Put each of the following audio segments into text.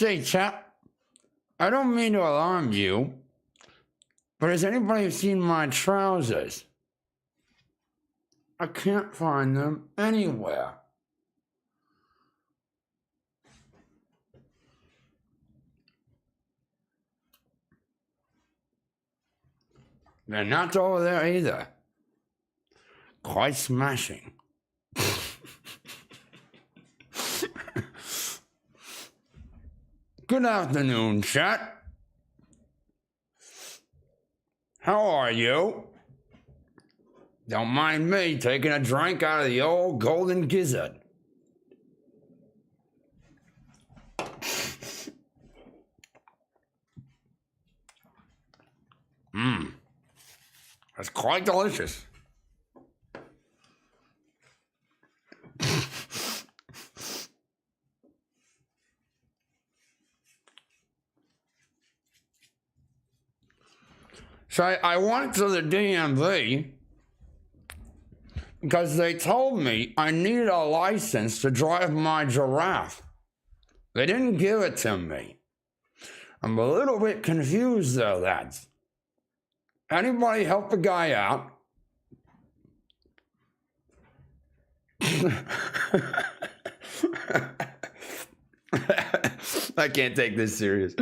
Say, chap, I don't mean to alarm you, but has anybody seen my trousers? I can't find them anywhere. They're not over there either. Quite smashing. Good afternoon, chat. How are you? Don't mind me taking a drink out of the old golden gizzard. That's quite delicious. So I went to the DMV because they told me I needed a license to drive my giraffe. They didn't give it to me. I'm a little bit confused though, lads. Anybody help a guy out? I can't take this serious.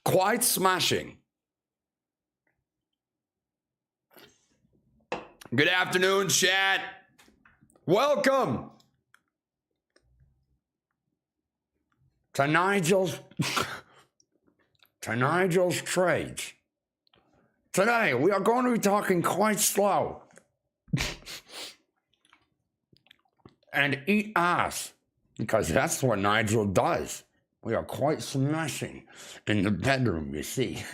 Quite smashing. Good afternoon, chat. Welcome to Nigel's Trades. Today, we are going to be talking quite slow and eat ass, because that's what Nigel does. We are quite smashing in the bedroom, you see.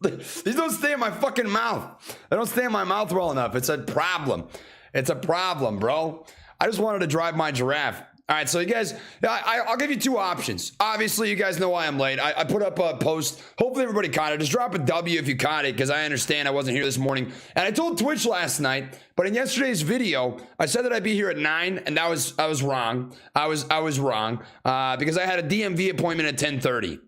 These don't stay in my fucking mouth. They don't stay in my mouth well enough. It's a problem. It's a problem, bro. I just wanted to drive my giraffe. All right, so you guys, I'll give you two options. Obviously, you guys know why I'm late. I put up a post. Hopefully, everybody caught it. Just drop a W if you caught it, because I understand I wasn't here this morning. And I told Twitch last night, but in yesterday's video, I said that I'd be here at 9, and I was wrong. I was wrong because I had a DMV appointment at 10:30.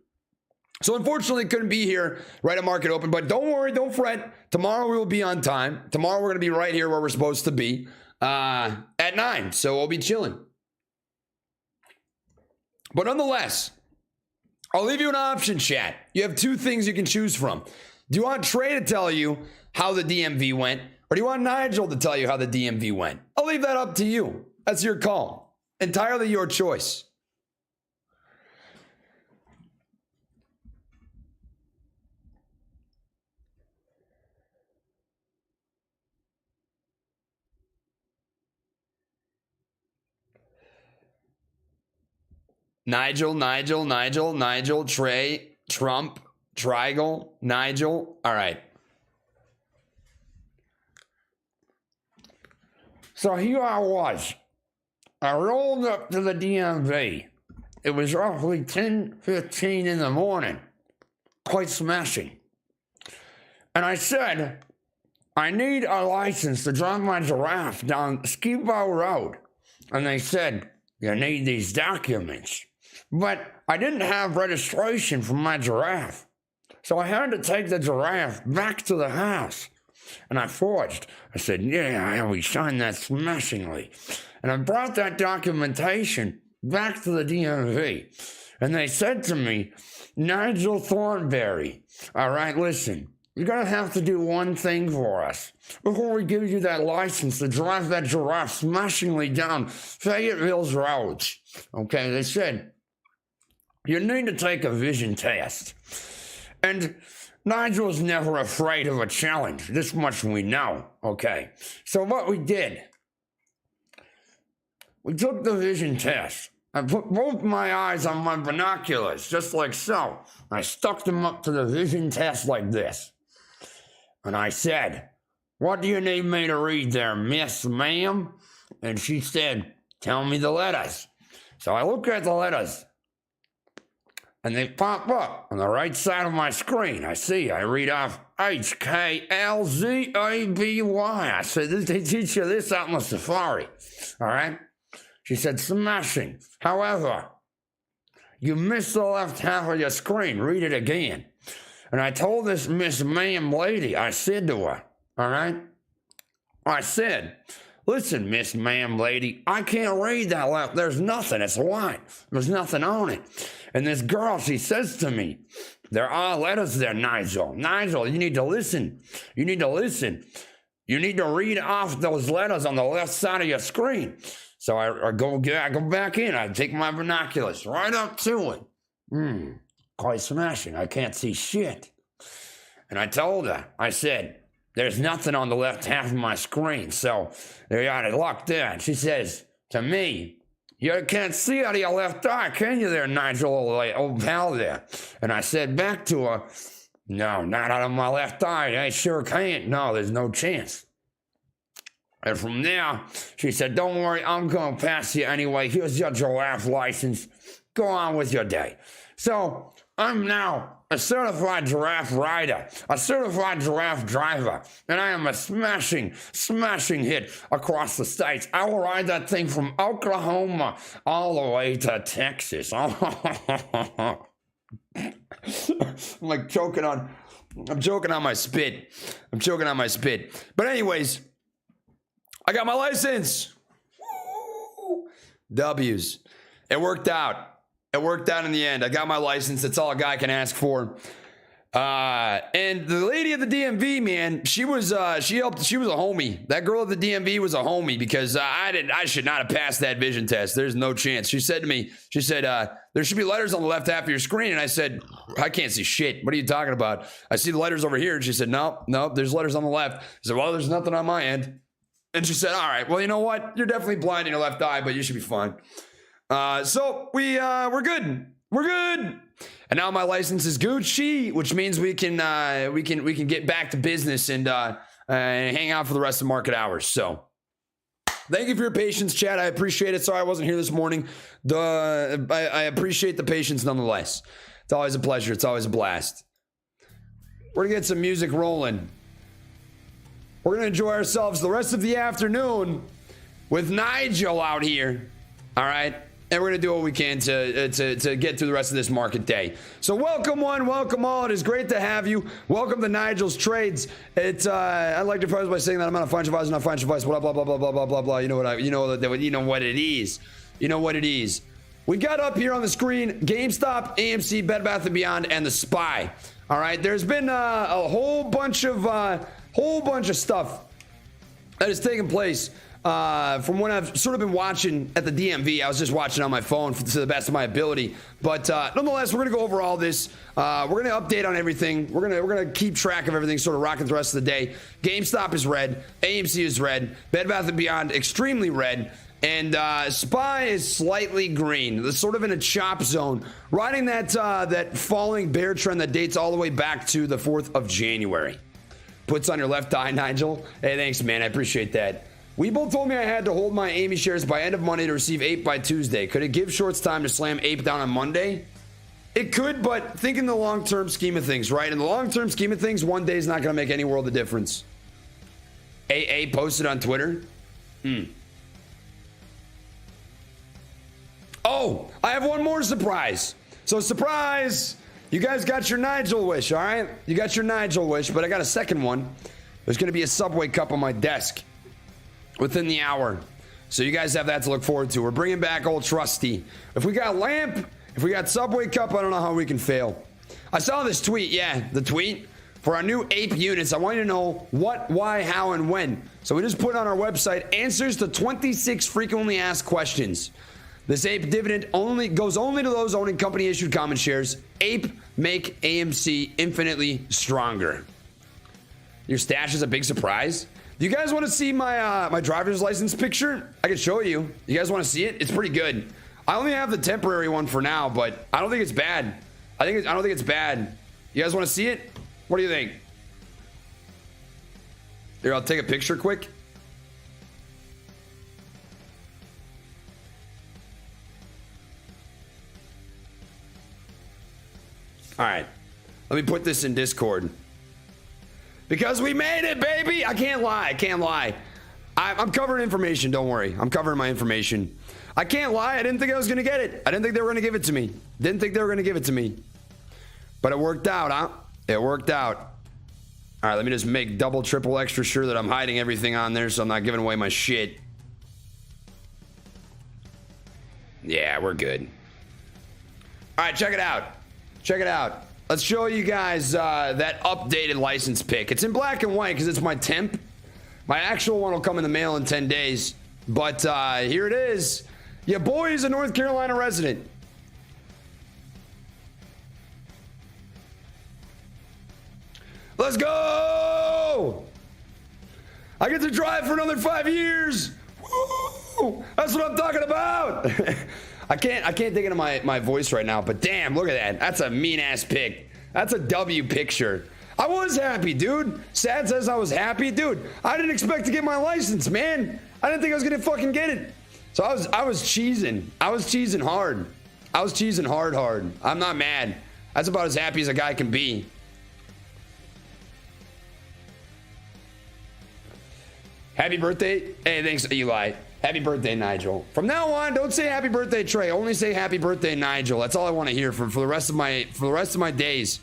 So unfortunately, couldn't be here right at market open. But don't worry, don't fret. Tomorrow we will be on time. Tomorrow we're gonna be right here where we're supposed to be at 9. So we'll be chilling. But nonetheless, I'll leave you an option, chat. You have two things you can choose from. Do you want Trey to tell you how the DMV went, or do you want Nigel to tell you how the DMV went? I'll leave that up to you. That's your call. Entirely your choice. Nigel, Trey, Trump, Trigal, Nigel. All right. So here I was. I rolled up to the DMV. It was roughly 10:15 in the morning. Quite smashing. And I said, I need a license to drive my giraffe down Ski-Bow Road. And they said, you need these documents. But I didn't have registration for my giraffe. So I had to take the giraffe back to the house. And I forged. I said, yeah, we signed that smashingly. And I brought that documentation back to the DMV. And they said to me, Nigel Thornberry, all right, listen, you're going to have to do one thing for us. Before we give you that license to drive that giraffe smashingly down Fayetteville's roads. Okay, they said, you need to take a vision test. And Nigel was never afraid of a challenge. This much we know. Okay, so what we did, we took the vision test. I put both my eyes on my binoculars, just like so. I stuck them up to the vision test like this. And I said, what do you need me to read there, miss, ma'am? And she said, tell me the letters. So I look at the letters, and they pop up on the right side of my screen. I read off HKLZABY. I said, they teach you this out in the Safari. All right? She said, smashing. However, you missed the left half of your screen. Read it again. And I told this Miss Ma'am lady, I said to her, all right? I said, listen, Miss Ma'am lady, I can't read that left. There's nothing. It's white. There's nothing on it. And this girl, she says to me, there are letters there, Nigel. Nigel, you need to listen. You need to listen. You need to read off those letters on the left side of your screen. So I go back in. I take my binoculars right up to it. Quite smashing. I can't see shit. And I told her, I said, there's nothing on the left half of my screen. So there you are, luck there. And she says to me, you can't see out of your left eye, can you there, Nigel, old pal there? And I said back to her, no, not out of my left eye. I sure can't. No, there's no chance. And from there, she said, don't worry, I'm going to pass you anyway. Here's your giraffe license. Go on with your day. So I'm now a certified giraffe rider, a certified giraffe driver, and I am a smashing hit across the states. I will ride that thing from Oklahoma all the way to Texas. I'm like choking on my spit. But anyways, I got my license. Woo! W's. It worked out. It worked out in the end. I got my license. That's all a guy can ask for. And the lady at the DMV, man, she was a homie. That girl at the DMV was a homie because I should not have passed that vision test. There's no chance. She said to me, there should be letters on the left half of your screen. And I said, I can't see shit. What are you talking about? I see the letters over here. And she said, no, there's letters on the left. I said, well, there's nothing on my end. And she said, all right, well, you know what? You're definitely blind in your left eye, but you should be fine. So we're good. We're good. And now my license is Gucci, which means we can get back to business and hang out for the rest of market hours. So thank you for your patience, chat. I appreciate it. Sorry I wasn't here this morning. I appreciate the patience nonetheless. It's always a pleasure. It's always a blast. We're gonna get some music rolling. We're gonna enjoy ourselves the rest of the afternoon with Nigel out here. All right. And we're going to do what we can to get through the rest of this market day. So welcome one, welcome all. It is great to have you. Welcome to Nigel's Trades. I'd like to preface by saying that I'm not a financial advisor, not financial advice, blah, blah, blah, blah, blah, blah, blah, blah. You know what it is. You know what it is. We got up here on the screen, GameStop, AMC, Bed Bath & Beyond, and The Spy. All right. There's been a whole bunch of stuff that has taken place. From when I've sort of been watching at the DMV. I was just watching on my phone to the best of my ability. But nonetheless, we're going to go over all this. We're going to update on everything. We're going to keep track of everything, sort of rocking the rest of the day. GameStop is red. AMC is red. Bed Bath & Beyond, extremely red. And SPY is slightly green. It's sort of in a chop zone. Riding that falling bear trend that dates all the way back to the 4th of January. Puts on your left eye, Nigel. Hey, thanks, man. I appreciate that. Weeble told me I had to hold my Amy shares by end of Monday to receive APE by Tuesday. Could it give shorts time to slam APE down on Monday? It could, but think in the long-term scheme of things, right? In the long-term scheme of things, one day is not going to make any world of difference. AA posted on Twitter. Oh, I have one more surprise. So surprise! You guys got your Nigel wish, all right? You got your Nigel wish, but I got a second one. There's going to be a Subway cup on my desk within the hour. So you guys have that to look forward to. We're bringing back old Trusty. If we got Lamp, if we got Subway Cup, I don't know how we can fail. I saw this tweet. Yeah, the tweet. For our new APE units, I want you to know what, why, how, and when. So we just put on our website answers to 26 frequently asked questions. This APE dividend goes only to those owning company-issued common shares. APE make AMC infinitely stronger. Your stash is a big surprise. Do you guys want to see my my driver's license picture? I can show you. You guys want to see it? It's pretty good. I only have the temporary one for now, but I don't think it's bad. I don't think it's bad. You guys want to see it? What do you think? Here, I'll take a picture quick. All right. Let me put this in Discord. Because we made it, baby. I can't lie. I'm covering information. Don't worry. I'm covering my information. I can't lie. I didn't think I was going to get it. I didn't think they were going to give it to me. Didn't think they were going to give it to me. But it worked out, huh? It worked out. All right, let me just make double, triple extra sure that I'm hiding everything on there so I'm not giving away my shit. Yeah, we're good. All right, check it out. Check it out. Let's show you guys that updated license pic. It's in black and white because it's my temp. My actual one will come in the mail in 10 days. But here it is. Your boy is a North Carolina resident. Let's go! I get to drive for another 5 years. Woo! That's what I'm talking about. I can't dig into my voice right now, but damn, look at that. That's a mean ass pic. That's a W picture. I was happy, dude. Sad says I was happy, dude. I didn't expect to get my license, man. I didn't think I was gonna fucking get it. So I was cheesing. I was cheesing hard. I was cheesing hard. I'm not mad. That's about as happy as a guy can be. Happy birthday. Hey, thanks, Eli. Happy birthday, Nigel. From now on, don't say happy birthday, Trey. Only say happy birthday, Nigel. That's all I want to hear for the rest of my days.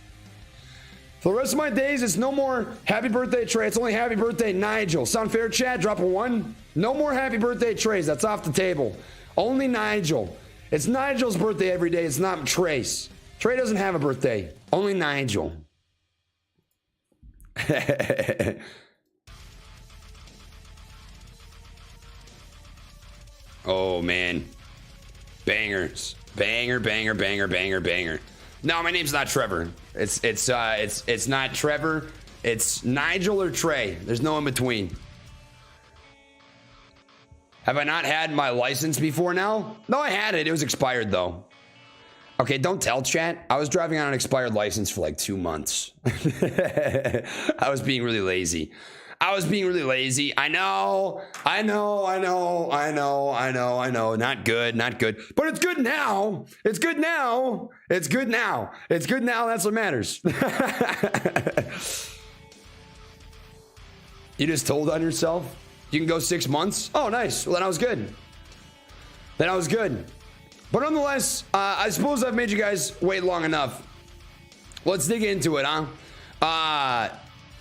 For the rest of my days, it's no more happy birthday, Trey. It's only happy birthday, Nigel. Sound fair, chat? Drop a 1. No more happy birthday, Treys. That's off the table. Only Nigel. It's Nigel's birthday every day. It's not Trey's. Trey doesn't have a birthday. Only Nigel. Oh, man. Bangers. Banger. No, my name's not Trevor. It's not Trevor. It's Nigel or Trey. There's no in between. Have I not had my license before now? No, I had it. It was expired though. Okay, don't tell chat. I was driving on an expired license for like 2 months. I was being really lazy. I know. Not good. But it's good now. It's good now. That's what matters. You just told on yourself? You can go 6 months? Oh, nice. Well, then I was good. But nonetheless, I suppose I've made you guys wait long enough. Let's dig into it, huh?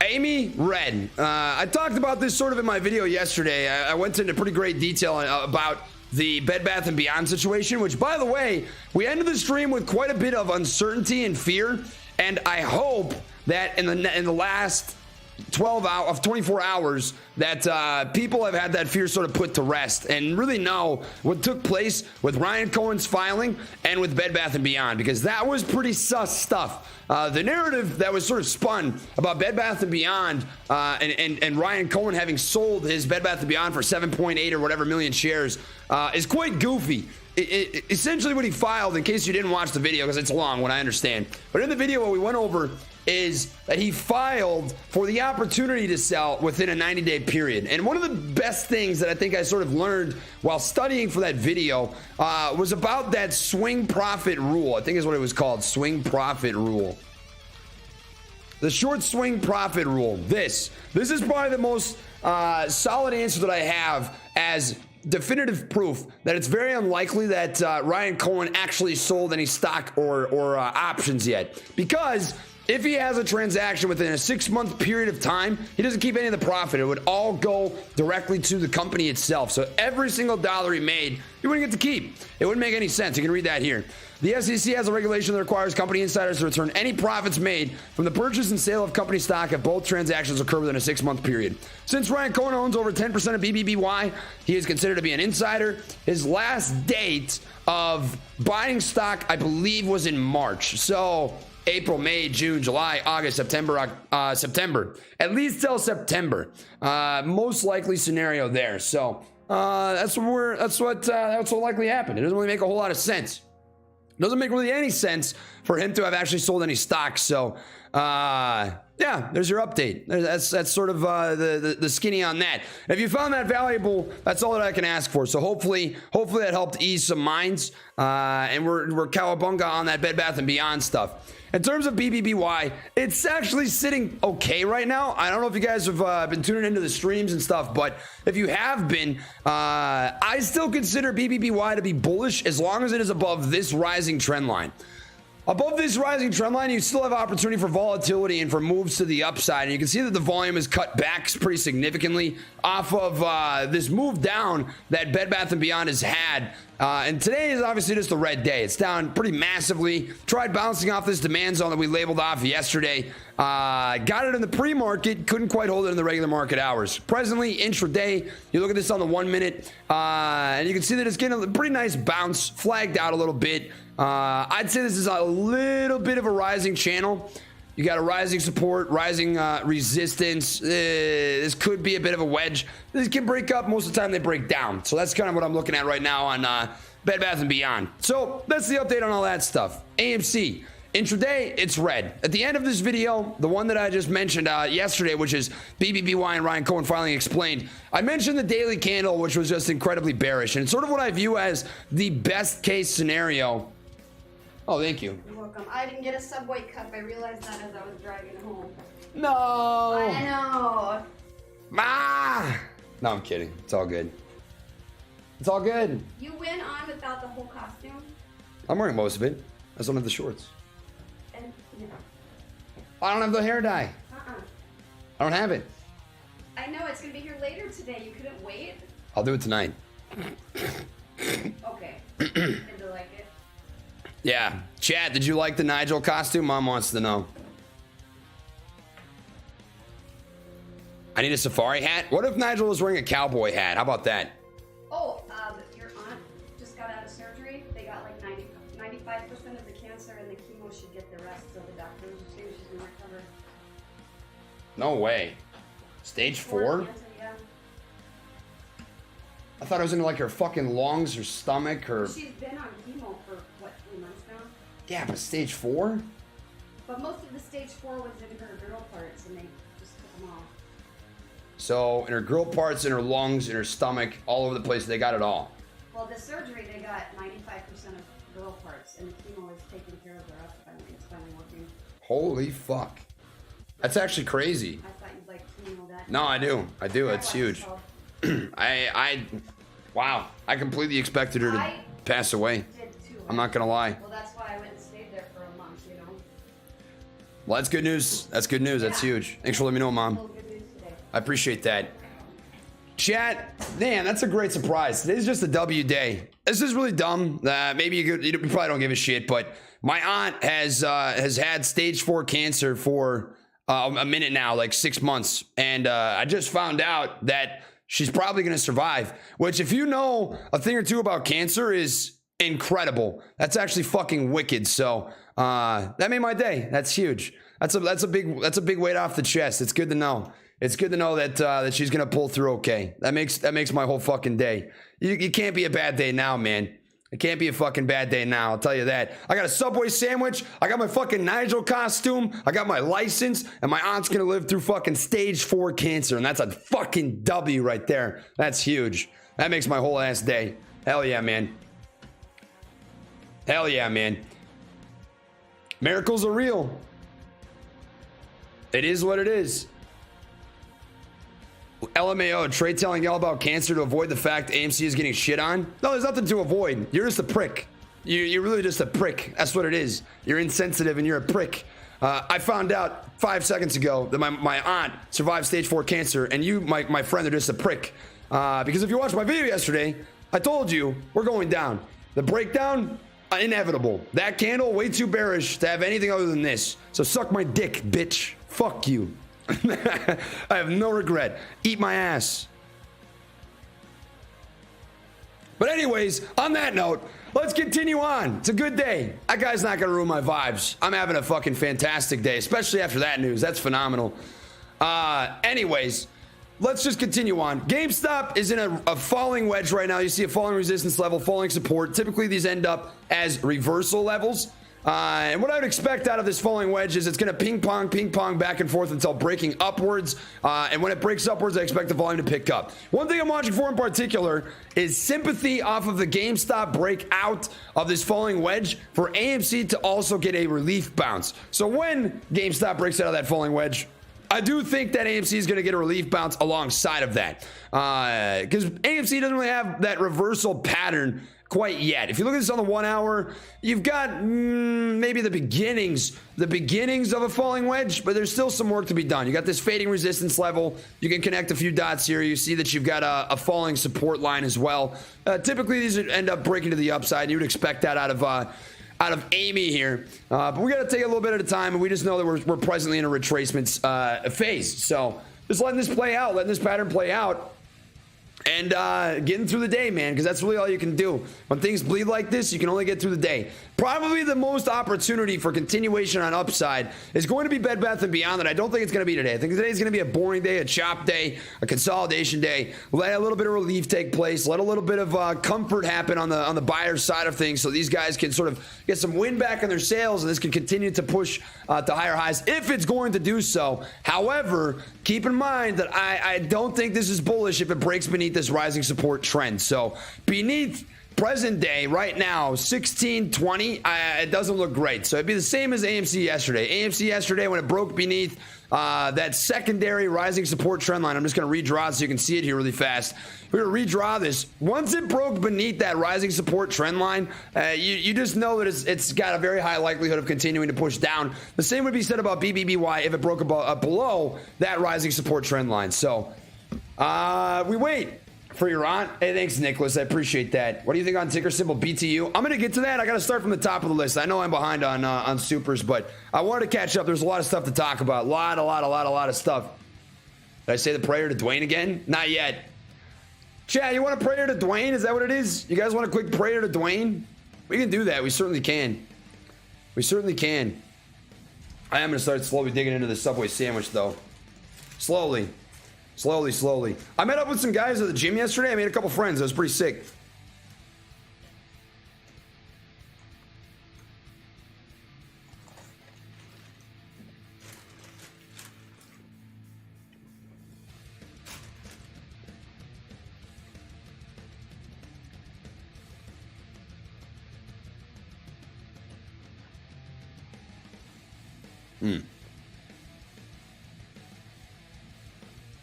Amy Red. I talked about this sort of in my video yesterday. I went into pretty great detail about the Bed Bath & Beyond situation, which, by the way, we ended the stream with quite a bit of uncertainty and fear, and I hope that in the last 24 hours that people have had that fear sort of put to rest and really know what took place with Ryan Cohen's filing and with Bed Bath & Beyond, because that was pretty sus stuff. The narrative that was sort of spun about Bed Bath & Beyond and Ryan Cohen having sold his Bed Bath & Beyond for 7.8 or whatever million shares is quite goofy. Essentially what he filed, in case you didn't watch the video because it's long, what I understand, but in the video what we went over is that he filed for the opportunity to sell within a 90-day period. And one of the best things that I think I sort of learned while studying for that video was about that swing profit rule. I think is what it was called, swing profit rule. The short swing profit rule. This is probably the most solid answer that I have as definitive proof that it's very unlikely that Ryan Cohen actually sold any stock or options yet. Because if he has a transaction within a 6-month period of time, he doesn't keep any of the profit. It would all go directly to the company itself. So every single dollar he made, he wouldn't get to keep. It wouldn't make any sense. You can read that here. The SEC has a regulation that requires company insiders to return any profits made from the purchase and sale of company stock if both transactions occur within a 6-month period. Since Ryan Cohen owns over 10% of BBBY, he is considered to be an insider. His last date of buying stock, I believe, was in March. So April, May, June, July, August, September, at least till September. Most likely scenario there. So that's what likely happened. It doesn't really make a whole lot of sense. Doesn't make really any sense for him to have actually sold any stocks. So, yeah, there's your update. That's sort of the skinny on that. If you found that valuable, that's all that I can ask for. So hopefully that helped ease some minds. And we're cowabunga on that Bed Bath & Beyond stuff. In terms of BBBY, it's actually sitting okay right now. I don't know if you guys have been tuning into the streams and stuff, but if you have been, I still consider BBBY to be bullish as long as it is above this rising trend line. Above this rising trend line, you still have opportunity for volatility and for moves to the upside. And you can see that the volume is cut back pretty significantly off of this move down that Bed Bath & Beyond has had. And today is obviously just a red day. It's down pretty massively. Tried bouncing off this demand zone that we labeled off yesterday. Got it in the pre-market. Couldn't quite hold it in the regular market hours. Presently, intraday, you look at this on the 1 minute, and you can see that it's getting a pretty nice bounce. Flagged out a little bit. I'd say this is a little bit of a rising channel. You got a rising support, rising resistance. This could be a bit of a wedge. This can break up. Most of the time they break down. So that's kind of what I'm looking at right now on Bed Bath & Beyond. So that's the update on all that stuff. AMC, intraday, it's red. At the end of this video, the one that I just mentioned yesterday, which is BBBY and Ryan Cohen finally explained, I mentioned the daily candle, which was just incredibly bearish. And it's sort of what I view as the best case scenario. Oh, thank you. You're welcome. I didn't get a Subway cup. I realized that as I was driving home. No. I know. Ah. No, I'm kidding. It's all good. It's all good. You went on without the whole costume? I'm wearing most of it. I just don't have the shorts. And, yeah. I don't have the hair dye. I don't have it. I know. It's going to be here later today. You couldn't wait? I'll do it tonight. Okay. Did you like it? Yeah. Chat, did you like the Nigel costume? Mom wants to know. I need a safari hat. What if Nigel was wearing a cowboy hat? How about that? Oh, your aunt just got out of surgery. They got like 95% of the cancer, and the chemo should get the rest. So the doctors are saying she's going to recover. No way. Stage 4? Cancer, yeah. I thought it was in like her fucking lungs or stomach or... She's been on chemo for, what, 3 months now? Yeah, but stage 4? But most of the stage 4 was in her girdle parts, and they just took them off. So in her grill parts, in her lungs, in her stomach, all over the place, they got it all. Well, the surgery, they got 95% of girdle parts, and the chemo is taking care of the rest. It's finally working. Holy fuck. That's actually crazy. I thought you'd like to know that. No, I do. I do. I It's watched huge. both. Wow. I completely expected her to I pass away. did too. I'm not gonna lie. Well, that's why I went and stayed there for a month, you know. Well, that's good news. That's good news. That's Yeah. huge. Thanks for letting me know, A Mom. little good news today. I appreciate that. Chat, man, that's a great surprise. Today's just a W day. This is really dumb. Maybe you probably don't give a shit, but my aunt has had stage 4 cancer for a minute now, like 6 months, and I just found out that she's probably going to survive. Which, if you know a thing or two about cancer, is incredible. That's actually fucking wicked. So that made my day. That's huge. That's a big weight off the chest. It's good to know. It's good to know that she's gonna pull through okay. That makes my whole fucking day. You can't be a bad day now, man. It can't be a fucking bad day now, I'll tell you that. I got a Subway sandwich, I got my fucking Nigel costume, I got my license, and my aunt's gonna live through fucking stage 4 cancer, and that's a fucking W right there. That's huge. That makes my whole ass day. Hell yeah, man. Hell yeah, man. Miracles are real. It is what it is. LMAO, Trey telling y'all about cancer to avoid the fact AMC is getting shit on. No, there's nothing to avoid. You're just a prick. You're really just a prick. That's what it is. You're insensitive and you're a prick. I found out 5 seconds ago that my aunt survived stage 4 cancer, and you, my friend, are just a prick. Because if you watched my video yesterday, I told you we're going down. The breakdown, inevitable. That candle, way too bearish to have anything other than this. So suck my dick, bitch. Fuck you. I have no regret. Eat my ass. But anyways, on that note, let's continue on. It's a good day. That guy's not gonna ruin my vibes. I'm having a fucking fantastic day, especially after that news. That's phenomenal. Anyways, let's just continue on. GameStop is in a falling wedge right now. You see a falling resistance level, falling support. Typically, these end up as reversal levels. And what I would expect out of this falling wedge is it's going to ping pong back and forth until breaking upwards. And when it breaks upwards, I expect the volume to pick up. One thing I'm watching for in particular is sympathy off of the GameStop breakout of this falling wedge for AMC to also get a relief bounce. So when GameStop breaks out of that falling wedge, I do think that AMC is going to get a relief bounce alongside of that. Because AMC doesn't really have that reversal pattern quite yet. If you look at this on the 1 hour, you've got maybe the beginnings of a falling wedge, but there's still some work to be done. You got this fading resistance level. You can connect a few dots here. You see that you've got a falling support line as well. Typically, these would end up breaking to the upside. And you would expect that out of Amy here. But we got to take a little bit at a time, and we just know that we're presently in a retracement phase. So just letting this play out, letting this pattern play out, and getting through the day, man, because that's really all you can do. When things bleed like this, you can only get through the day. Probably the most opportunity for continuation on upside is going to be Bed Bath & Beyond, that I don't think it's going to be today. I think today's going to be a boring day, a chop day, a consolidation day. Let a little bit of relief take place. Let a little bit of comfort happen on the buyer's side of things, so these guys can sort of get some wind back in their sails, and this can continue to push to higher highs if it's going to do so. However, keep in mind that I don't think this is bullish if it breaks beneath this rising support trend. So beneath present day right now 1620, it doesn't look great. So it'd be the same as AMC yesterday when it broke beneath that secondary rising support trend line. I'm just going to redraw it so you can see it here really fast. We're going to redraw this. Once it broke beneath that rising support trend line, you just know that it's got a very high likelihood of continuing to push down. The same would be said about BBBY if it broke below that rising support trend line. So we wait for your aunt. Hey, thanks, Nicholas. I appreciate that. What do you think on ticker symbol BTU? I'm going to get to that. I got to start from the top of the list. I know I'm behind on supers, but I wanted to catch up. There's a lot of stuff to talk about. A lot of stuff. Did I say the prayer to Dwayne again? Not yet. Chad, you want a prayer to Dwayne? Is that what it is? You guys want a quick prayer to Dwayne? We can do that. We certainly can. We certainly can. I am going to start slowly digging into the Subway sandwich, though. Slowly. I met up with some guys at the gym yesterday. I made a couple friends. It was pretty sick.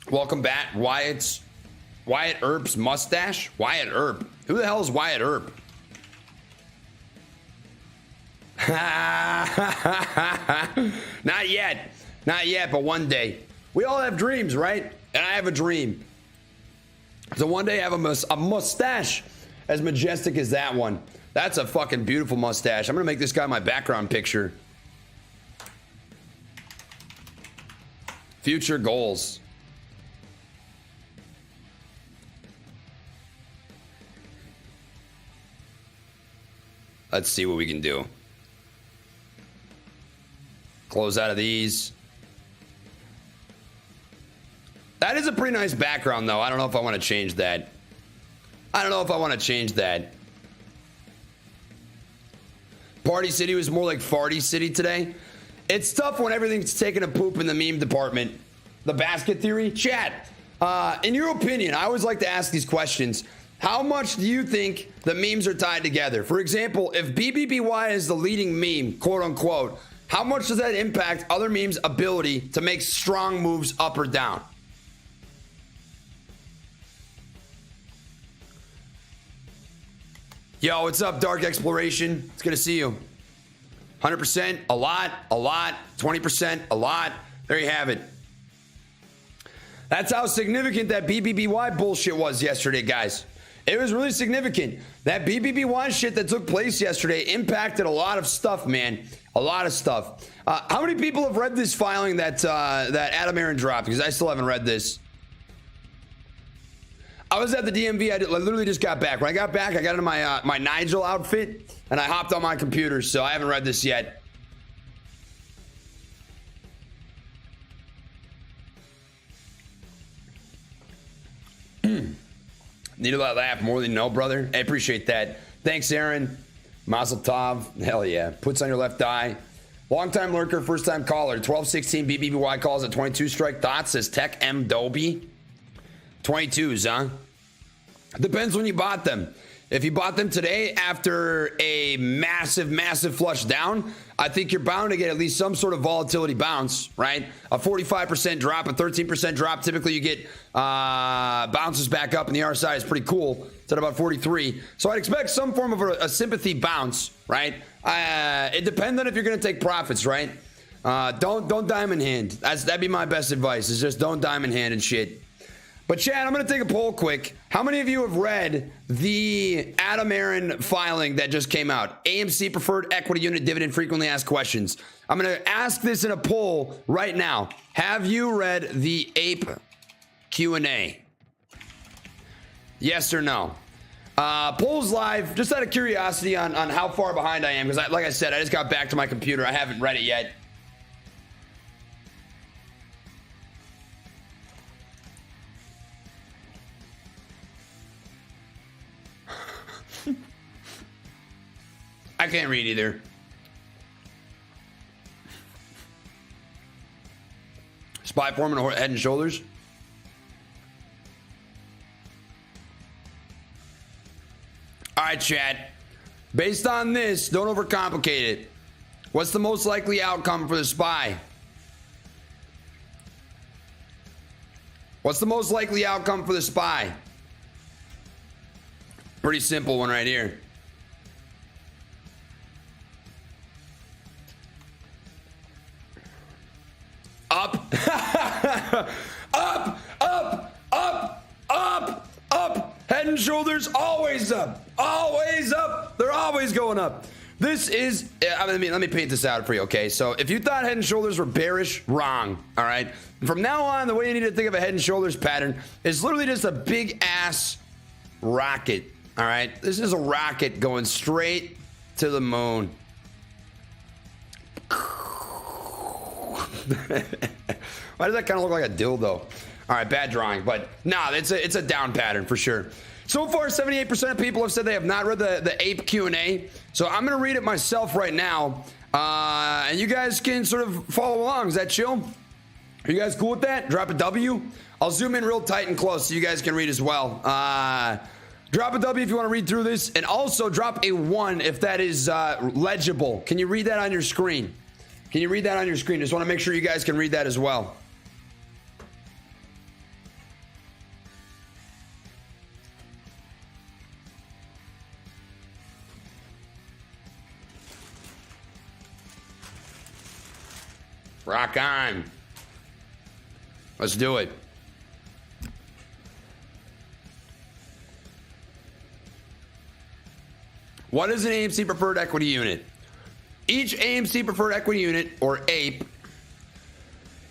Welcome back, Wyatt Earp's mustache. Wyatt Earp. Who the hell is Wyatt Earp? Not yet, but one day. We all have dreams, right? And I have a dream. So one day I have a mustache as majestic as that one. That's a fucking beautiful mustache. I'm gonna make this guy my background picture. Future goals. Let's see what we can do. Close out of these. That is a pretty nice background, though. I don't know if I want to change that. Party City was more like Farty City today. It's tough when everything's taking a poop in the meme department. The basket theory? Chat, in your opinion, I always like to ask these questions. How much do you think the memes are tied together? For example, if BBBY is the leading meme, quote unquote, how much does that impact other memes' ability to make strong moves up or down? Yo, what's up, Dark Exploration? It's good to see you. 100%, a lot, 20%, a lot. There you have it. That's how significant that BBBY bullshit was yesterday, guys. It was really significant. That BBBY shit that took place yesterday impacted a lot of stuff, man. A lot of stuff. How many people have read this filing that Adam Aaron dropped? Because I still haven't read this. I was at the DMV. I literally just got back. When I got back, I got into my Nigel outfit, and I hopped on my computer, so I haven't read this yet. Need a laugh more than you know, brother. I appreciate that. Thanks, Aaron. Mazel Tov. Hell yeah. Puts on your left eye. Long-time lurker, first-time caller. 1216 BBBY calls at 22 strike. Thoughts says Tech M Dobie. 22s, huh? Depends when you bought them. If you bought them today after a massive flush down, I think you're bound to get at least some sort of volatility bounce, right? A 45% drop, a 13% drop. Typically you get bounces back up, and the RSI is pretty cool. It's at about 43. So I'd expect some form of a sympathy bounce, right? It depends on if you're going to take profits, right? Don't diamond hand. That'd be my best advice, is just don't diamond hand and shit. But Chad, I'm going to take a poll quick. How many of you have read the Adam Aaron filing that just came out? AMC Preferred Equity Unit Dividend Frequently Asked Questions. I'm going to ask this in a poll right now. Have you read the APE Q&A? Yes or no? Polls live, just out of curiosity on how far behind I am, because like I said, I just got back to my computer. I haven't read it yet. I can't read either. Spy Foreman or Head and Shoulders? All right, chat. Based on this, don't overcomplicate it. What's the most likely outcome for the SPY? What's the most likely outcome for the SPY? Pretty simple one right here. Up. Up. Head and Shoulders, always up. Always up. They're always going up. This is, let me paint this out for you, okay? So if you thought Head and Shoulders were bearish, wrong, all right? From now on, the way you need to think of a Head and Shoulders pattern is literally just a big ass rocket, all right? This is a rocket going straight to the moon. Why does that kind of look like a dildo? All right, bad drawing, but nah, it's a down pattern for sure. So far, 78% of people have said they have not read the APE Q&A, so I'm gonna read it myself right now, and you guys can sort of follow along. Is that chill? Are you guys cool with that? Drop a W. I'll zoom in real tight and close so you guys can read as well. Drop a W if you want to read through this, and also drop a 1 if that is legible. Can you read that on your screen? Can you read that on your screen? Just want to make sure you guys can read that as well. Rock on. Let's do it. What is an AMC Preferred Equity Unit? Each AMC Preferred Equity Unit, or APE,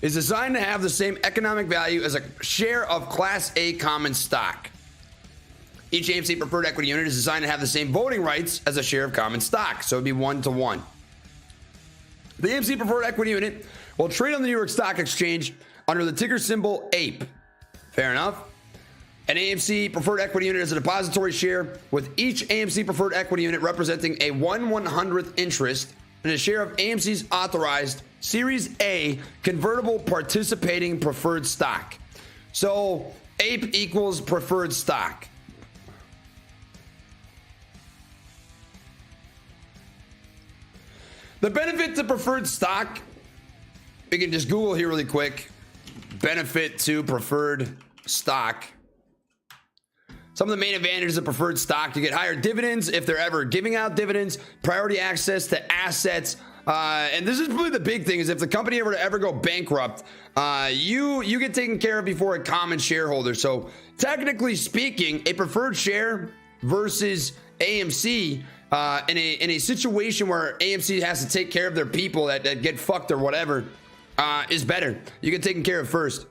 is designed to have the same economic value as a share of Class A common stock. Each AMC Preferred Equity Unit is designed to have the same voting rights as a share of common stock, so it'd be 1-to-1. The AMC Preferred Equity Unit will trade on the New York Stock Exchange under the ticker symbol APE. Fair enough. An AMC Preferred Equity Unit is a depository share, with each AMC Preferred Equity Unit representing a 1/100th interest in a share of AMC's authorized Series A convertible participating preferred stock. So APE equals preferred stock. The benefit to preferred stock, we can just Google here really quick. Benefit to preferred stock. Some of the main advantages of preferred stock: you get higher dividends if they're ever giving out dividends, priority access to assets, and this is really the big thing: is if the company ever go bankrupt, you get taken care of before a common shareholder. So technically speaking, a preferred share versus AMC in a situation where AMC has to take care of their people that get fucked or whatever is better. You get taken care of first.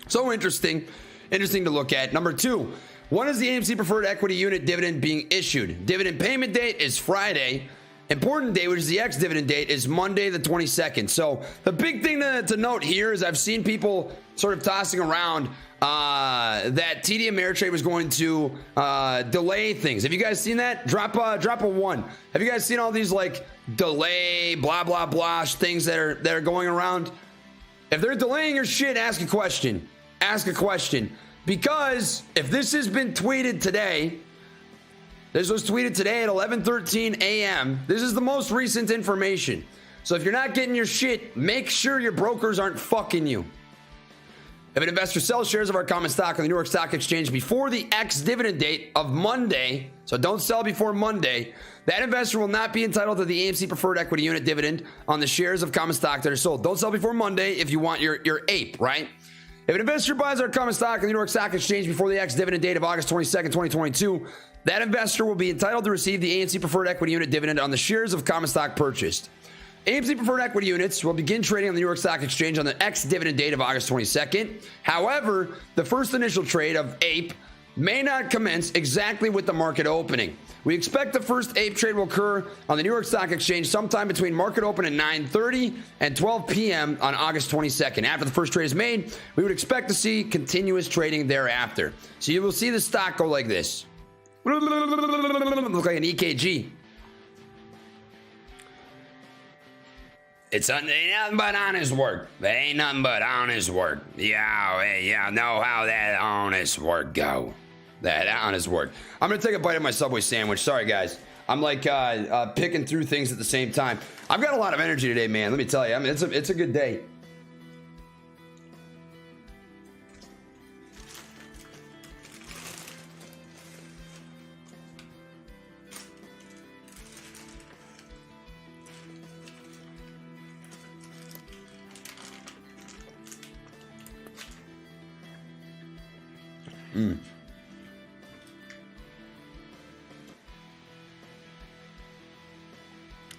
So interesting to look at. Number 2, when is the AMC Preferred Equity Unit dividend being issued? Dividend payment date is Friday, important date, which is the ex-dividend date, is Monday the 22nd. So the big thing to note here is I've seen people sort of tossing around that TD Ameritrade was going to delay things. Have you guys seen that? Drop a one. Have you guys seen all these like delay blah blah blah things that are going around? If they're delaying your shit, ask a question. Ask a question. Because if this has been tweeted today, this was tweeted today at 11:13 a.m. This is the most recent information. So if you're not getting your shit, make sure your brokers aren't fucking you. If an investor sells shares of our common stock on the New York Stock Exchange before the ex-dividend date of Monday, so don't sell before Monday, that investor will not be entitled to the AMC Preferred Equity Unit dividend on the shares of common stock that are sold. Don't sell before Monday if you want your ape, right? If an investor buys our common stock on the New York Stock Exchange before the ex-dividend date of August 22nd, 2022, that investor will be entitled to receive the AMC Preferred Equity Unit dividend on the shares of common stock purchased. AMC Preferred Equity Units will begin trading on the New York Stock Exchange on the ex-dividend date of August 22nd. However, the first initial trade of APE may not commence exactly with the market opening. We expect the first APE trade will occur on the New York Stock Exchange sometime between market open at 9:30 and 12 p.m. on August 22nd. After the first trade is made, we would expect to see continuous trading thereafter. So you will see the stock go like this. Look like an EKG. It's ain't nothing but honest work. There ain't nothing but honest work. Yeah, know how that honest work go. That honest work. I'm gonna take a bite of my Subway sandwich. Sorry, guys. I'm like picking through things at the same time. I've got a lot of energy today, man. Let me tell you. I mean, it's a good day.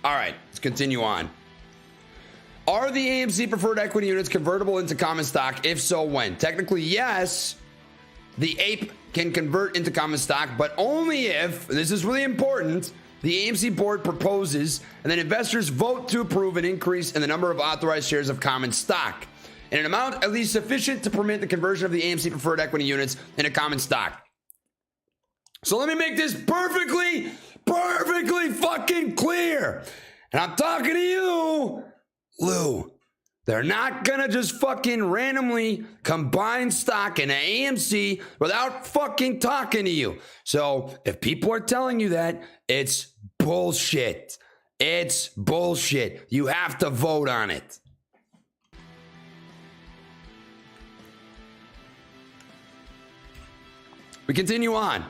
All right, let's continue on. Are the AMC Preferred Equity Units convertible into common stock? If so, when? Technically, yes. The APE can convert into common stock, but only if, this is really important, the AMC board proposes and then investors vote to approve an increase in the number of authorized shares of common stock in an amount at least sufficient to permit the conversion of the AMC Preferred Equity Units into common stock. So let me make this perfectly fucking clear. And I'm talking to you, Lou. They're not gonna just fucking randomly combine stock in an AMC without fucking talking to you. So if people are telling you that, it's bullshit. It's bullshit. You have to vote on it. We continue on.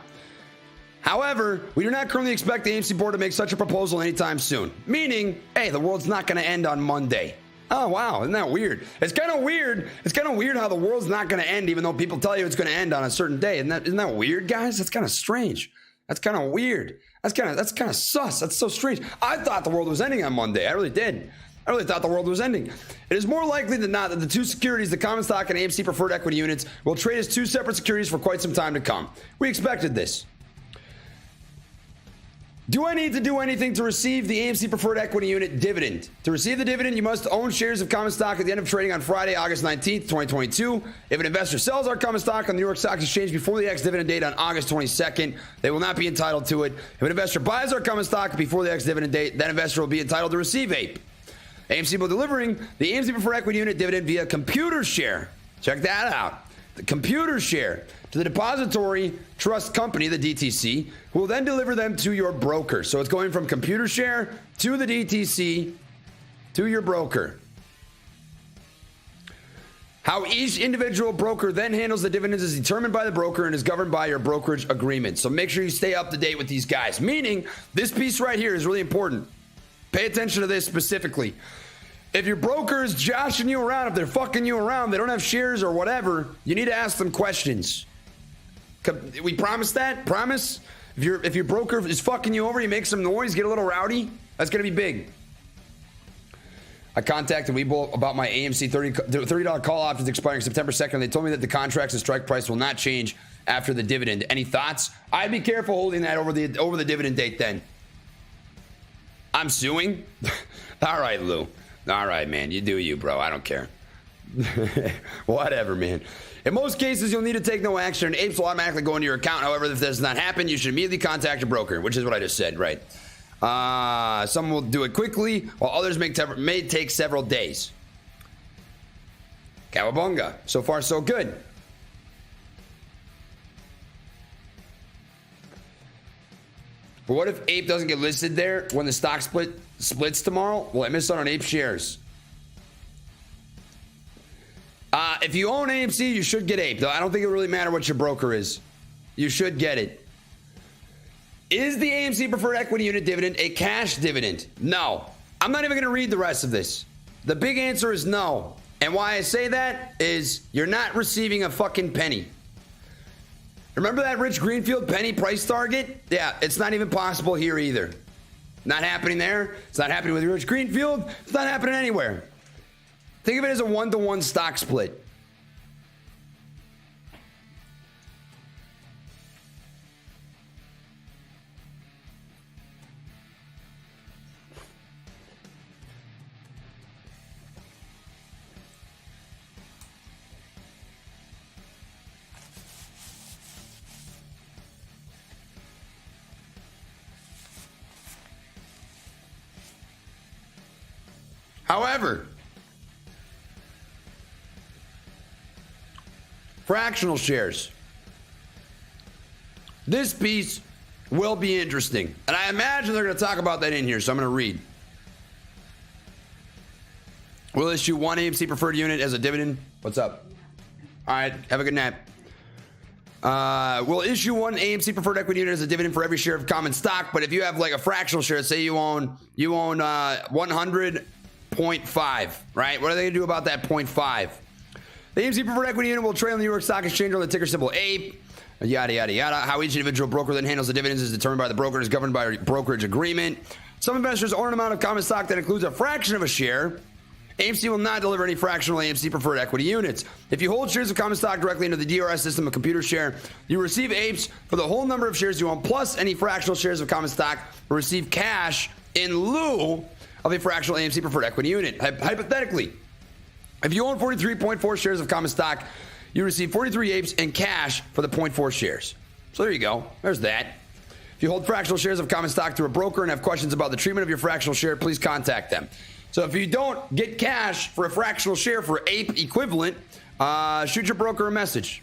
However, we do not currently expect the AMC board to make such a proposal anytime soon. Meaning, hey, the world's not going to end on Monday. Oh, wow. Isn't that weird? It's kind of weird. It's kind of weird how the world's not going to end, even though people tell you it's going to end on a certain day. Isn't that weird, guys? That's kind of strange. That's kind of weird. That's kind of sus. That's so strange. I thought the world was ending on Monday. I really did. I really thought the world was ending. It is more likely than not that the two securities, the common stock and AMC Preferred Equity Units, will trade as two separate securities for quite some time to come. We expected this. Do I need to do anything to receive the AMC Preferred Equity Unit dividend? To receive the dividend, you must own shares of common stock at the end of trading on Friday, August 19th, 2022. If an investor sells our common stock on the New York Stock Exchange before the ex-dividend date on August 22nd, they will not be entitled to it. If an investor buys our common stock before the ex-dividend date, that investor will be entitled to receive APE. AMC will be delivering the AMC Preferred Equity Unit dividend via computer share. Check that out. The computer share to the depository trust company, the DTC, who will then deliver them to your broker. So it's going from computer share to the DTC to your broker. How each individual broker then handles the dividends is determined by the broker and is governed by your brokerage agreement. So make sure you stay up to date with these guys. Meaning, this piece right here is really important. Pay attention to this specifically. If your broker is joshing you around, if they're fucking you around, they don't have shares or whatever, you need to ask them questions. We promise that? Promise? If your broker is fucking you over, you make some noise, get a little rowdy, that's going to be big. I contacted Webull about my AMC $30 call options expiring September 2nd. They told me that the contracts and strike price will not change after the dividend. Any thoughts? I'd be careful holding that over the dividend date then. I'm suing? All right, Lou. All right, man. You do you, bro. I don't care. Whatever, man. In most cases, you'll need to take no action, and apes will automatically go into your account. However, if this does not happen, you should immediately contact your broker, which is what I just said, right? Some will do it quickly, while others may take several days. Cowabunga. So far, so good. But what if Ape doesn't get listed there when the stock splits tomorrow? Will I miss out on Ape shares? If you own AMC, you should get Ape. Though I don't think it really matter what your broker is. You should get it. Is the AMC preferred equity unit dividend a cash dividend? No. I'm not even going to read the rest of this. The big answer is no. And why I say that is you're not receiving a fucking penny. Remember that Rich Greenfield penny price target? Yeah, it's not even possible here either. Not happening there. It's not happening with Rich Greenfield. It's not happening anywhere. Think of it as a 1-to-1 stock split. However, fractional shares. This piece will be interesting. And I imagine they're going to talk about that in here, so I'm going to read. We'll issue one AMC preferred unit as a dividend. What's up? All right, have a good nap. We'll issue one AMC preferred equity unit as a dividend for every share of common stock. But if you have like a fractional share, say you own 100.5, right? What are they going to do about that 0.5? The AMC preferred equity unit will trade on the New York Stock Exchange on the ticker symbol APE. Yada, yada, yada. How each individual broker then handles the dividends is determined by the broker and is governed by a brokerage agreement. Some investors own an amount of common stock that includes a fraction of a share. AMC will not deliver any fractional AMC preferred equity units. If you hold shares of common stock directly into the DRS system, a computer share, you receive APEs for the whole number of shares you own, plus any fractional shares of common stock will receive cash in lieu of a fractional AMC preferred equity unit. Hypothetically, if you own 43.4 shares of common stock, you receive 43 APEs in cash for the 0.4 shares. So there you go. There's that. If you hold fractional shares of common stock through a broker and have questions about the treatment of your fractional share, please contact them. So if you don't get cash for a fractional share for APE equivalent, shoot your broker a message.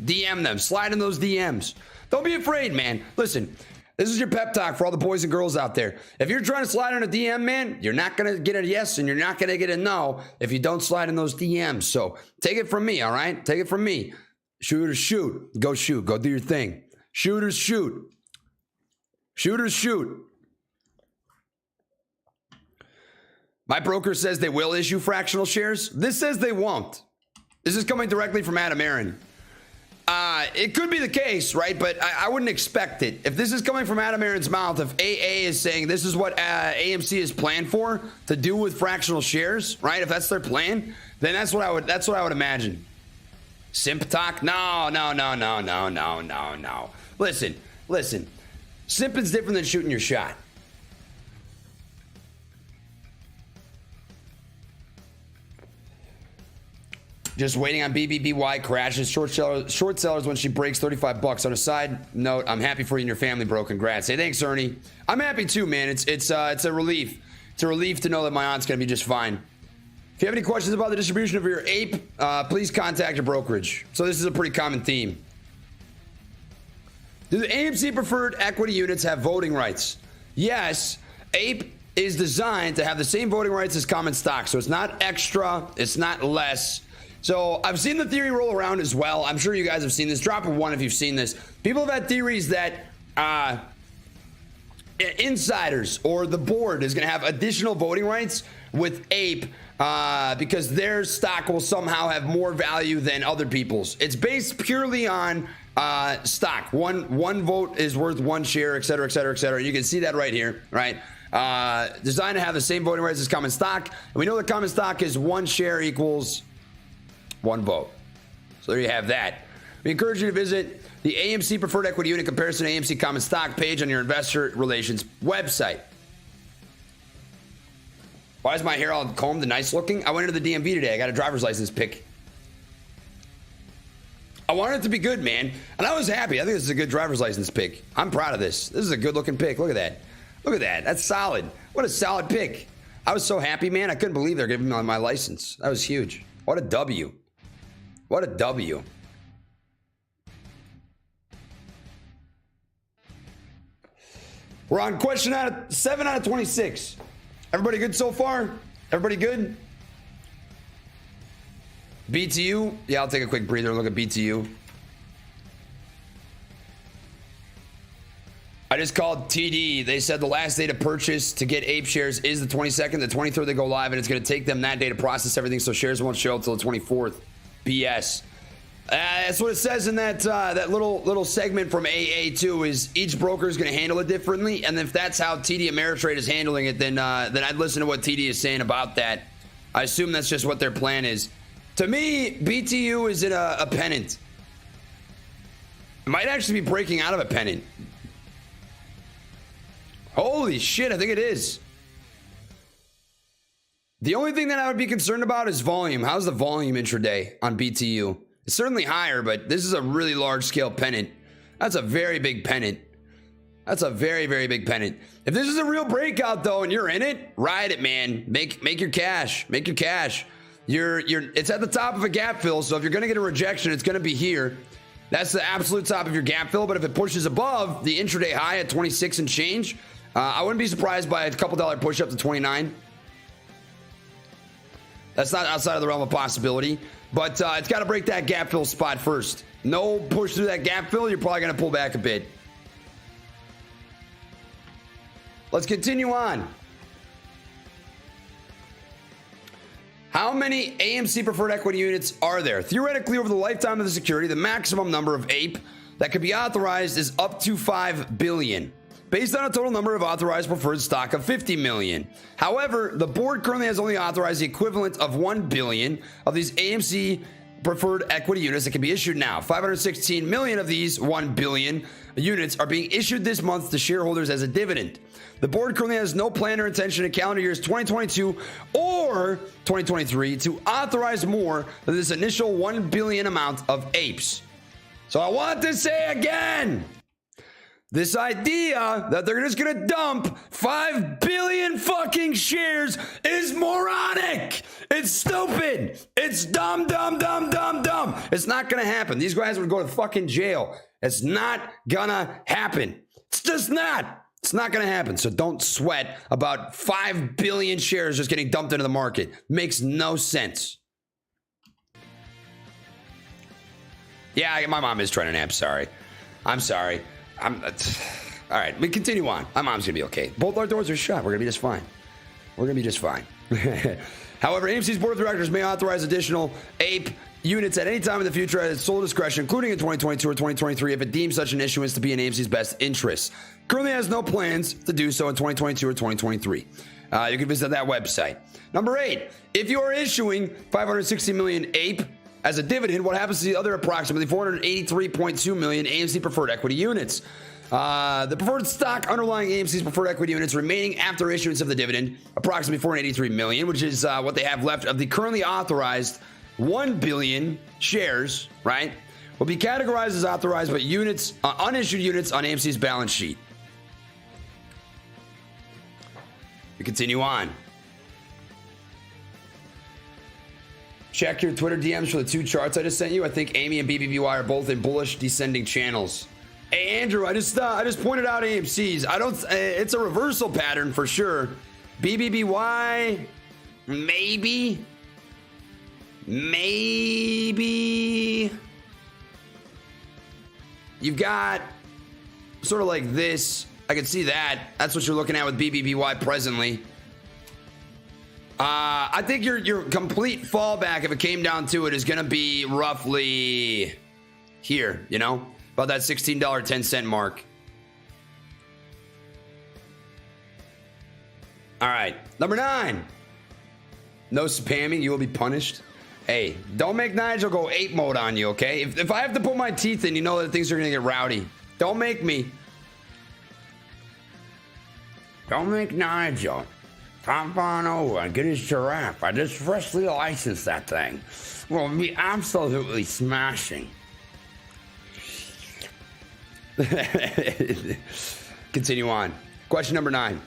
DM them. Slide in those DMs. Don't be afraid, man. Listen, this is your pep talk for all the boys and girls out there. If you're trying to slide on a DM, man, you're not going to get a yes and you're not going to get a no if you don't slide in those DMs. So take it from me, all right? Take it from me. Shooters shoot. Go shoot. Go do your thing. Shooters shoot. Shooters shoot. My broker says they will issue fractional shares. This says they won't. This is coming directly from Adam Aaron. It could be the case, right? But I wouldn't expect it. If this is coming from Adam Aaron's mouth, if AA is saying this is what AMC is planned for to do with fractional shares, right? If that's their plan, then that's what I would imagine. Simp talk? No. Listen. Simping is different than shooting your shot. Just waiting on BBBY crashes. Short sellers when she breaks $35. On a side note, I'm happy for you and your family, bro. Congrats. Hey, thanks, Ernie. I'm happy too, man. It's a relief. It's a relief to know that my aunt's gonna be just fine. If you have any questions about the distribution of your APE, please contact your brokerage. So this is a pretty common theme. Do the AMC preferred equity units have voting rights? Yes. APE is designed to have the same voting rights as common stock. So it's not extra. It's not less. So I've seen the theory roll around as well. I'm sure you guys have seen this. Drop a one if you've seen this. People have had theories that insiders or the board is going to have additional voting rights with APE because their stock will somehow have more value than other people's. It's based purely on stock. One vote is worth one share, et cetera, et cetera, et cetera. You can see that right here, right? Designed to have the same voting rights as common stock. And we know that common stock is one share equals one vote. So there you have that. We encourage you to visit the AMC Preferred Equity Unit Comparison AMC Common Stock page on your investor relations website. Why is my hair all combed and nice looking? I went into the DMV today. I got a driver's license pick. I wanted it to be good, man. And I was happy. I think this is a good driver's license pick. I'm proud of this. This is a good looking pick. Look at that. Look at that. That's solid. What a solid pick. I was so happy, man. I couldn't believe they're giving me my license. That was huge. What a W. What a W. We're on question 7 out of 26. Everybody good so far? Everybody good? BTU? Yeah, I'll take a quick breather. Look at BTU. I just called TD. They said the last day to purchase to get Ape shares is the 22nd. The 23rd they go live, and it's going to take them that day to process everything, so shares won't show until the 24th. BS. That's what it says in that that little segment from AA2 is each broker is going to handle it differently, and if that's how TD Ameritrade is handling it, then I'd listen to what TD is saying about that. I assume that's just what their plan is. To me, BTU is in a pennant. It might actually be breaking out of a pennant. Holy shit, I think it is. The only thing that I would be concerned about is volume. How's the volume intraday on BTU? It's certainly higher, but this is a really large scale pennant. That's a very big pennant. That's a very, very big pennant. If this is a real breakout though, and you're in it, ride it, man. Make your cash. Make your cash. It's at the top of a gap fill, so if you're gonna get a rejection, it's gonna be here. That's the absolute top of your gap fill, but if it pushes above the intraday high at 26 and change, I wouldn't be surprised by a couple dollar push up to 29. That's not outside of the realm of possibility, but it's got to break that gap fill spot first. No push through that gap fill, you're probably going to pull back a bit. Let's continue on. How many AMC preferred equity units are there? Theoretically, over the lifetime of the security, the maximum number of APE that could be authorized is up to 5 billion. Based on a total number of authorized preferred stock of 50 million. However, the board currently has only authorized the equivalent of 1 billion of these AMC preferred equity units that can be issued now. 516 million of these 1 billion units are being issued this month to shareholders as a dividend. The board currently has no plan or intention in calendar years 2022 or 2023 to authorize more than this initial 1 billion amount of APEs. So I want to say again, this idea that they're just gonna dump 5 billion fucking shares is moronic. It's stupid. It's dumb. It's not gonna happen. These guys would go to fucking jail. It's not gonna happen. It's just not. It's not gonna happen. So don't sweat about 5 billion shares just getting dumped into the market. Makes no sense. Yeah, my mom is trying to nap. Sorry. I'm sorry. All right, we continue on. My mom's gonna be okay. Both our doors are shut. We're gonna be just fine. We're gonna be just fine. However, AMC's board of directors may authorize additional APE units at any time in the future at its sole discretion, including in 2022 or 2023, if it deems such an issuance to be in AMC's best interest. Currently has no plans to do so in 2022 or 2023. You can visit that website. Number 8, if you are issuing 560 million APE as a dividend, what happens to the other approximately 483.2 million AMC preferred equity units? The preferred stock underlying AMC's preferred equity units remaining after issuance of the dividend, approximately 483 million, which is what they have left of the currently authorized 1 billion shares, right, will be categorized as authorized but units, unissued units on AMC's balance sheet. We continue on. Check your Twitter DMs for the 2 charts I just sent you. I think Amy and BBBY are both in bullish descending channels. Hey Andrew, I just pointed out AMC's. It's a reversal pattern for sure. BBBY, maybe. You've got sort of like this. I can see that. That's what you're looking at with BBBY presently. I think your complete fallback, if it came down to it, is going to be roughly here, you know, about that $16.10 mark. All right, number 9. No spamming, you will be punished. Hey, don't make Nigel go ape mode on you, okay? If I have to put my teeth in, you know that things are going to get rowdy. Don't make me. Don't make Nigel Hop on over and get his giraffe. I just freshly licensed that thing. Will be absolutely smashing. Continue on. Question number 9.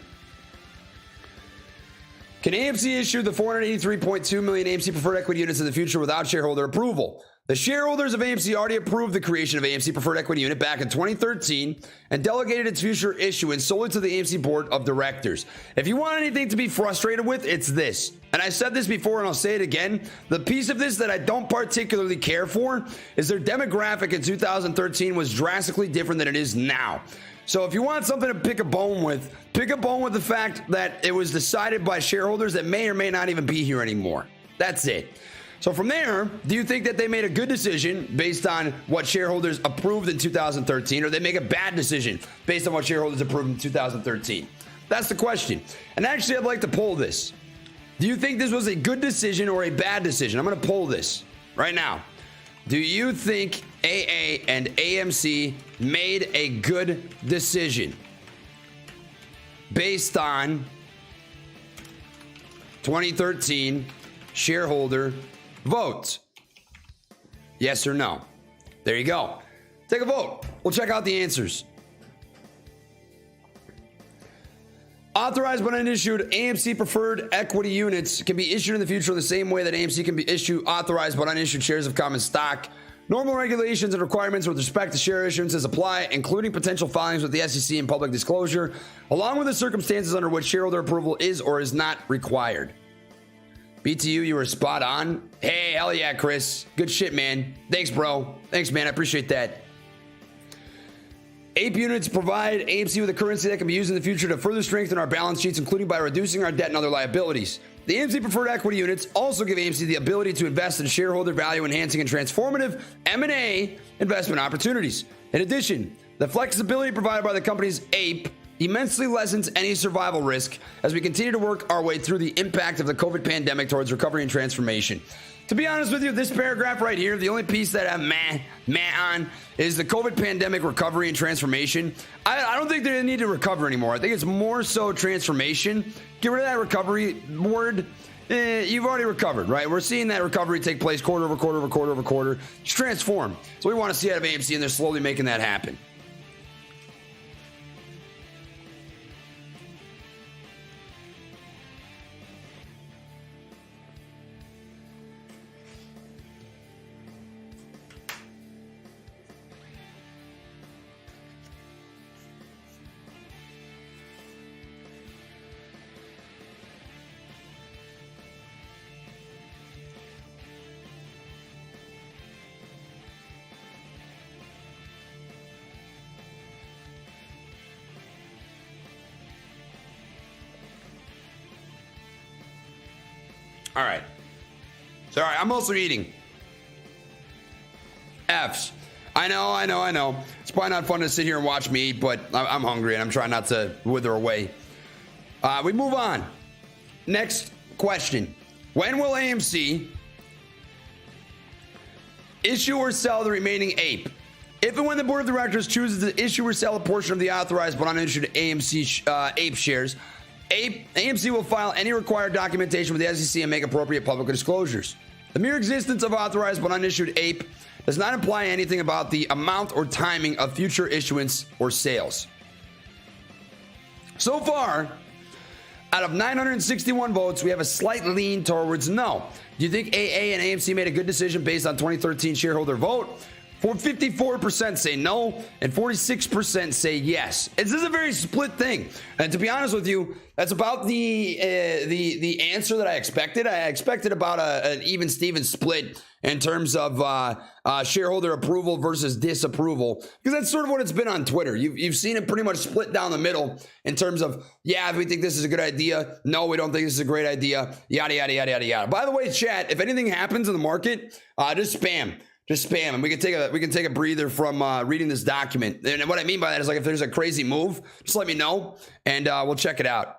Can AMC issue the 483.2 million AMC preferred equity units in the future without shareholder approval? The shareholders of AMC already approved the creation of AMC preferred equity unit back in 2013 and delegated its future issuance solely to the AMC board of directors. If you want anything to be frustrated with, it's this. And I said this before and I'll say it again. The piece of this that I don't particularly care for is their demographic in 2013 was drastically different than it is now. So if you want something to pick a bone with the fact that it was decided by shareholders that may or may not even be here anymore. That's it. So from there, do you think that they made a good decision based on what shareholders approved in 2013, or they make a bad decision based on what shareholders approved in 2013? That's the question. And actually, I'd like to poll this. Do you think this was a good decision or a bad decision? I'm going to poll this right now. Do you think AA and AMC made a good decision based on 2013 shareholder votes? Yes or no? There you go. Take a vote. We'll check out the answers. Authorized but unissued AMC preferred equity units can be issued in the future in the same way that AMC can be issued authorized but unissued shares of common stock. Normal regulations and requirements with respect to share issuances apply, including potential filings with the SEC and public disclosure, along with the circumstances under which shareholder approval is or is not required. BTU, you were spot on. Hey, hell yeah, Chris. Good shit, man. Thanks, bro. Thanks, man. I appreciate that. APE units provide AMC with a currency that can be used in the future to further strengthen our balance sheets, including by reducing our debt and other liabilities. The AMC preferred equity units also give AMC the ability to invest in shareholder value enhancing and transformative M&A investment opportunities. In addition, the flexibility provided by the company's APE immensely lessens any survival risk as we continue to work our way through the impact of the COVID pandemic towards recovery and transformation. To be honest with you, this paragraph right here, the only piece that I'm meh on is the COVID pandemic recovery and transformation. I don't think they need to recover anymore. I think it's more so transformation. Get rid of that recovery word. You've already recovered, right? We're seeing that recovery take place quarter over quarter over quarter over quarter. Just transform. So we want to see out of AMC, and they're slowly making that happen. All right. Sorry, I'm also eating. F's. I know. It's probably not fun to sit here and watch me eat, but I'm hungry and I'm trying not to wither away. We move on. Next question. When will AMC issue or sell the remaining APE? If and when the board of directors chooses to issue or sell a portion of the authorized but unissued AMC APE shares, AMC will file any required documentation with the SEC and make appropriate public disclosures. The mere existence of authorized but unissued APE does not imply anything about the amount or timing of future issuance or sales. So far, out of 961 votes, we have a slight lean towards no. Do you think AA and AMC made a good decision based on 2013 shareholder vote? 54% say no, and 46% say yes. This is a very split thing, and to be honest with you, that's about the answer that I expected. I expected about an even Steven split in terms of shareholder approval versus disapproval, because that's sort of what it's been on Twitter. You've seen it pretty much split down the middle in terms of, yeah, we think this is a good idea. No, we don't think this is a great idea. Yada yada yada yada yada. By the way, chat, if anything happens in the market, just spam. Just spam, and we can take a breather from reading this document. And what I mean by that is, like, if there's a crazy move, just let me know, and we'll check it out.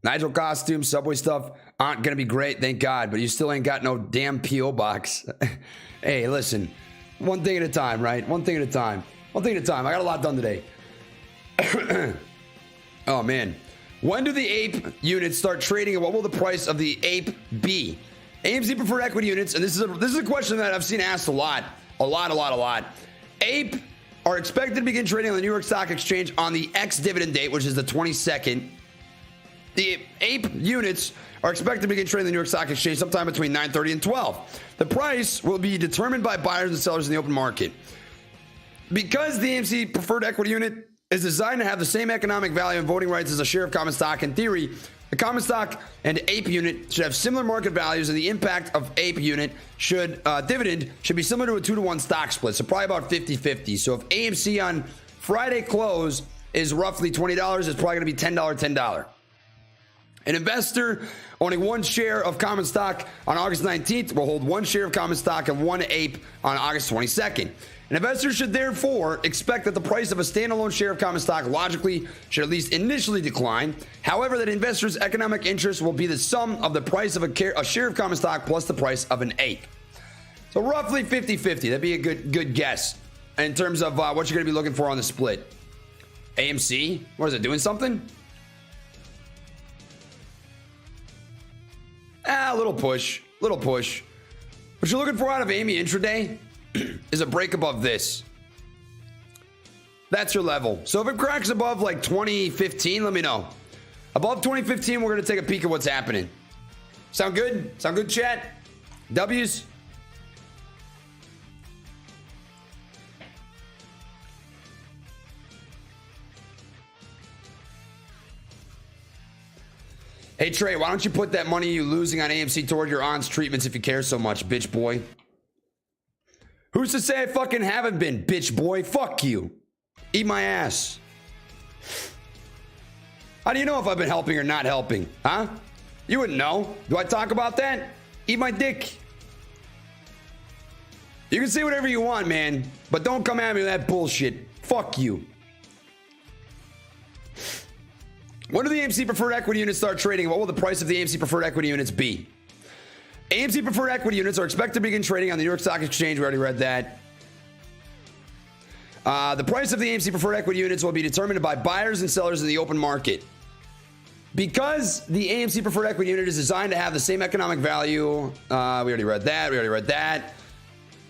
Nigel costumes, Subway stuff aren't gonna be great, thank God, but you still ain't got no damn PO box. Hey, listen, one thing at a time, right? One thing at a time. I got a lot done today. Oh man, When do the APE units start trading, and what will the price of the APE be? AMC preferred equity units, and this is a question that I've seen asked a lot. APE are expected to begin trading on the New York Stock Exchange on the ex-dividend date, which is the 22nd. The APE units are expected to begin trading on the New York Stock Exchange sometime between 9:30 and 12. The price will be determined by buyers and sellers in the open market. Because the AMC preferred equity unit is designed to have the same economic value and voting rights as a share of common stock, in theory, the common stock and APE unit should have similar market values, and the impact of APE unit dividend should be similar to a 2-to-1 stock split, so probably about 50-50. So if AMC on Friday close is roughly $20, it's probably going to be $10. An investor owning 1 share of common stock on August 19th will hold 1 share of common stock and 1 APE on August 22nd. An investor should therefore expect that the price of a standalone share of common stock logically should at least initially decline. However, that investor's economic interest will be the sum of the price of a share of common stock plus the price of an APE. So roughly 50-50. That'd be a good guess in terms of what you're going to be looking for on the split. AMC, what is it, doing something? A little push. What you're looking for out of AME intraday is a break above this. That's your level. So if it cracks above like 2015, let me know. Above 2015, we're going to take a peek at what's happening. Sound good? Sound good, chat? W's? Hey, Trey, why don't you put that money you losing on AMC toward your aunt's treatments if you care so much, bitch boy? Who's to say I fucking haven't been, bitch boy? Fuck you. Eat my ass. How do you know if I've been helping or not helping? Huh? You wouldn't know. Do I talk about that? Eat my dick. You can say whatever you want, man, but don't come at me with that bullshit. Fuck you. When do the AMC preferred equity units start trading? What will the price of the AMC preferred equity units be? AMC preferred equity units are expected to begin trading on the New York Stock Exchange. We already read that. The price of the AMC preferred equity units will be determined by buyers and sellers in the open market. Because the AMC preferred equity unit is designed to have the same economic value. We already read that.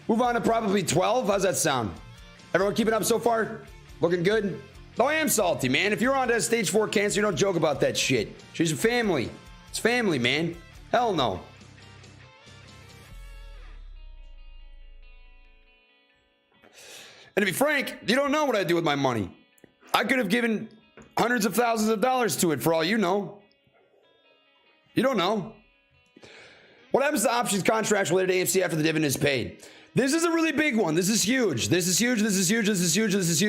Move on to probably 12. How's that sound? Everyone keeping up so far? Looking good? Though I am salty, man. If you're on to stage 4 cancer, you don't joke about that shit. She's a family. It's family, man. Hell no. And to be frank, you don't know what I do with my money. I could have given hundreds of thousands of dollars to it for all you know. You don't know. What happens to options contracts related to AMC after the dividend is paid? This is a really big one. This is huge.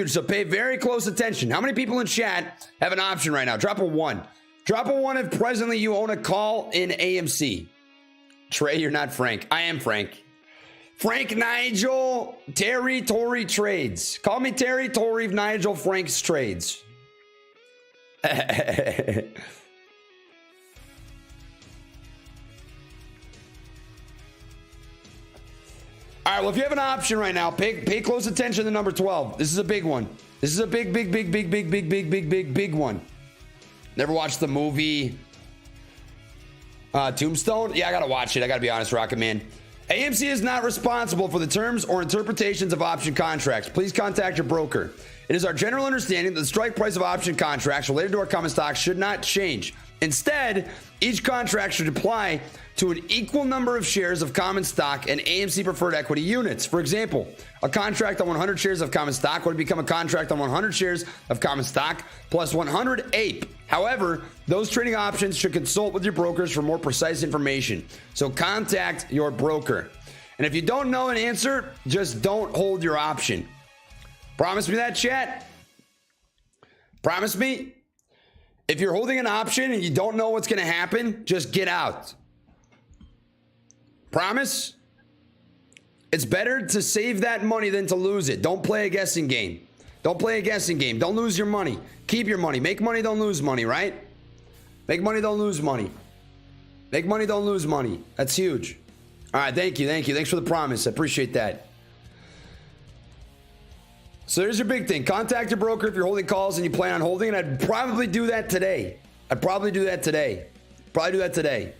So pay very close attention. How many people in chat have an option right now? Drop a 1. Drop a 1 if presently you own a call in AMC. Trey, you're not Frank. I am Frank. Frank, Nigel, Terry, Tory trades. Call me Terry, Tory, Nigel, Frank's trades. All right, well, if you have an option right now, pay close attention to number 12. This is a big one. This is a big one. Never watched the movie Tombstone? Yeah, I gotta watch it. I gotta be honest, Rocket Man. AMC is not responsible for the terms or interpretations of option contracts. Please contact your broker. It is our general understanding that the strike price of option contracts related to our common stock should not change. Instead, each contract should apply to an equal number of shares of common stock and AMC preferred equity units. For example, a contract on 100 shares of common stock would become a contract on 100 shares of common stock plus 100 APE. However, those trading options should consult with your brokers for more precise information. So contact your broker. And if you don't know an answer, just don't hold your option. Promise me that, chat? Promise me? If you're holding an option and you don't know what's going to happen, just get out. Promise? It's better to save that money than to lose it. Don't play a guessing game. Don't play a guessing game. Don't lose your money. Keep your money. Make money, don't lose money, right? Make money, don't lose money. Make money, don't lose money. That's huge. All right, thank you. Thanks for the promise. I appreciate that. So there's your big thing. Contact your broker if you're holding calls and you plan on holding, and I'd probably do that today. I'd probably do that today. Probably do that today.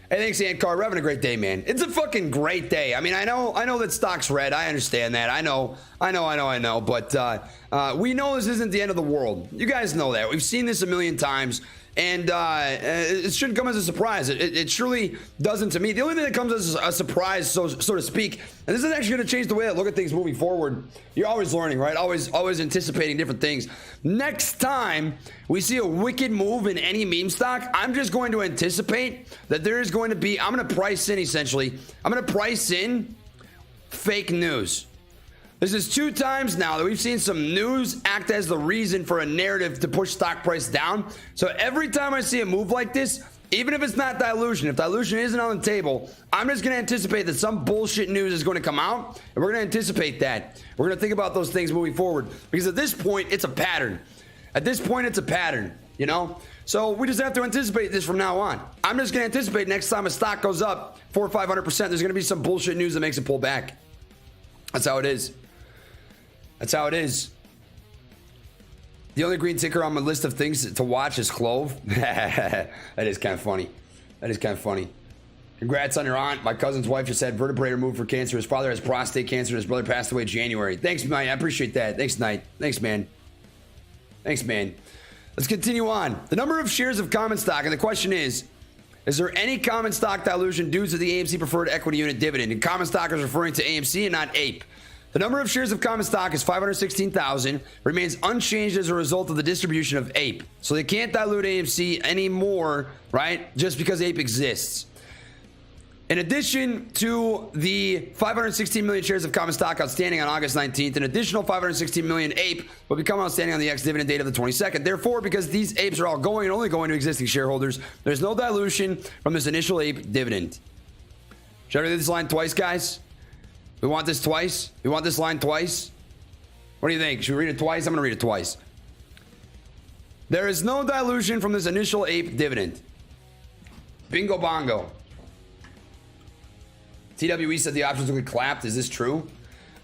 Hey, thanks, Ant-Car. We're having a great day, man. It's a fucking great day. I mean, I know that stock's red. I understand that. I know. But we know this isn't the end of the world. You guys know that. We've seen this a million times. And it shouldn't come as a surprise. It surely doesn't to me. The only thing that comes as a surprise, so to speak, and this is actually going to change the way I look at things moving forward. You're always learning, right? Always anticipating different things. Next time we see a wicked move in any meme stock, I'm just going to anticipate that there is going to be, I'm going to price in essentially, I'm going to price in fake news. This is 2 times now that we've seen some news act as the reason for a narrative to push stock price down. So every time I see a move like this, even if it's not dilution, if dilution isn't on the table, I'm just going to anticipate that some bullshit news is going to come out, and we're going to anticipate that. We're going to think about those things moving forward, because at this point, it's a pattern. At this point, it's a pattern, you know? So we just have to anticipate this from now on. I'm just going to anticipate next time a stock goes up 400 or 500%, there's going to be some bullshit news that makes it pull back. That's how it is. That's how it is. The only green ticker on my list of things to watch is Clove. That is kind of funny. That is kind of funny. Congrats on your aunt. My cousin's wife just had vertebrae removed for cancer. His father has prostate cancer. His brother passed away in January. Thanks, Knight. I appreciate that. Thanks, Knight. Thanks, man. Thanks, man. Let's continue on. The number of shares of common stock, and the question is there any common stock dilution due to the AMC preferred equity unit dividend? And common stock is referring to AMC and not APE. The number of shares of common stock is 516,000, remains unchanged as a result of the distribution of APE. So they can't dilute AMC anymore, right? Just because APE exists. In addition to the 516 million shares of common stock outstanding on August 19th, an additional 516 million APE will become outstanding on the ex-dividend date of the 22nd. Therefore, because these APEs are all going and only going to existing shareholders, there's no dilution from this initial APE dividend. Should I read this line twice, guys? We want this twice? We want this line twice? What do you think? Should we read it twice? I'm going to read it twice. There is no dilution from this initial APE dividend. Bingo bongo. TWE said the options will get clapped. Is this true?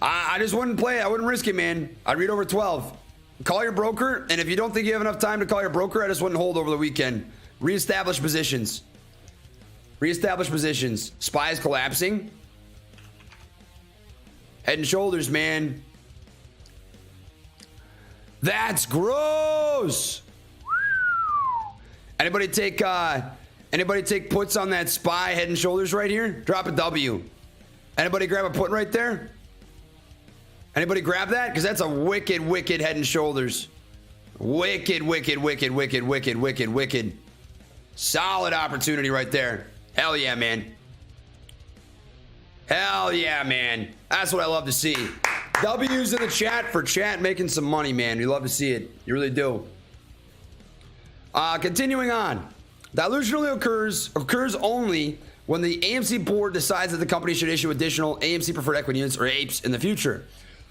I just wouldn't play it. I wouldn't risk it, man. I'd read over 12. Call your broker, and if you don't think you have enough time to call your broker, I just wouldn't hold over the weekend. Reestablish positions. Reestablish positions. SPY is collapsing. Head and Shoulders, man. That's gross. Anybody take puts on that SPY Head and Shoulders right here? Drop a W. Anybody grab a put right there? Anybody grab that? Because that's a wicked, wicked Head and Shoulders. Wicked, wicked, wicked, wicked, wicked, wicked, wicked. Solid opportunity right there. Hell yeah, man. Hell yeah, man. That's what I love to see. W's in the chat for chat making some money, man. You love to see it. You really do. Continuing on. Dilution only occurs only when the AMC board decides that the company should issue additional AMC preferred equity units or APEs in the future.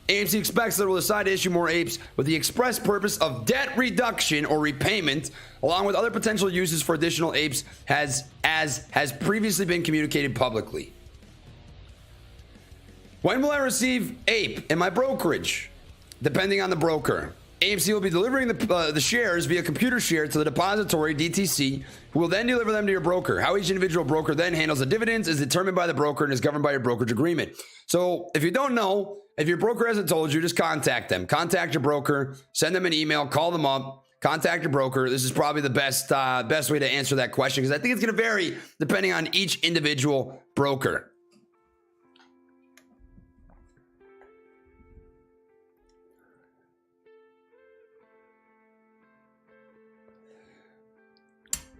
AMC expects that it will decide to issue more APEs with the express purpose of debt reduction or repayment, along with other potential uses for additional APEs as has previously been communicated publicly. When will I receive APE in my brokerage? Depending on the broker. AMC will be delivering the shares via computer share to the depository DTC, who will then deliver them to your broker. How each individual broker then handles the dividends is determined by the broker and is governed by your brokerage agreement. So if you don't know, if your broker hasn't told you, just contact them. Contact your broker, send them an email, call them up, contact your broker. This is probably the best way to answer that question, because I think it's going to vary depending on each individual broker.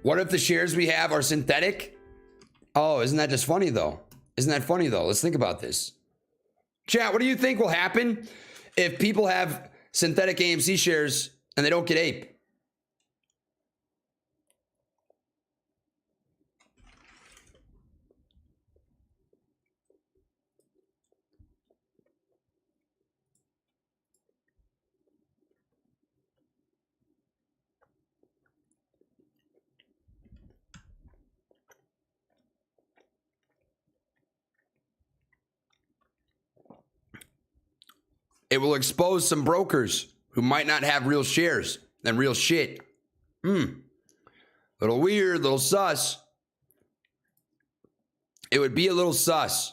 What if the shares we have are synthetic? Oh, isn't that just funny though? Isn't that funny though? Let's think about this. Chat, what do you think will happen if people have synthetic AMC shares and they don't get APE? It will expose some brokers who might not have real shares and real shit. Little weird, little sus. It would be a little sus.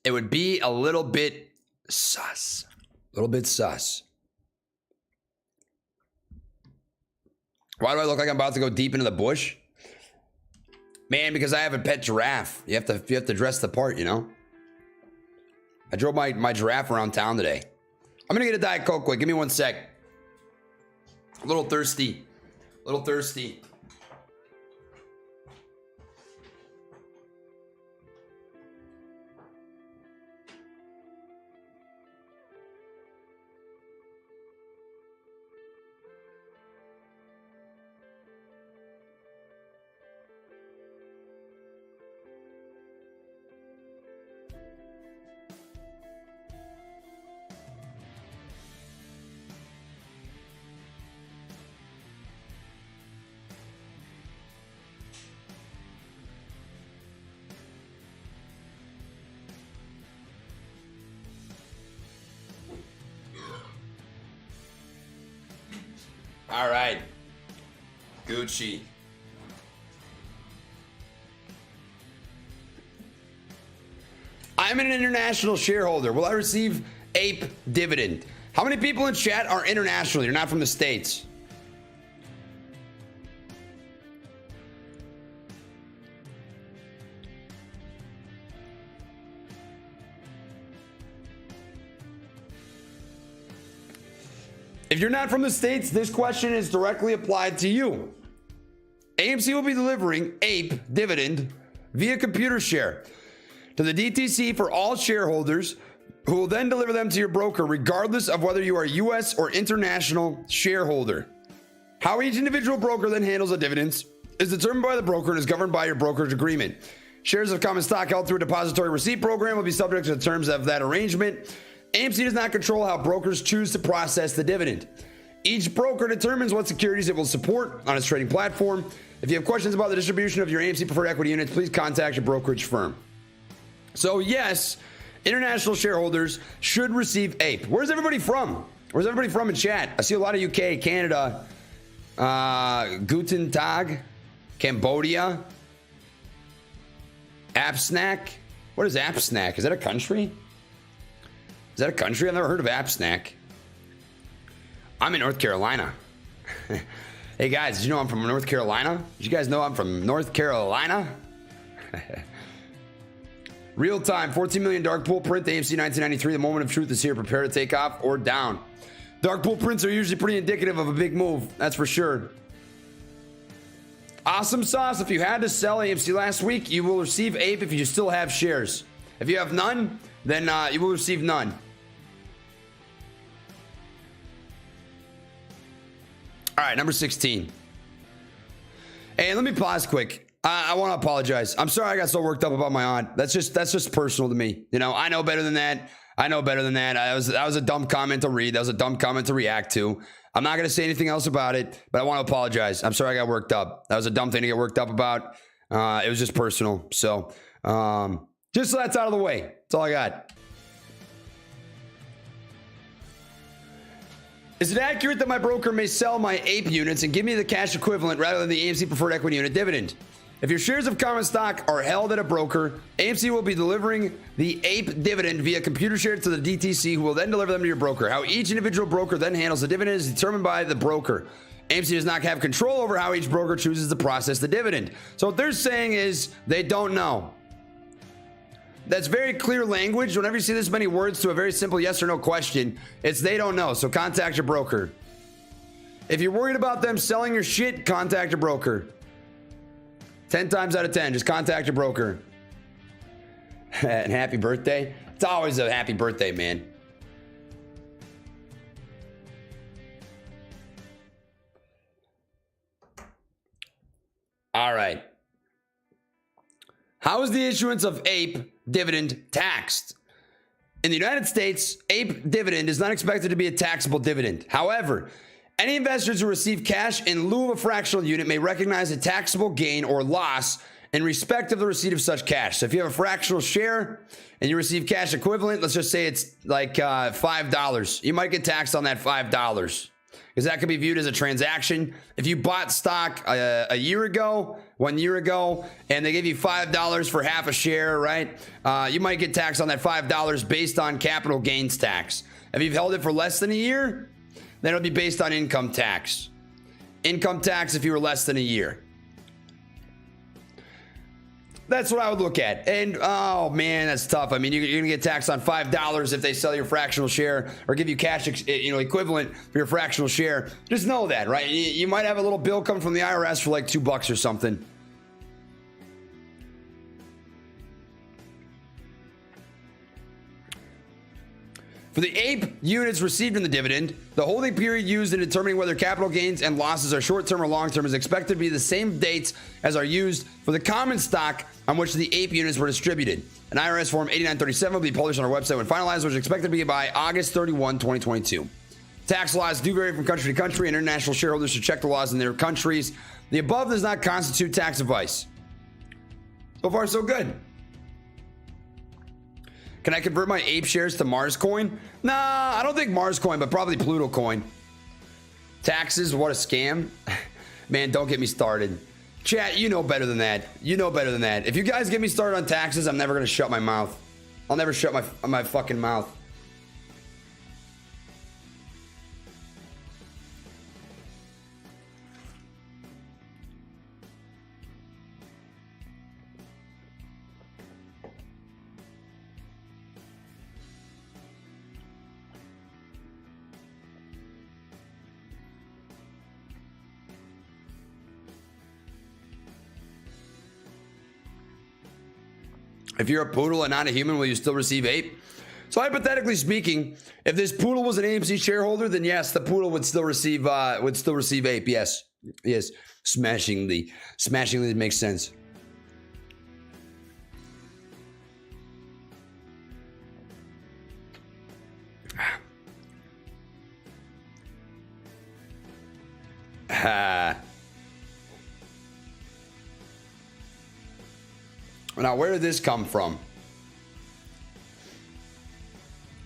It would be a little bit sus. A little bit sus. Why do I look like I'm about to go deep into the bush? Man, because I have a pet giraffe. You have to dress the part, you know? I drove my giraffe around town today. I'm gonna get a Diet Coke quick. Give me 1 sec. A little thirsty. A little thirsty. All right. Gucci. I'm an international shareholder. Will I receive ape dividend? How many people in chat are international? You're not from the States. If you're not from the States, this question is directly applied to you. AMC will be delivering ape dividend via computer share to the DTC for all shareholders, who will then deliver them to your broker regardless of whether you are US or international shareholder. How each individual broker then handles the dividends is determined by the broker and is governed by your brokerage agreement. Shares of common stock held through a depository receipt program will be subject to the terms of that arrangement. AMC does not control how brokers choose to process the dividend. Each broker determines what securities it will support on its trading platform. If you have questions about the distribution of your AMC preferred equity units, please contact your brokerage firm. So yes, international shareholders should receive ape. Where's everybody from? Where's everybody from in chat? I see a lot of UK, Canada, Guten Tag, Cambodia, App Snack. What is App Snack? Is that a country? Is that a country? I've never heard of App Snack. I'm in North Carolina. Hey guys, did you know I'm from North Carolina? Did you guys know I'm from North Carolina? Real time, 14 million dark pool print, AMC 1993. The moment of truth is here. Prepare to take off or down. Dark pool prints are usually pretty indicative of a big move. That's for sure. Awesome sauce. If you had to sell AMC last week, you will receive ape if you still have shares. If you have none, then you will receive none. All right, number 16. Hey, let me pause quick. I want to apologize. I'm sorry I got so worked up about my aunt. That's just personal to me. You know, I know better than that. I know better than that. That was a dumb comment to read. That was a dumb comment to react to. I'm not going to say anything else about it, but I want to apologize. I'm sorry I got worked up. That was a dumb thing to get worked up about. It was just personal. So, just so that's out of the way. That's all I got. Is it accurate that my broker may sell my ape units and give me the cash equivalent rather than the AMC preferred equity unit dividend? If your shares of common stock are held at a broker, AMC will be delivering the ape dividend via computer share to the DTC, who will then deliver them to your broker. How each individual broker then handles the dividend is determined by the broker. AMC does not have control over how each broker chooses to process the dividend. So what they're saying is they don't know. That's very clear language. Whenever you see this many words to a very simple yes or no question, it's they don't know. So contact your broker. If you're worried about them selling your shit, contact your broker. 10 times out of 10, just contact your broker. And happy birthday. It's always a happy birthday, man. All right. How is the issuance of ape dividend taxed? In the United States, ape dividend is not expected to be a taxable dividend. However, any investors who receive cash in lieu of a fractional unit may recognize a taxable gain or loss in respect of the receipt of such cash. So if you have a fractional share and you receive cash equivalent, let's just say it's like $5. You might get taxed on that $5. because that could be viewed as a transaction. If you bought stock a year ago, 1 year ago, and they gave you $5 for half a share, right? You might get taxed on that $5 based on capital gains tax. If you've held it for less than a year, then it'll be based on income tax. Income tax if you were less than a year. That's what I would look at. And oh man, that's tough. I mean, you're gonna get taxed on $5 if they sell your fractional share or give you cash, equivalent for your fractional share. Just know that, right? You might have a little bill come from the IRS for like $2 or something. For the APE units received in the dividend, the holding period used in determining whether capital gains and losses are short-term or long-term is expected to be the same dates as are used for the common stock on which the APE units were distributed. An IRS Form 8937 will be published on our website when finalized, which is expected to be by August 31, 2022. Tax laws do vary from country to country, and international shareholders should check the laws in their countries. The above does not constitute tax advice. So far, so good. Can I convert my ape shares to Mars coin? Nah, I don't think Mars coin, but probably Pluto coin. Taxes, what a scam. Man, don't get me started. Chat, you know better than that. You know better than that. If you guys get me started on taxes, I'm never going to shut my mouth. I'll never shut my fucking mouth. If you're a poodle and not a human, will you still receive ape? So hypothetically speaking, if this poodle was an AMC shareholder, then yes, the poodle would still receive ape. Yes, yes, smashingly makes sense. Now, where did this come from?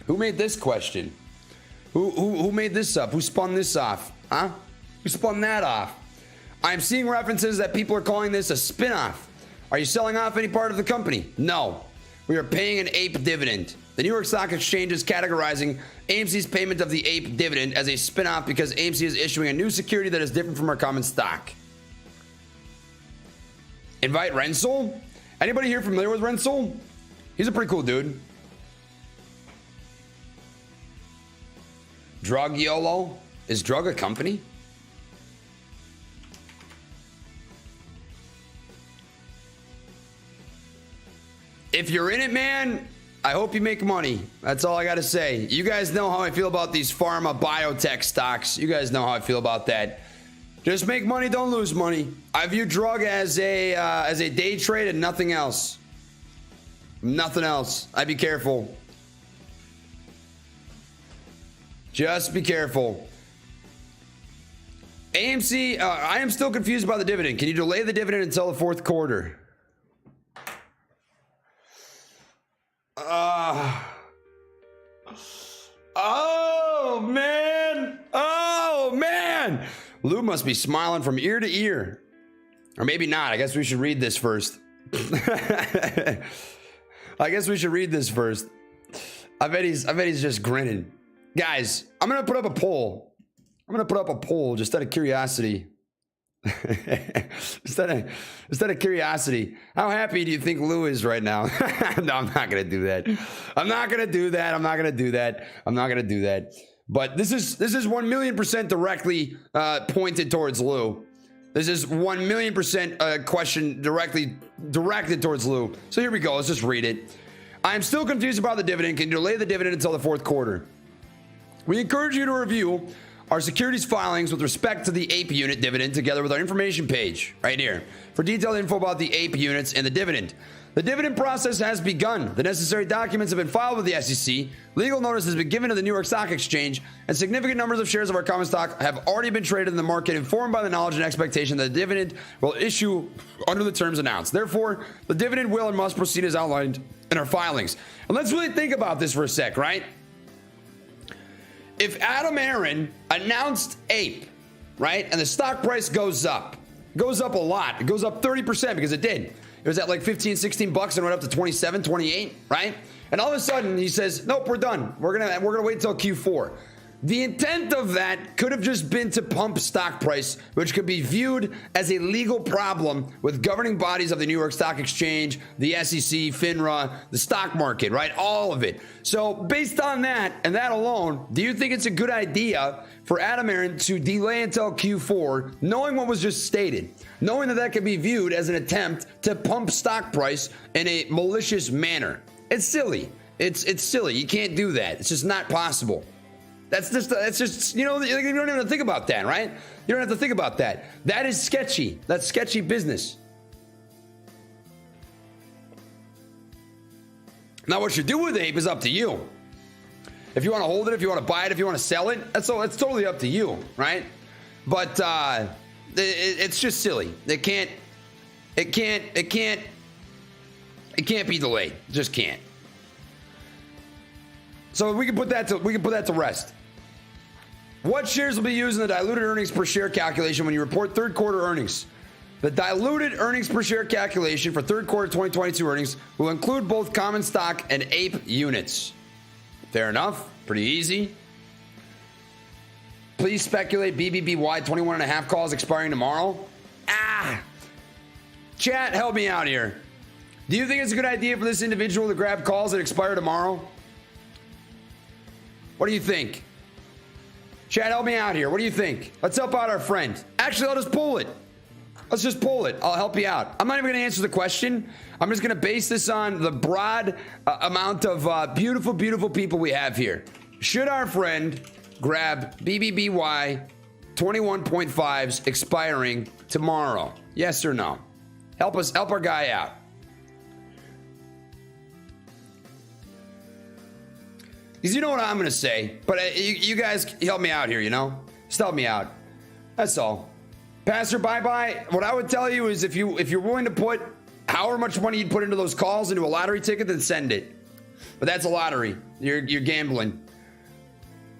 Who made this question? Who made this up? Who spun this off? Huh? Who spun that off? I'm seeing references that people are calling this a spin-off. Are you selling off any part of the company? No. We are paying an ape dividend. The New York Stock Exchange is categorizing AMC's payment of the ape dividend as a spin-off because AMC is issuing a new security that is different from our common stock. Invite Renzel? Anybody here familiar with Renzel? He's a pretty cool dude. Drug YOLO? Is drug a company? If you're in it, man, I hope you make money. That's all I got to say. You guys know how I feel about these pharma biotech stocks. You guys know how I feel about that. Just make money, don't lose money. I view drug as a day trade and nothing else. Nothing else. I'd be careful. Just be careful. AMC, I am still confused about the dividend. Can you delay the dividend until the fourth quarter? Oh, man. Oh, man. Lou must be smiling from ear to ear. Or maybe not. I guess we should read this first. I guess we should read this first. I bet he's just grinning. Guys, I'm going to put up a poll. I'm going to put up a poll just out of curiosity. Instead of curiosity, how happy do you think Lou is right now? No, I'm not going to do that. I'm not going to do that. But this is 1,000,000% directly pointed towards Lou. This is 1,000,000% question directed towards Lou. So here we go. Let's just read it. I'm still confused about the dividend. Can you delay the dividend until the fourth quarter? We encourage you to review our securities filings with respect to the APE unit dividend together with our information page right here for detailed info about the APE units and the dividend. The dividend process has begun. The necessary documents have been filed with the SEC. Legal notice has been given to the New York Stock Exchange, and significant numbers of shares of our common stock have already been traded in the market, informed by the knowledge and expectation that the dividend will issue under the terms announced. Therefore, the dividend will and must proceed as outlined in our filings. And let's really think about this for a sec, right? if Adam Aaron announced Ape, right, and the stock price goes up a lot. It goes up 30% because it did. It was at like 15, 16 bucks and went up to 27, 28, right? And all of a sudden he says, nope, we're done. We're gonna wait until Q4. The intent of that could have just been to pump stock price, which could be viewed as a legal problem with governing bodies of the New York Stock Exchange, the SEC, FINRA, the stock market, right? All of it. So based on that and that alone, do you think it's a good idea for Adam Aaron to delay until Q4, knowing what was just stated, knowing that that could be viewed as an attempt to pump stock price in a malicious manner? It's silly. It's silly. You can't do that. It's just not possible. That's just, you don't even have to think about that, right? You don't have to think about that. That is sketchy. That's sketchy business. Now, what you do with Ape is up to you. If you want to hold it, if you want to buy it, if you want to sell it, that's totally up to you, right? But it's just silly. It can't be delayed. It just can't. So we can put that to rest. What shares will be used in the diluted earnings per share calculation when you report third quarter earnings? The diluted earnings per share calculation for third quarter 2022 earnings will include both common stock and Ape units. Fair enough. Pretty easy. Please speculate BBBY 21.5 calls expiring tomorrow. Chat, help me out here. Do you think it's a good idea for this individual to grab calls that expire tomorrow? What do you think? Chat, help me out here. What do you think? Let's help out our friend. Actually, I'll just pull it. Let's just pull it. I'll help you out. I'm not even going to answer the question. I'm just going to base this on the broad amount of beautiful, beautiful people we have here. Should our friend grab BBBY 21.5s expiring tomorrow? Yes or no? Help our guy out. Because you know what I'm going to say, but you guys help me out here, Just help me out. That's all. Pastor Bye-Bye, what I would tell you is if you're willing to put however much money you'd put into those calls into a lottery ticket, then send it. But that's a lottery. You're gambling.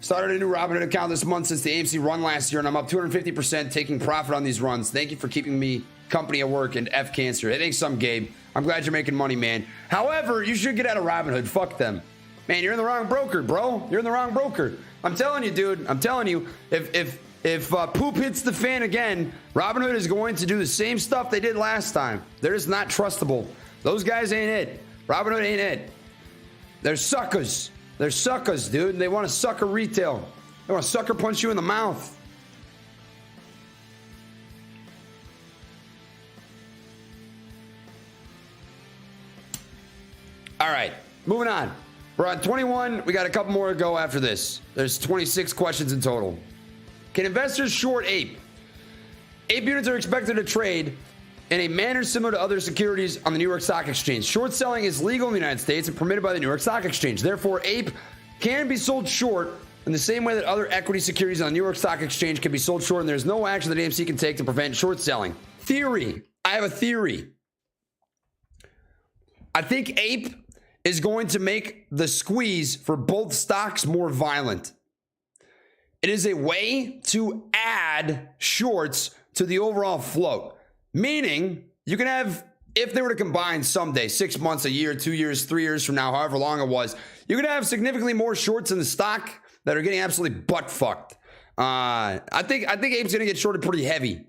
Started a new Robinhood account this month since the AMC run last year, and I'm up 250% taking profit on these runs. Thank you for keeping me company at work and F cancer. Hey, thanks some, Gabe. I'm glad you're making money, man. However, you should get out of Robinhood. Fuck them. Man, you're in the wrong broker, bro. You're in the wrong broker. I'm telling you, dude. I'm telling you, if poop hits the fan again, Robinhood is going to do the same stuff they did last time. They're just not trustable. Those guys ain't it. Robinhood ain't it. They're suckers. They're suckers, dude. They want to sucker retail. They want to sucker punch you in the mouth. All right, moving on. We're on 21. We got a couple more to go after this. There's 26 questions in total. Can investors short Ape? Ape units are expected to trade in a manner similar to other securities on the New York Stock Exchange. Short selling is legal in the United States and permitted by the New York Stock Exchange. Therefore, Ape can be sold short in the same way that other equity securities on the New York Stock Exchange can be sold short, and there's no action that AMC can take to prevent short selling. Theory. I have a theory. I think Ape is going to make the squeeze for both stocks more violent. It is a way to add shorts to the overall float. Meaning, you can have, if they were to combine someday, 6 months, a year, 2 years, 3 years from now, however long it was, you could have significantly more shorts in the stock that are getting absolutely butt fucked. I think Ape's gonna get shorted pretty heavy.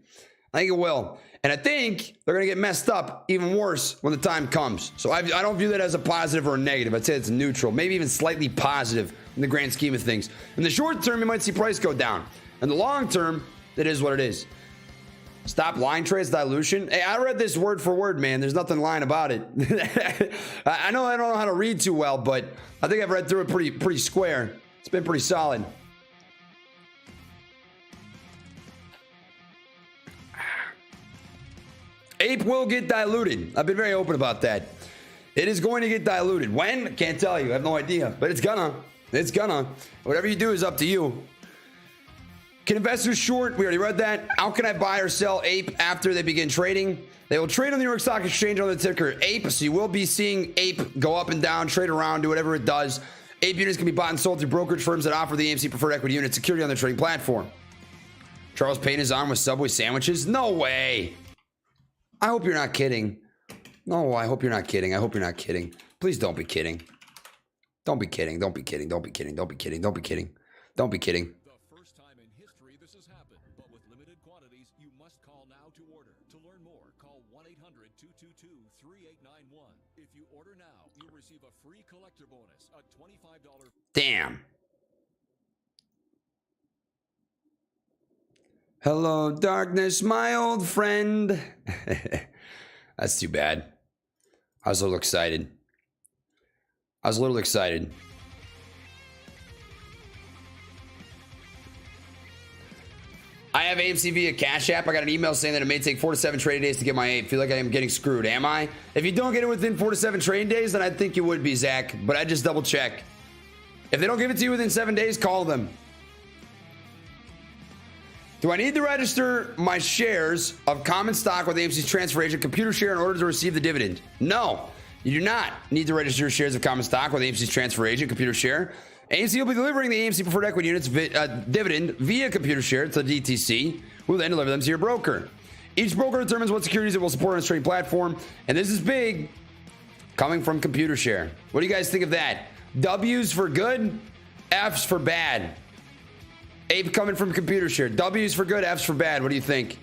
I think it will. And I think they're going to get messed up even worse when the time comes. So I don't view that as a positive or a negative. I'd say it's neutral, maybe even slightly positive in the grand scheme of things. In the short term, you might see price go down. In the long term, it is what it is. Stop line trades dilution. Hey, I read this word for word, man. There's nothing lying about it. I know I don't know how to read too well, but I think I've read through it pretty square. It's been pretty solid. Ape will get diluted. I've been very open about that. It is going to get diluted. When? Can't tell you. I have no idea. But it's gonna. It's gonna. Whatever you do is up to you. Can investors short? We already read that. How can I buy or sell Ape after they begin trading? They will trade on the New York Stock Exchange on the ticker Ape. So you will be seeing Ape go up and down, trade around, do whatever it does. APE units can be bought and sold through brokerage firms that offer the AMC preferred equity unit security on their trading platform. Charles Payne is on with Subway sandwiches? No way. I hope you're not kidding. No, I hope you're not kidding. I hope you're not kidding. Please don't be kidding. Don't be kidding. Don't be kidding. Don't be kidding. Don't be kidding. Don't be kidding. Don't be kidding. The first time in history this has happened, but with limited quantities, you must call now to order. To learn more, call 1-800-222-3891. If you order now, you'll receive a free collector bonus, a $25. Damn. Hello, darkness, my old friend. That's too bad. I was a little excited. I have AMC via Cash App. I got an email saying that it may take 4 to 7 trading days to get my ape. Feel like I am getting screwed. Am I? If you don't get it within 4 to 7 trading days, then I think you would be, Zach. But I just double check. If they don't give it to you within 7 days, call them. Do I need to register my shares of common stock with AMC's transfer agent computer share in order to receive the dividend? No, you do not need to register your shares of common stock with AMC's transfer agent computer share. AMC will be delivering the AMC preferred equity units dividend via computer share to DTC, who will then deliver them to your broker. Each broker determines what securities it will support on its trading platform, and this is big, coming from computer share. What do you guys think of that? W's for good, F's for bad. Ape coming from computer share. W's for good, F's for bad. What do you think?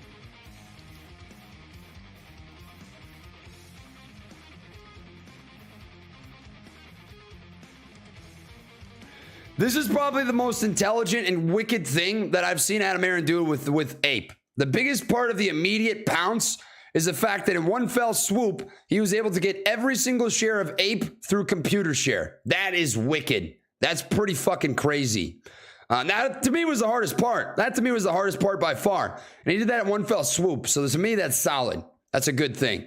This is probably the most intelligent and wicked thing that I've seen Adam Aaron do with Ape. The biggest part of the immediate pounce is the fact that in one fell swoop, he was able to get every single share of Ape through computer share. That is wicked. That's pretty fucking crazy. That to me was the hardest part. That to me was the hardest part by far. And he did that in one fell swoop. So to me, that's solid. That's a good thing.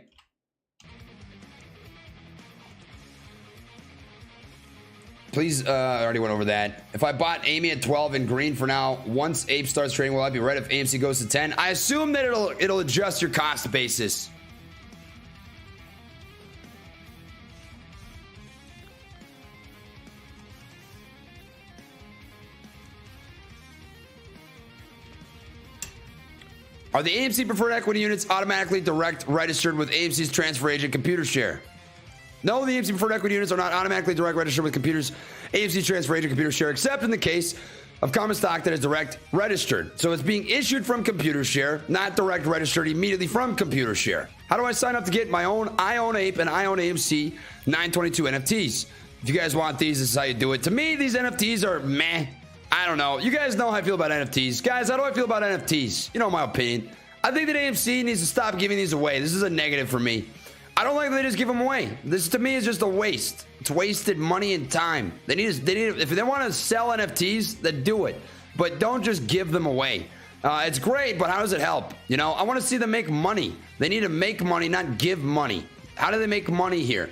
Please, I already went over that. If I bought Amy at 12 and green for now, once Ape starts trading, will I be right if AMC goes to 10? I assume that it'll adjust your cost basis. Are the AMC preferred equity units automatically direct registered with AMC's transfer agent computer share? No, the AMC preferred equity units are not automatically direct registered with AMC transfer agent computer share, except in the case of common stock that is direct registered. So it's being issued from computer share, not direct registered immediately from computer share. How do I sign up to get my own I Own Ape and I Own AMC 922 NFTs? If you guys want these, this is how you do it. To me, these NFTs are meh. I don't know. You guys know how I feel about NFTs. Guys, how do I feel about NFTs? You know my opinion. I think that AMC needs to stop giving these away. This is a negative for me. I don't like that they just give them away. This to me is just a waste. It's wasted money and time. They need if they want to sell NFTs, then do it. But don't just give them away. It's great, but how does it help? You know, I want to see them make money. They need to make money, not give money. How do they make money here?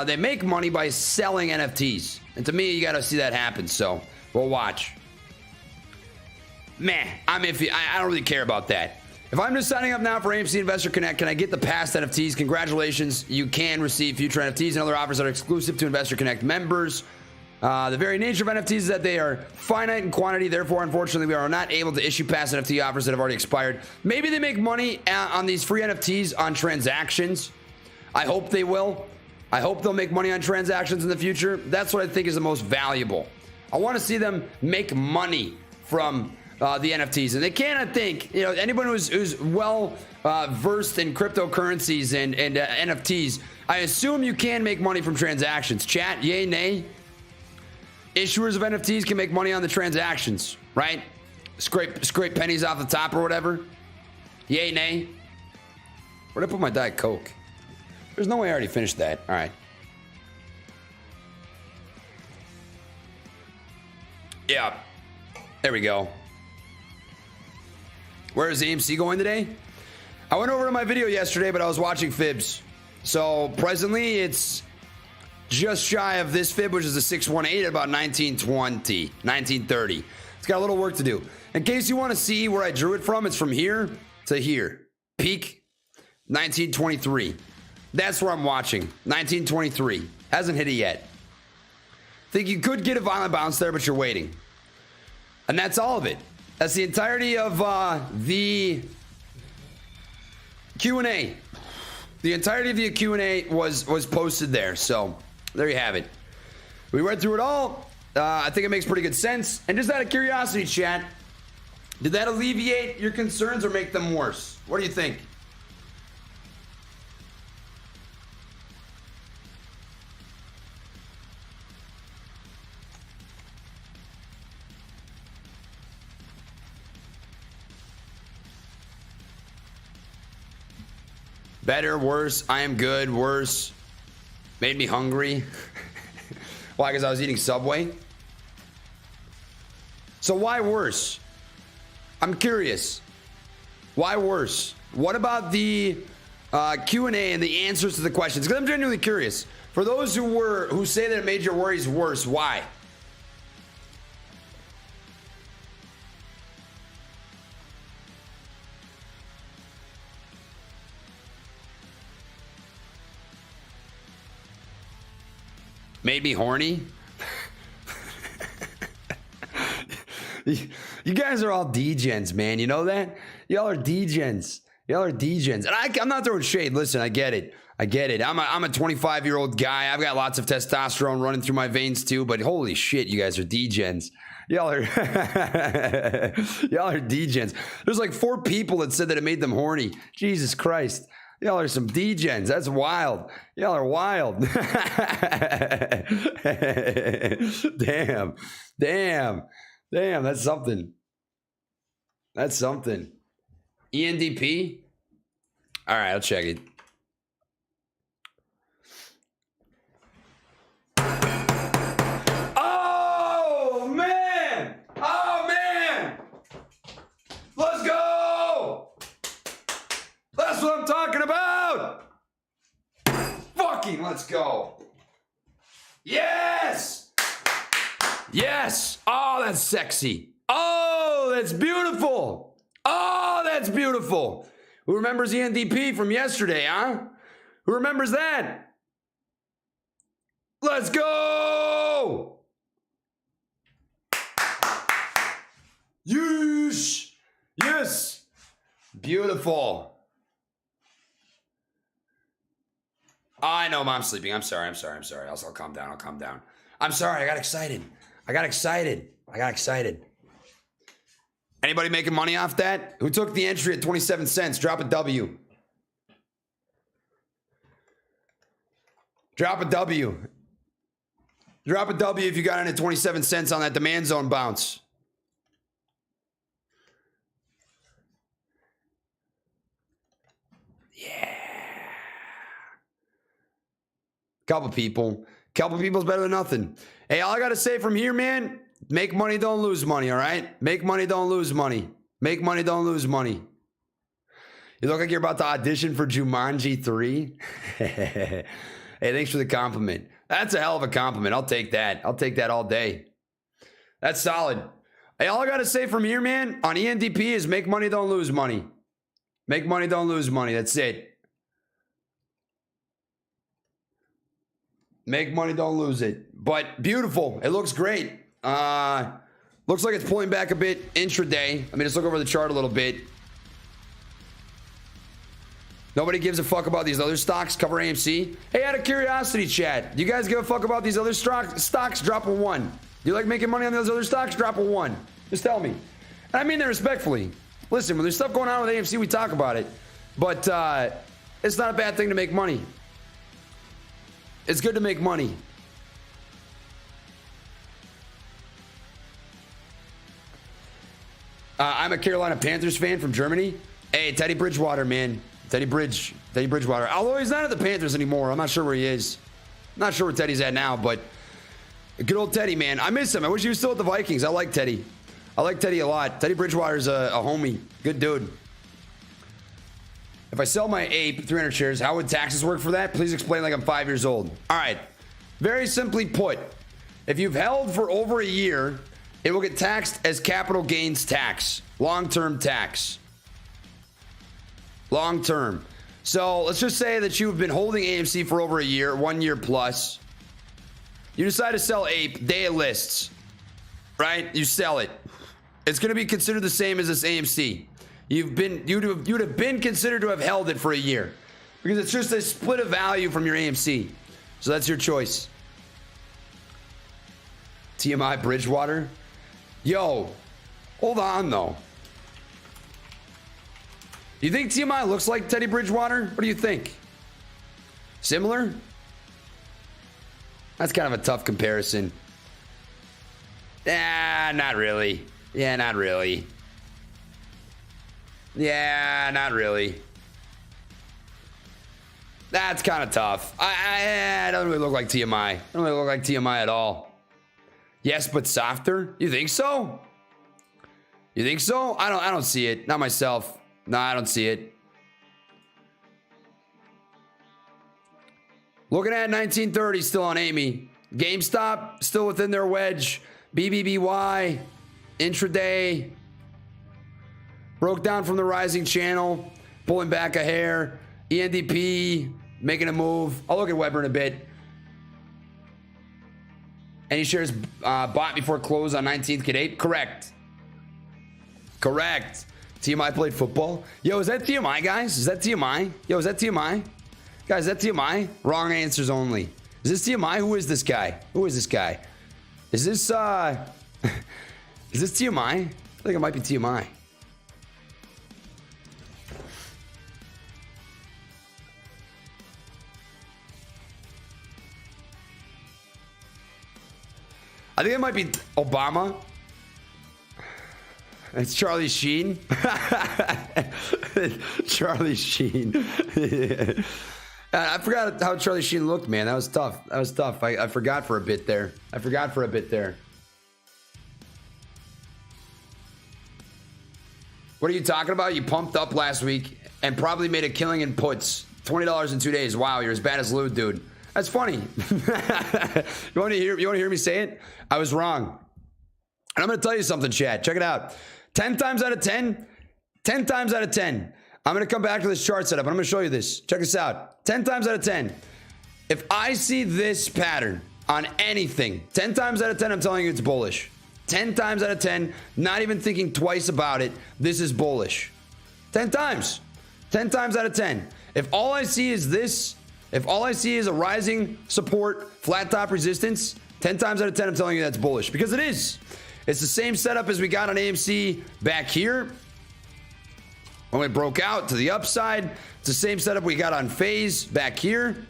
They make money by selling NFTs. And to me, you got to see that happen. So we'll watch. Meh, I'm iffy. I don't really care about that. If I'm just signing up now for AMC Investor Connect, can I get the past NFTs? Congratulations. You can receive future NFTs and other offers that are exclusive to Investor Connect members. The very nature of NFTs is that they are finite in quantity. Therefore, unfortunately, we are not able to issue past NFT offers that have already expired. Maybe they make money on these free NFTs on transactions. I hope they will. I hope they'll make money on transactions in the future. That's what I think is the most valuable. I want to see them make money from the NFTs, and they can. I think anyone who's well versed in cryptocurrencies and NFTs, I assume you can make money from transactions. Chat, yay, nay. Issuers of NFTs can make money on the transactions, right? Scrape pennies off the top or whatever. Yay, nay. Where'd I put my Diet Coke? There's no way I already finished that. All right. Yeah. There we go. Where is AMC going today? I went over to my video yesterday, but I was watching fibs. So presently it's just shy of this fib, which is a 618 at about 1920, 1930. It's got a little work to do. In case you want to see where I drew it from, it's from here to here. Peak 1923. That's where I'm watching. 1923. Hasn't hit it yet. Think you could get a violent bounce there, but you're waiting. And that's all of it. That's the entirety of the Q&A. The entirety of the Q&A was posted there. So there you have it. We went through it all. I think it makes pretty good sense. And just out of curiosity, chat, did that alleviate your concerns or make them worse? What do you think? Better, worse, I am good, worse. Made me hungry. Why? Because I was eating Subway? So why worse? I'm curious. Why worse? What about the Q&A and the answers to the questions? Because I'm genuinely curious. For those who say that it made your worries worse, why? Made me horny? You guys are all degens, man. You know that? Y'all are degens. Y'all are degens. And I'm not throwing shade. Listen, I get it. I get it. I'm a 25-year-old guy. I've got lots of testosterone running through my veins too. But holy shit, you guys are degens. Y'all are y'all are degens. There's like 4 people that said that it made them horny. Jesus Christ. Y'all are some degens. That's wild. Y'all are wild. Damn. That's something. That's something. ENDP? All right, I'll check it. Oh, man. Let's go. That's what I'm talking about. Fucking let's go. Yes. Oh, that's sexy. Oh, that's beautiful. Who remembers ENDP from yesterday, huh? Who remembers that? Let's go. Yes. Beautiful. I know Mom's sleeping. I'm sorry. I'll calm down. I'm sorry. I got excited. Anybody making money off that? Who took the entry at 27 cents? Drop a W. Drop a W if you got in at 27 cents on that demand zone bounce. Yeah. Couple people's better than nothing. Hey, all I gotta say from here, man, make money, don't lose money, all right? Make money, don't lose money. You look like you're about to audition for Jumanji 3. Hey, thanks for the compliment. That's a hell of a compliment. I'll take that all day. That's solid. Hey, all I gotta say from here, man, on ENDP is make money, don't lose money. Make money, don't lose money. That's it. Make money, don't lose it. But beautiful. It looks great. Looks like it's pulling back a bit intraday. I mean, let's look over the chart a little bit. Nobody gives a fuck about these other stocks. Cover AMC. Hey, out of curiosity, chat, do you guys give a fuck about these other stocks? Drop a 1. Do you like making money on those other stocks? Drop a 1. Just tell me. And I mean that respectfully. Listen, when there's stuff going on with AMC, we talk about it. But it's not a bad thing to make money. It's good to make money. I'm a Carolina Panthers fan from Germany. Hey, Teddy Bridgewater, man. Teddy Bridgewater. Although he's not at the Panthers anymore. I'm not sure where he is. Not sure where Teddy's at now, but good old Teddy, man. I miss him. I wish he was still at the Vikings. I like Teddy. I like Teddy a lot. Teddy Bridgewater's a homie. Good dude. If I sell my ape, 300 shares, how would taxes work for that? Please explain like I'm 5 years old. All right. Very simply put, if you've held for over a year, it will get taxed as capital gains tax. Long-term tax. Long-term. So let's just say that you've been holding AMC for over a year, 1 year plus. You decide to sell Ape, day it lists, right? You sell it. It's going to be considered the same as this AMC. You'd have been considered to have held it for a year because it's just a split of value from your AMC. So that's your choice. TMI Bridgewater. Yo, hold on though. You think TMI looks like Teddy Bridgewater? What do you think? Similar? That's kind of a tough comparison. Not really. Yeah, not really. Yeah, not really. That's kind of tough. I don't really look like TMI. I don't really look like TMI at all. Yes, but softer? You think so? You think so? I don't see it. Not myself. No, I don't see it. Looking at 1930 still on Amy. GameStop still within their wedge. BBBY. Intraday. Broke down from the rising channel. Pulling back a hair. ENDP. Making a move. I'll look at Weber in a bit. Any shares bought before close on 19th get 8? Correct. Correct. TMI played football. Yo, is that TMI, guys? Is that TMI? Yo, is that TMI? Guys, is that TMI? Wrong answers only. Is this TMI? Who is this guy? Who is this guy? Is this is this TMI? I think it might be TMI. I think it might be Obama. It's Charlie Sheen. Charlie Sheen. I forgot how Charlie Sheen looked, man. That was tough. That was tough. I forgot for a bit there. What are you talking about? You pumped up last week and probably made a killing in puts. $20 in 2 days. Wow, you're as bad as Lou, dude. That's funny. You want to hear me say it? I was wrong. And I'm going to tell you something, Chad. Check it out. 10 times out of 10. 10 times out of 10. I'm going to come back to this chart setup, and I'm going to show you this. Check this out. 10 times out of 10. If I see this pattern on anything, 10 times out of 10, I'm telling you it's bullish. 10 times out of 10, not even thinking twice about it, this is bullish. 10 times. 10 times out of 10. If all I see is this, if all I see is a rising support, flat top resistance, 10 times out of 10, I'm telling you that's bullish. Because it is. It's the same setup as we got on AMC back here. When we broke out to the upside. It's the same setup we got on phase back here.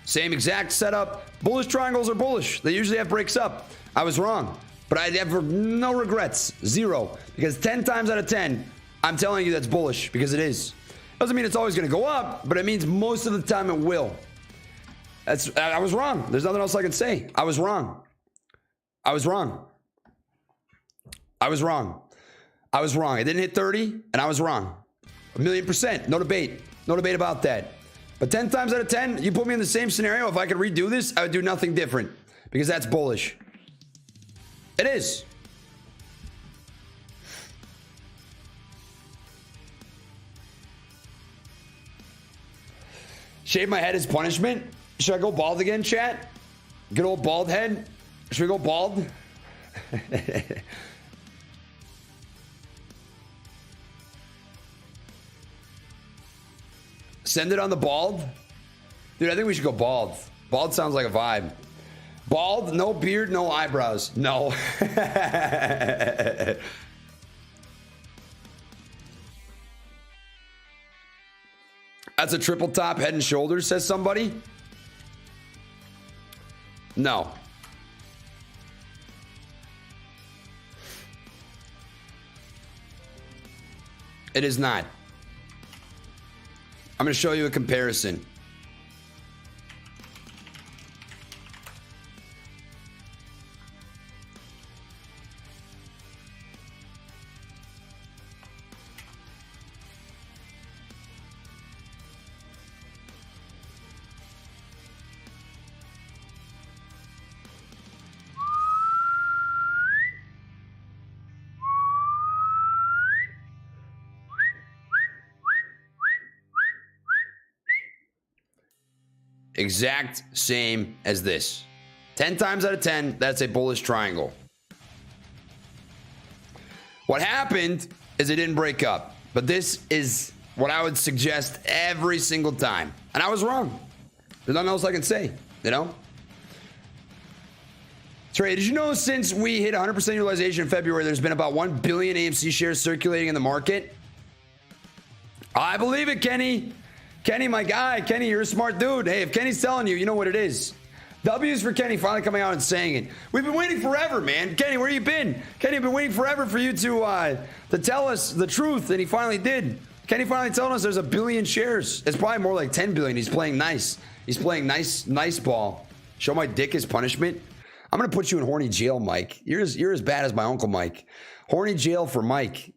Same exact setup. Bullish triangles are bullish. They usually have breaks up. I was wrong. But I have no regrets. Zero. Because 10 times out of 10, I'm telling you that's bullish. Because it is. Doesn't mean it's always going to go up, but it means most of the time it will. I was wrong. There's nothing else I can say. I was wrong. I was wrong. I was wrong. I was wrong. I didn't hit 30, and I was wrong. 1,000,000%. No debate. No debate about that. But 10 times out of 10, you put me in the same scenario. If I could redo this, I would do nothing different. Because that's bullish. It is. Shave my head as punishment? Should I go bald again, chat? Good old bald head? Should we go bald? Send it on the bald? Dude, I think we should go bald. Bald sounds like a vibe. Bald, no beard, no eyebrows. No. That's a triple top head and shoulders, says somebody. No. It is not. I'm going to show you a comparison. exact same as this. 10 times out of 10, that's a bullish triangle. What happened is it didn't break up, but this is what I would suggest every single time. And I was wrong. There's nothing else I can say, you know? Trey, did you know since we hit 100% utilization in February, there's been about 1 billion AMC shares circulating in the market? I believe it, Kenny. Kenny, my guy. Kenny, you're a smart dude. Hey, if Kenny's telling you, you know what it is. W's for Kenny finally coming out and saying it. We've been waiting forever, man. Kenny, where you been? Kenny, I've been waiting forever for you to tell us the truth, and he finally did. Kenny finally told us there's 1 billion shares. It's probably more like 10 billion. He's playing nice. He's playing nice ball. Show my dick as punishment. I'm gonna put you in horny jail, Mike. You're as bad as my uncle Mike. Horny jail for Mike.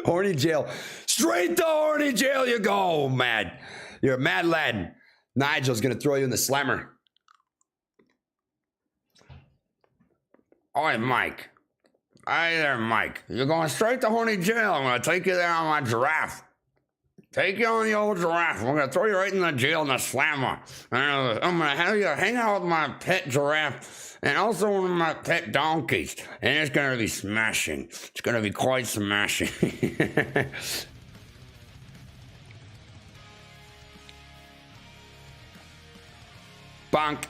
Horny jail. Straight to horny jail you go, mad. You're a mad lad. Nigel's gonna throw you in the slammer. Oi, Mike. Hey there, Mike. You're going straight to horny jail. I'm gonna take you there on my giraffe. Take you on the old giraffe. We're gonna throw you right in the jail in the slammer. And I'm gonna have you hang out with my pet giraffe and also one of my pet donkeys. And it's gonna be smashing. It's gonna be quite smashing. Bonk.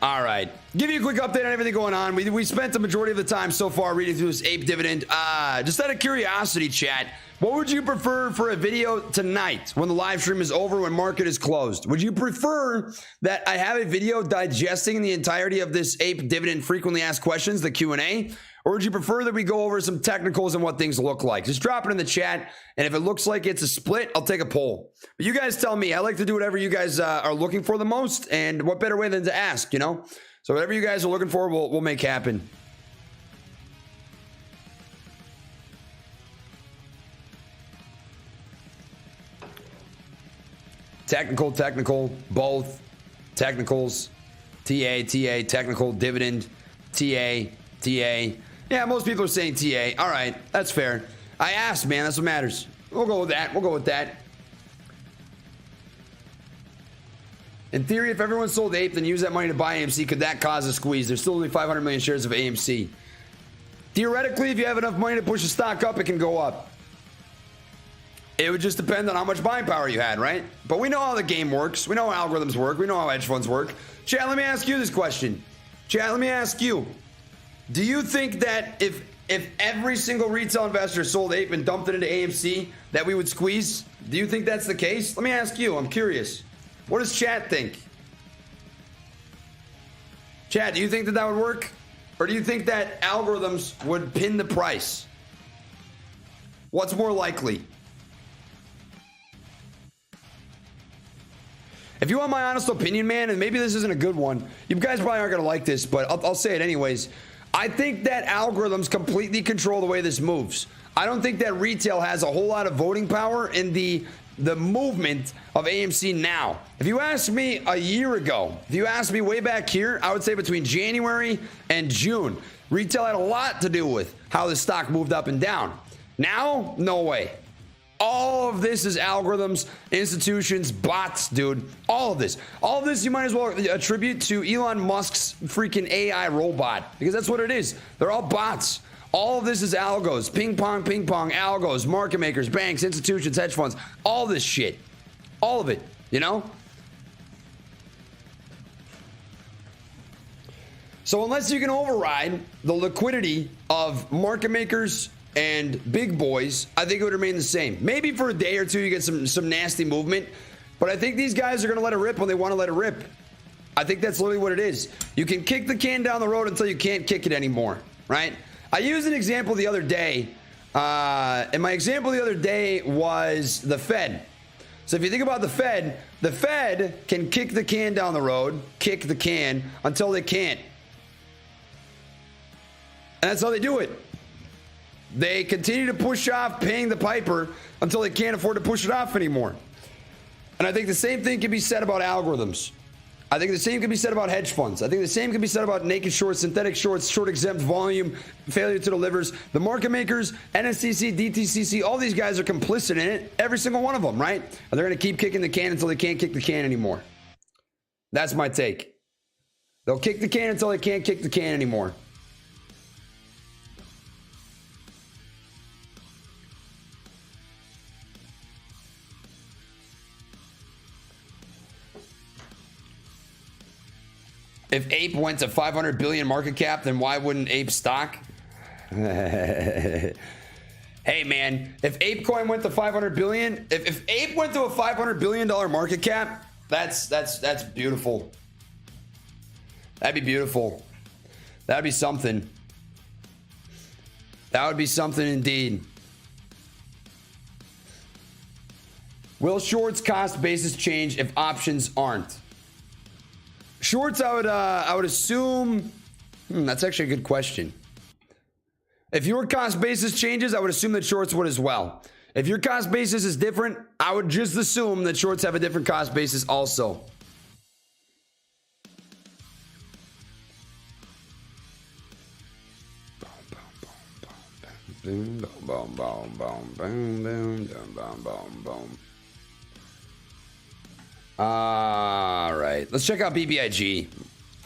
All right. Give you a quick update on everything going on. We spent the majority of the time so far reading through this ape dividend. Just out of curiosity, chat, what would you prefer for a video tonight when the live stream is over, when market is closed? Would you prefer that I have a video digesting the entirety of this ape dividend frequently asked questions, the Q&A? Or would you prefer that we go over some technicals and what things look like? Just drop it in the chat. And if it looks like it's a split, I'll take a poll. But you guys tell me. I like to do whatever you guys are looking for the most. And what better way than to ask, you know? So whatever you guys are looking for, we'll make happen. Technical, both. Technicals, TA, technical, dividend, TA. Yeah, most people are saying TA. All right, that's fair. I asked, man. That's what matters. We'll go with that. In theory, if everyone sold ape, then use that money to buy AMC, could that cause a squeeze? There's still only 500 million shares of AMC. Theoretically, if you have enough money to push the stock up, it can go up. It would just depend on how much buying power you had, right? But we know how the game works. We know how algorithms work. We know how hedge funds work. Chat, let me ask you this question. Do you think that if every single retail investor sold ape and dumped it into AMC, that we would squeeze? Do you think that's the case? Let me ask you. I'm curious. What does chat think? Chat, do you think that would work? Or do you think that algorithms would pin the price? What's more likely? If you want my honest opinion, man, and maybe this isn't a good one, you guys probably aren't going to like this, but I'll say it anyways. I think that algorithms completely control the way this moves. I don't think that retail has a whole lot of voting power in the movement of AMC now. If you asked me a year ago, if you asked me way back here, I would say between January and June, retail had a lot to do with how the stock moved up and down. Now, no way. All of this is algorithms, institutions, bots, dude. All of this you might as well attribute to Elon Musk's freaking AI robot, because that's what it is. They're all bots. All of this is algos. Ping pong, algos, market makers, banks, institutions, hedge funds. All this shit. All of it, you know? So unless you can override the liquidity of market makers and big boys, I think it would remain the same. Maybe for a day or two you get some nasty movement, but I think these guys are going to let it rip when they want to let it rip. I think that's literally what it is. You can kick the can down the road until you can't kick it anymore, right? I used an example the other day, and my example the other day was the Fed. So if you think about the Fed can kick the can down the road, kick the can until they can't. And that's how they do it. They continue to push off paying the piper until they can't afford to push it off anymore. And I think the same thing can be said about algorithms. I think the same can be said about hedge funds. I think the same can be said about naked shorts, synthetic shorts, short exempt volume, failure to delivers. The market makers, NSCC, DTCC, all these guys are complicit in it. Every single one of them, right? And they're going to keep kicking the can until they can't kick the can anymore. That's my take. They'll kick the can until they can't kick the can anymore. If Ape went to 500 billion market cap, then why wouldn't Ape stock? Hey man, if ApeCoin went to 500 billion, if Ape went to a 500 billion dollar market cap, that's beautiful. That'd be beautiful. That'd be something. That would be something indeed. Will shorts cost basis change if options aren't? Shorts, I would assume. That's actually a good question. If your cost basis changes, I would assume that shorts would as well. If your cost basis is different, I would just assume that shorts have a different cost basis also. Boom, boom, boom, boom, boom, boom, boom, boom, boom, boom. All right, let's check out BBIG.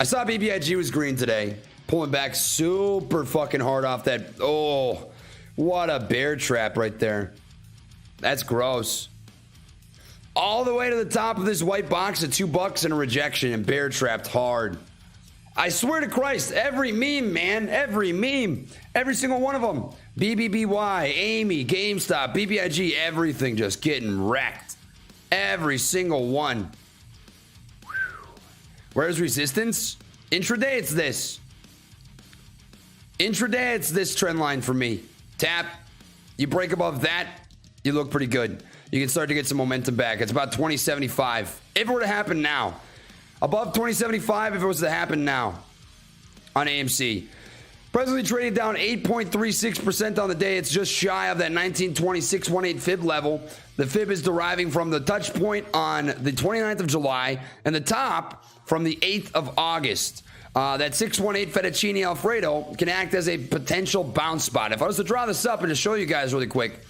I saw BBIG was green today, pulling back super fucking hard off that. Oh, what a bear trap right there. That's gross. All the way to the top of this white box at $2 and a rejection and bear trapped hard. I swear to Christ, every meme, man, every meme, every single one of them. BBBY, Amy, GameStop, BBIG, everything just getting wrecked. Every single one. Where's resistance? Intraday, it's this. Intraday, it's this trend line for me. Tap. You break above that, you look pretty good. You can start to get some momentum back. It's about 2075. If it were to happen now. Above 2075 if it was to happen now on AMC. Presently trading down 8.36% on the day. It's just shy of that 1926.18 fib level. The fib is deriving from the touch point on the 29th of July and the top from the 8th of August. That 618 Fettuccine Alfredo can act as a potential bounce spot. If I was to draw this up and just show you guys really quick,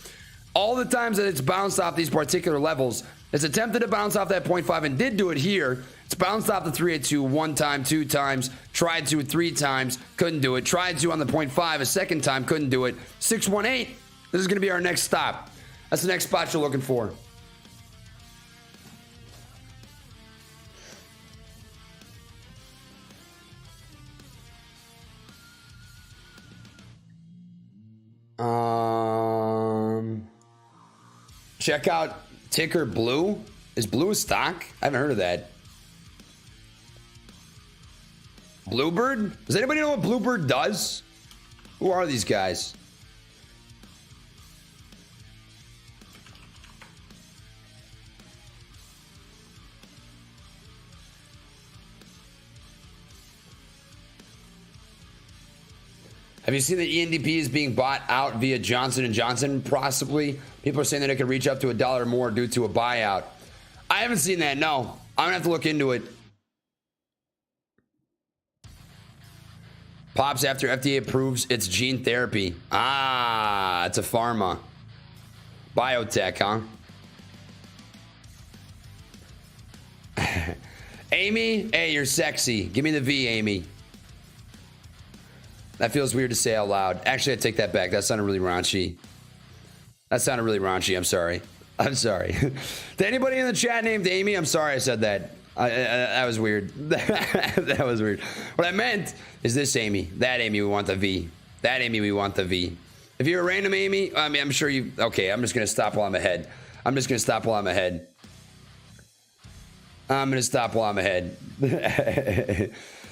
all the times that it's bounced off these particular levels, it's attempted to bounce off that 0.5 and did do it here. It's bounced off the 382 one time, two times, tried to 3 times, couldn't do it. Tried to on the 0.5 a second time, couldn't do it. 618, this is going to be our next stop. That's the next spot you're looking for. Check out ticker Blue. Is Blue a stock? I haven't heard of that. Bluebird? Does anybody know what Bluebird does? Who are these guys? Have you seen that ENDP is being bought out via Johnson & Johnson, possibly? People are saying that it could reach up to $1 more due to a buyout. I haven't seen that, no. I'm going to have to look into it. Pops after FDA approves its gene therapy. Ah, it's a pharma. Biotech, huh? Amy, hey, you're sexy. Give me the V, Amy. That feels weird to say out loud. Actually, I take that back. That sounded really raunchy. I'm sorry. I'm sorry. To anybody in the chat named Amy, I'm sorry I said that. That was weird. That was weird. What I meant is this Amy. That Amy, we want the V. That Amy, we want the V. If you're a random Amy, I mean, I'm sure you... Okay, I'm just going to stop while I'm ahead.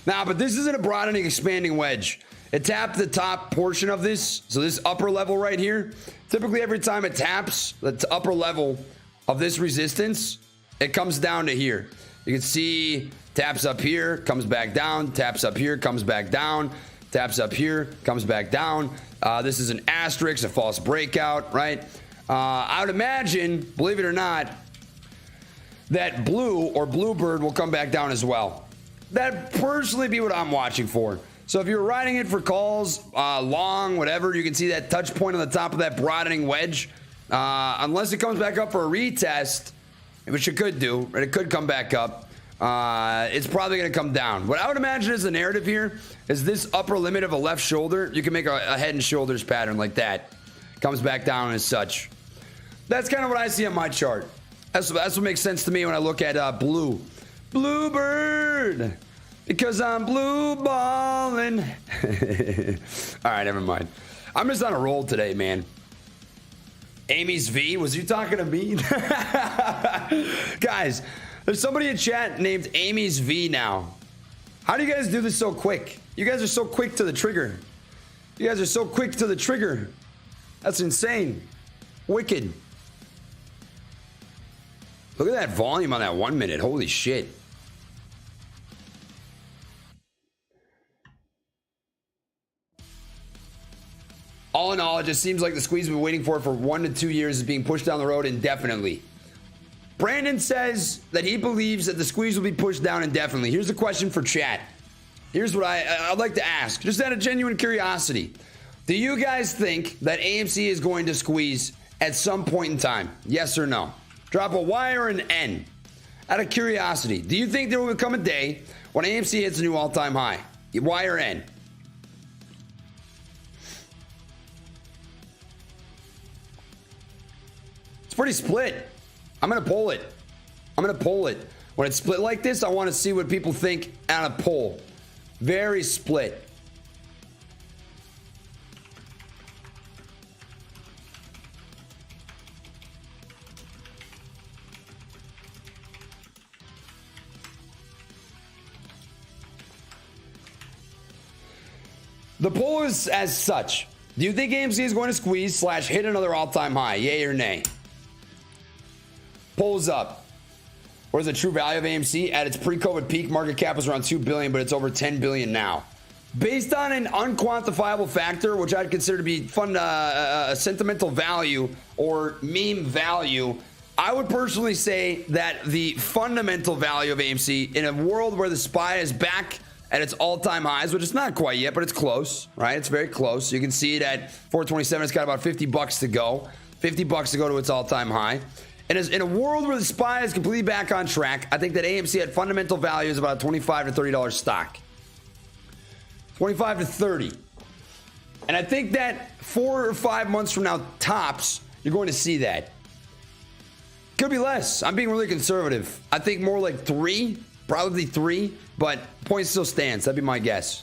Nah, but this isn't a broadening, expanding wedge. It tapped the top portion of this. So this upper level right here. Typically, every time it taps the upper level of this resistance, it comes down to here. You can see taps up here, comes back down, taps up here, comes back down, taps up here, comes back down. This is an asterisk, a false breakout, right? I would imagine, believe it or not, that blue or bluebird will come back down as well. That'd personally be what I'm watching for. So if you're riding it for calls, long, whatever, you can see that touch point on the top of that broadening wedge. Unless it comes back up for a retest, which it could do, but it could come back up. It's probably going to come down. What I would imagine is the narrative here is this upper limit of a left shoulder. You can make a head and shoulders pattern like that. Comes back down as such. That's kind of what I see on my chart. That's what makes sense to me when I look at blue. Bluebird. Because I'm blue balling. All right, never mind. I'm just on a roll today, man. Amy's V, was you talking to me? Guys, there's somebody in chat named Amy's V now. How do you guys do this so quick? You guys are so quick to the trigger. You guys are so quick to the trigger. That's insane. Wicked. Look at that volume on that 1 minute. Holy shit. All in all, it just seems like the squeeze we've been waiting for 1 to 2 years is being pushed down the road indefinitely. Brandon says that he believes that the squeeze will be pushed down indefinitely. Here's a question for chat. Here's what I'd like to ask, just out of genuine curiosity. Do you guys think that AMC is going to squeeze at some point in time? Yes or no? Drop a Y or an N. Out of curiosity, do you think there will come a day when AMC hits a new all-time high? Y or N? It's pretty split. I'm going to poll it. I'm going to poll it. When it's split like this, I want to see what people think on a poll. Very split. The poll is as such. Do you think AMC is going to squeeze / hit another all-time high? Yay or nay? Polls up. What is the true value of AMC? At its pre-COVID peak, market cap was around $2 billion, but it's over $10 billion now. Based on an unquantifiable factor, which I'd consider to be sentimental value or meme value, I would personally say that the fundamental value of AMC in a world where the SPY is back at its all-time highs, which it's not quite yet, but it's close, right? It's very close. You can see it at 427. It's got about $50 to go. $50 to go to its all-time high. And as in a world where the SPY is completely back on track, I think that AMC at fundamental value is about a $25 to $30 stock. 25 to 30. And I think that 4 or 5 months from now, tops, you're going to see that. Could be less. I'm being really conservative. I think more like 3, probably 3, but point still stands. That'd be my guess.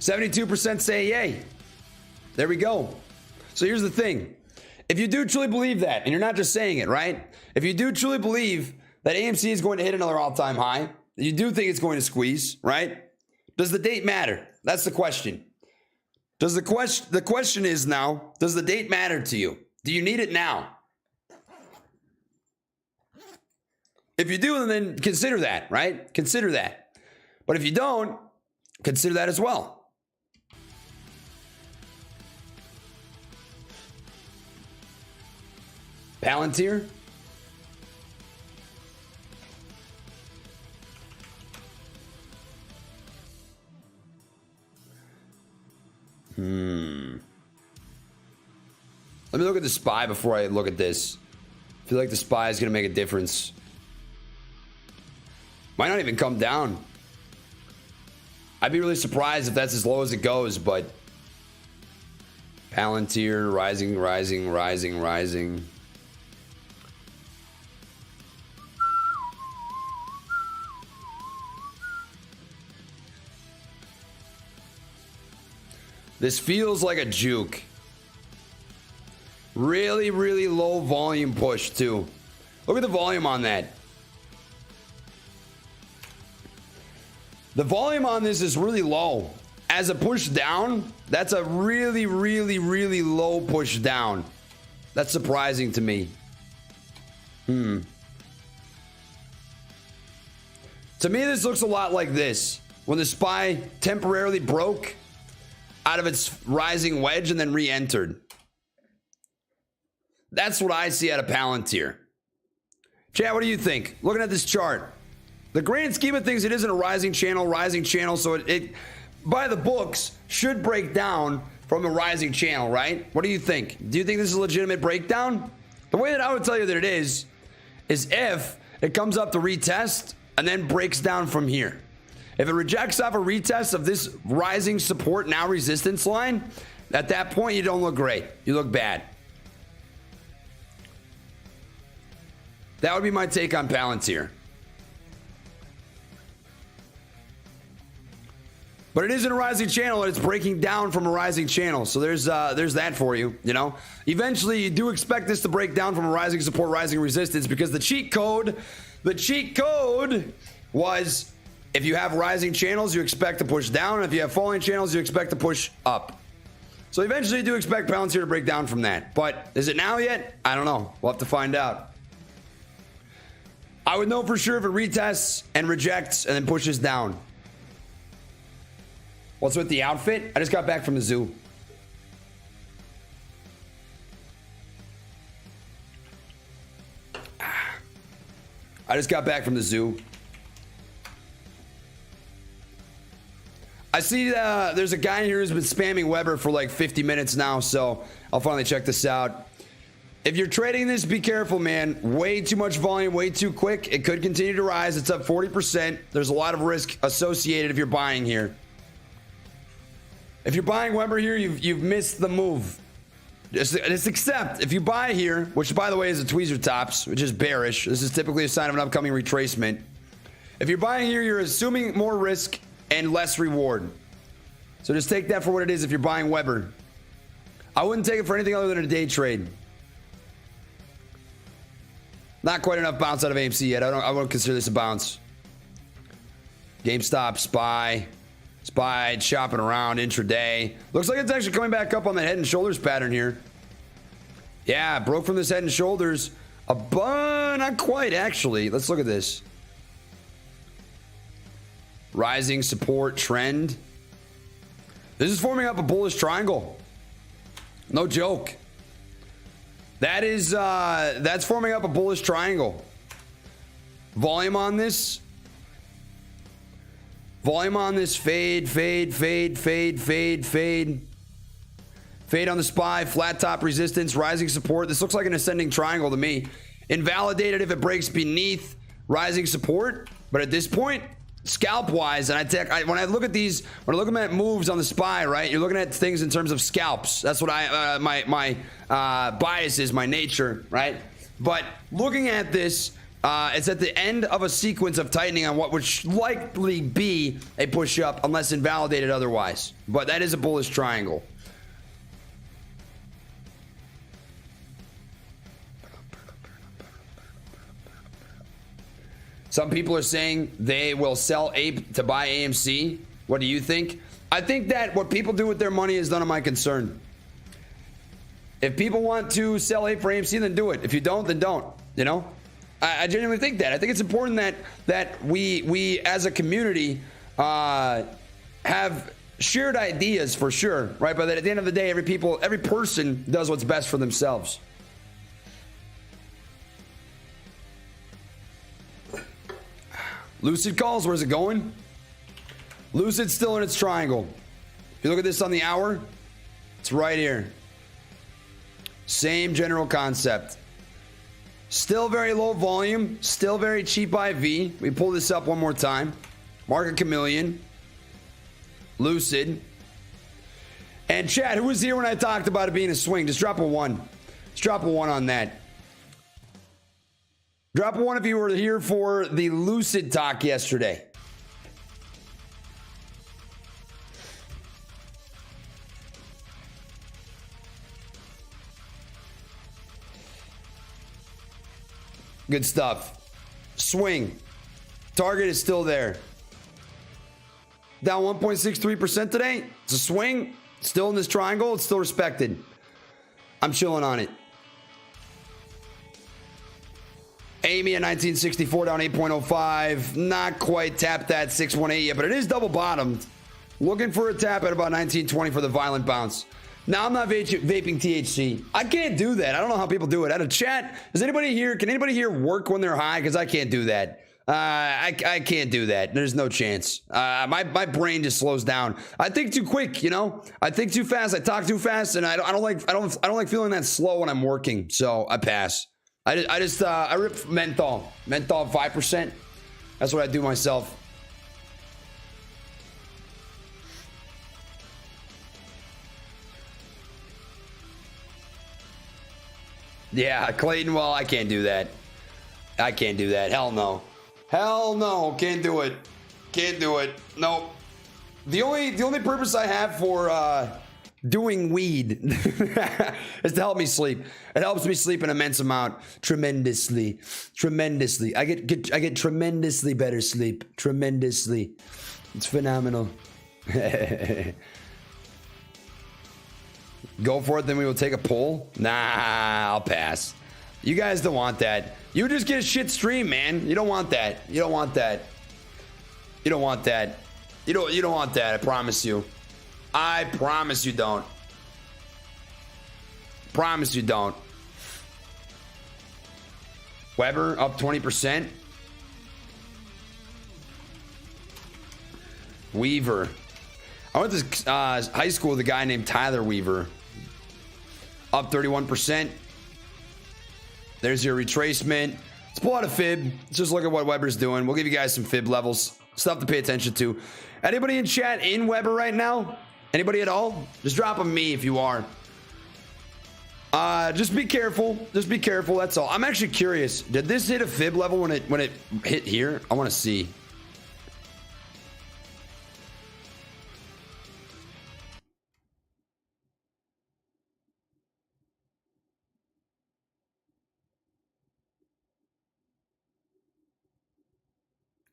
72% say yay. There we go. So here's the thing. If you do truly believe that, and you're not just saying it, right? If you do truly believe that AMC is going to hit another all-time high, you do think it's going to squeeze, right? Does the date matter? That's the question. The question is now, does the date matter to you? Do you need it now? If you do, then consider that, right? Consider that. But if you don't, consider that as well. Palantir. Let me look at the SPY before I look at this. I feel like the SPY is going to make a difference. Might not even come down. I'd be really surprised if that's as low as it goes, but Palantir rising, rising, rising, rising. This feels like a juke. Really, really low volume push too. Look at the volume on that. The volume on this is really low. As a push down, that's a really, really, really low push down. That's surprising to me. To me, this looks a lot like this. When the SPY temporarily broke out of its rising wedge and then re-entered. That's what I see out of Palantir. Chad, what do you think? Looking at this chart, the grand scheme of things, it isn't a rising channel, so it by the books should break down from a rising channel, right? What do you think? Do you think this is a legitimate breakdown? The way that I would tell you that it is if it comes up to retest and then breaks down from here. If it rejects off a retest of this rising support now resistance line, at that point you don't look great. You look bad. That would be my take on Palantir. But it isn't a rising channel, and it's breaking down from a rising channel. So there's that for you, you know. Eventually, you do expect this to break down from a rising support, rising resistance, because the cheat code was if you have rising channels, you expect to push down. And if you have falling channels, you expect to push up. So eventually, you do expect Palantir to break down from that. But is it now yet? I don't know. We'll have to find out. I would know for sure if it retests and rejects and then pushes down. What's with the outfit? I just got back from the zoo. I just got back from the zoo. I see there's a guy in here who's been spamming Weber for like 50 minutes now, so I'll finally check this out. If you're trading this, be careful, man. Way too much volume, way too quick. It could continue to rise. It's up 40%. There's a lot of risk associated if you're buying here. If you're buying Weber here, you've missed the move. Just accept. If you buy here, which by the way is a tweezer tops, which is bearish. This is typically a sign of an upcoming retracement. If you're buying here, you're assuming more risk and less reward. So just take that for what it is if you're buying Weber. I wouldn't take it for anything other than a day trade. Not quite enough bounce out of AMC yet. I won't consider this a bounce. GameStop, SPY, shopping around intraday. Looks like it's actually coming back up on the head and shoulders pattern here. Yeah, broke from this head and shoulders. Not quite, actually. Let's look at this. Rising support trend. This is forming up a bullish triangle. No joke. That's forming up a bullish triangle. Volume on this. Volume on this. Fade. Fade on the SPY. Flat top resistance. Rising support. This looks like an ascending triangle to me. Invalidated if it breaks beneath rising support. But at this point, scalp wise, and when I look at these, when I'm looking at moves on the SPY, right, you're looking at things in terms of scalps. That's what my bias is, my nature, right? But looking at this, it's at the end of a sequence of tightening on what would likely be a push up unless invalidated otherwise. But that is a bullish triangle. Some people are saying they will sell APE to buy AMC. What do you think? I think that what people do with their money is none of my concern. If people want to sell APE for AMC, then do it. If you don't, then don't. You know? I genuinely think that. I think it's important that we as a community have shared ideas for sure, right? But that at the end of the day, every person does what's best for themselves. Lucid calls, where's it going? Lucid's still in its triangle. If you look at this on the hour, it's right here. Same general concept. Still very low volume, still very cheap IV. We pull this up one more time. Market Chameleon. Lucid. And Chad, who was here when I talked about it being a swing? Just drop a 1. Just drop a 1 on that. Drop a 1 if you were here for the Lucid talk yesterday. Good stuff. Swing. Target is still there. Down 1.63% today. It's a swing. Still in this triangle. It's still respected. I'm chilling on it. Amy at 1964 down 8.05. Not quite tapped that 618 yet, but it is double bottomed. Looking for a tap at about 1920 for the violent bounce. No, I'm not vaping THC. I can't do that. I don't know how people do it. Out of chat, does anybody here? Can anybody here work when they're high? Because I can't do that. I can't do that. There's no chance. My brain just slows down. I think too quick. You know, I think too fast. I talk too fast, and I don't like feeling that slow when I'm working. So I pass. I rip menthol 5%. That's what I do myself. Yeah, Clayton, well, I can't do that. I can't do that. Hell no. Hell no. Can't do it. Can't do it. Nope. The only purpose I have for doing weed is to help me sleep. It helps me sleep an immense amount. Tremendously. Tremendously. I get tremendously better sleep. Tremendously. It's phenomenal. Go for it, then we will take a poll. Nah, I'll pass. You guys don't want that. You just get a shit stream, man. You don't want that. You don't want that. You don't want that. You don't want that. I promise you. I promise you don't. Promise you don't. Weber up 20%. Weaver. I went to high school with a guy named Tyler Weaver. Up 31%. There's your retracement. Let's pull out a fib. Let's just look at what Weber's doing. We'll give you guys some fib levels. Stuff to pay attention to. Anybody in chat in Weber right now? Anybody at all? Just drop a me if you are. Just be careful. Just be careful. That's all. I'm actually curious. Did this hit a fib level when it hit here? I want to see.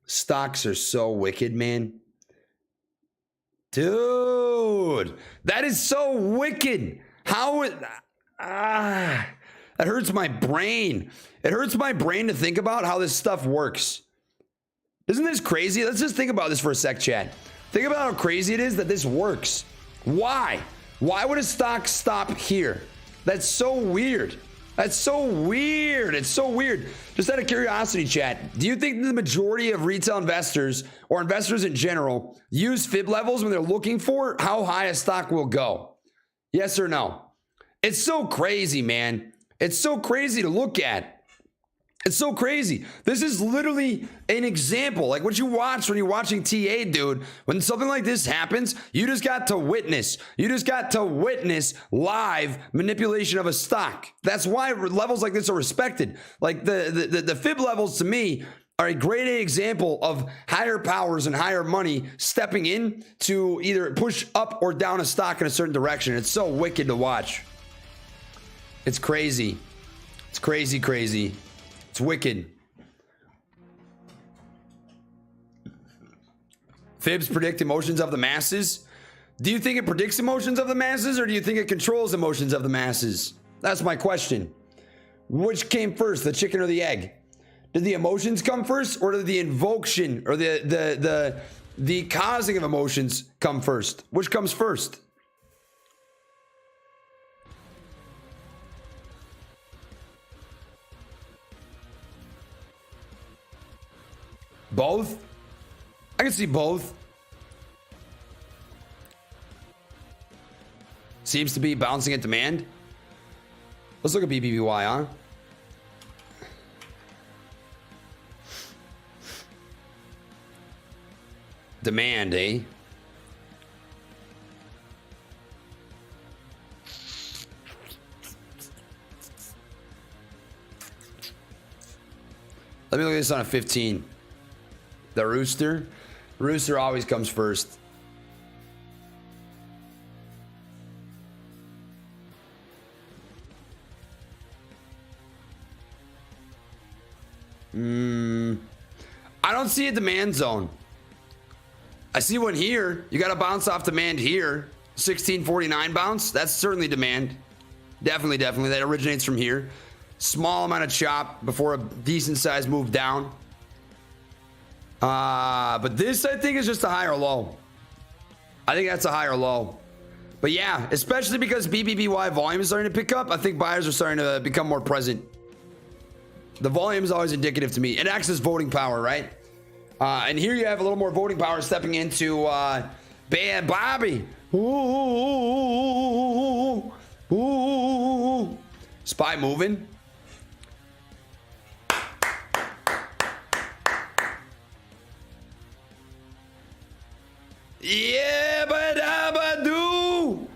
Stocks are so wicked, man. Dude, that is so wicked. How that hurts my brain. It hurts my brain to think about how this stuff works. Isn't this crazy? Let's just think about this for a sec, chat. Think about how crazy it is that this works. Why? Why would a stock stop here? That's so weird. That's so weird. It's so weird. Just out of curiosity, chat, do you think the majority of retail investors or investors in general use fib levels when they're looking for how high a stock will go? Yes or no? It's so crazy, man. It's so crazy to look at. It's so crazy. This is literally an example. Like what you watch when you're watching TA, dude. When something like this happens, you just got to witness. You just got to witness live manipulation of a stock. That's why levels like this are respected. Like the fib levels to me are a great example of higher powers and higher money stepping in to either push up or down a stock in a certain direction. It's so wicked to watch. It's crazy. It's crazy, crazy. It's wicked. Fibs predict emotions of the masses. Do you think it predicts emotions of the masses, or do you think it controls emotions of the masses? That's my question. Which came first, the chicken or the egg? Did the emotions come first, or did the invocation or the causing of emotions come first? Which comes first? Both? I can see both. Seems to be bouncing at demand. Let's look at BBBY, huh? Demand, eh? Let me look at this on a 15. The rooster. Rooster always comes first. I don't see a demand zone. I see one here. You got to bounce off demand here. 1649 bounce. That's certainly demand. Definitely. That originates from here. Small amount of chop before a decent size move down. But this, I think, is just a higher low. I think that's a higher low. But yeah, especially because BBBY volume is starting to pick up, I think buyers are starting to become more present. The volume is always indicative to me. It acts as voting power, right? And here you have a little more voting power stepping into Bad Bobby. Ooh, Spy moving. Yeah, but do.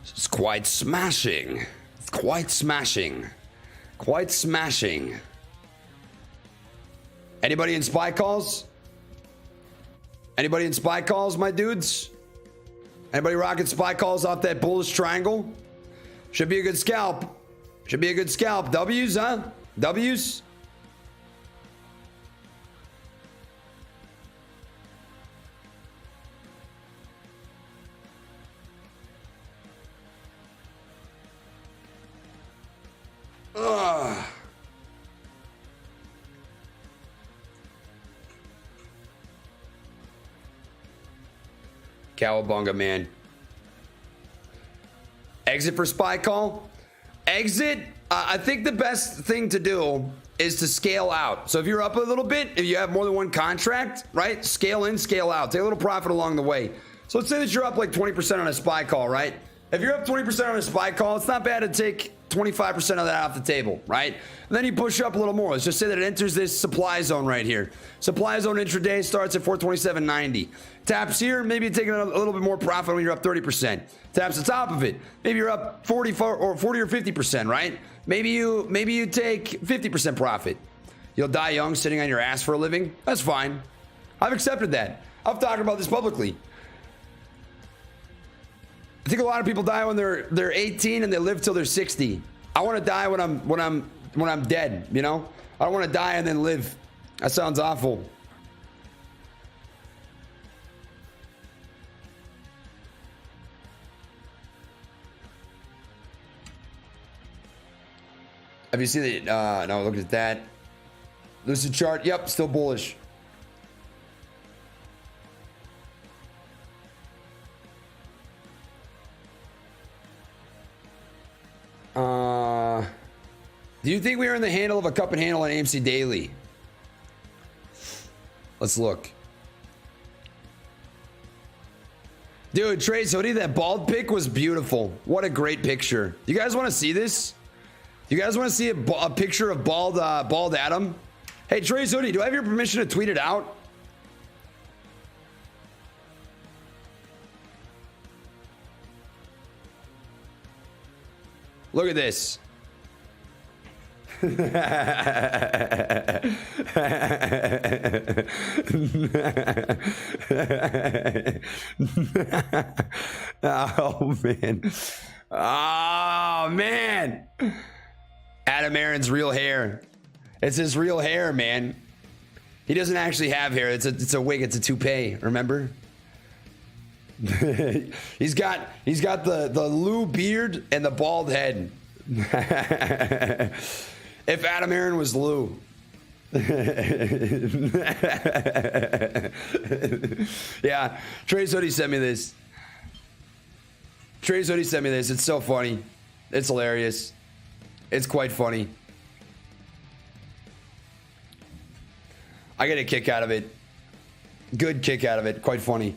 It's quite smashing. It's quite smashing. Quite smashing. Anybody in spy calls? Anybody in spy calls, my dudes? Anybody rocking spy calls off that bullish triangle? Should be a good scalp. Should be a good scalp. W's, huh? W's? Ugh. Cowabunga, man. Exit for spy call. Exit. I think the best thing to do is to scale out. So if you're up a little bit, if you have more than one contract, right? Scale in, scale out. Take a little profit along the way. So let's say that you're up like 20% on a spy call, right? If you're up 20% on a spy call, it's not bad to take 25% of that off the table, right? And then you push up a little more. Let's just say that it enters this supply zone right here. Supply zone intraday starts at 427.90. Taps here, maybe you're taking a little bit more profit when you're up 30%. Taps the top of it, maybe you're up 40 or 50%, right? Maybe you take 50% profit. You'll die young sitting on your ass for a living. That's fine. I've accepted that. I've talked about this publicly. I think a lot of people die when they're 18 and they live till they're 60. I want to die when I'm dead, you know? I don't want to die and then live. That sounds awful. Have you seen it? No, look at that. Lucid chart. Yep, still bullish. Do you think we are in the handle of a cup and handle on AMC Daily? Let's look. Dude, Trey's hoodie, that bald pic was beautiful. What a great picture. You guys want to see this? You guys want to see a picture of bald Adam? Hey, Trey's hoodie, do I have your permission to tweet it out? Look at this. Oh man. Oh man. Adam Aaron's real hair. It's his real hair, man. He doesn't actually have hair. It's a wig, it's a toupee, remember? he's got the Lou beard and the bald head. If Adam Aaron was Lou. Yeah, Trey's hoodie sent me this. It's so funny. It's hilarious. It's quite funny. I get a kick out of it. Good kick out of it. Quite funny.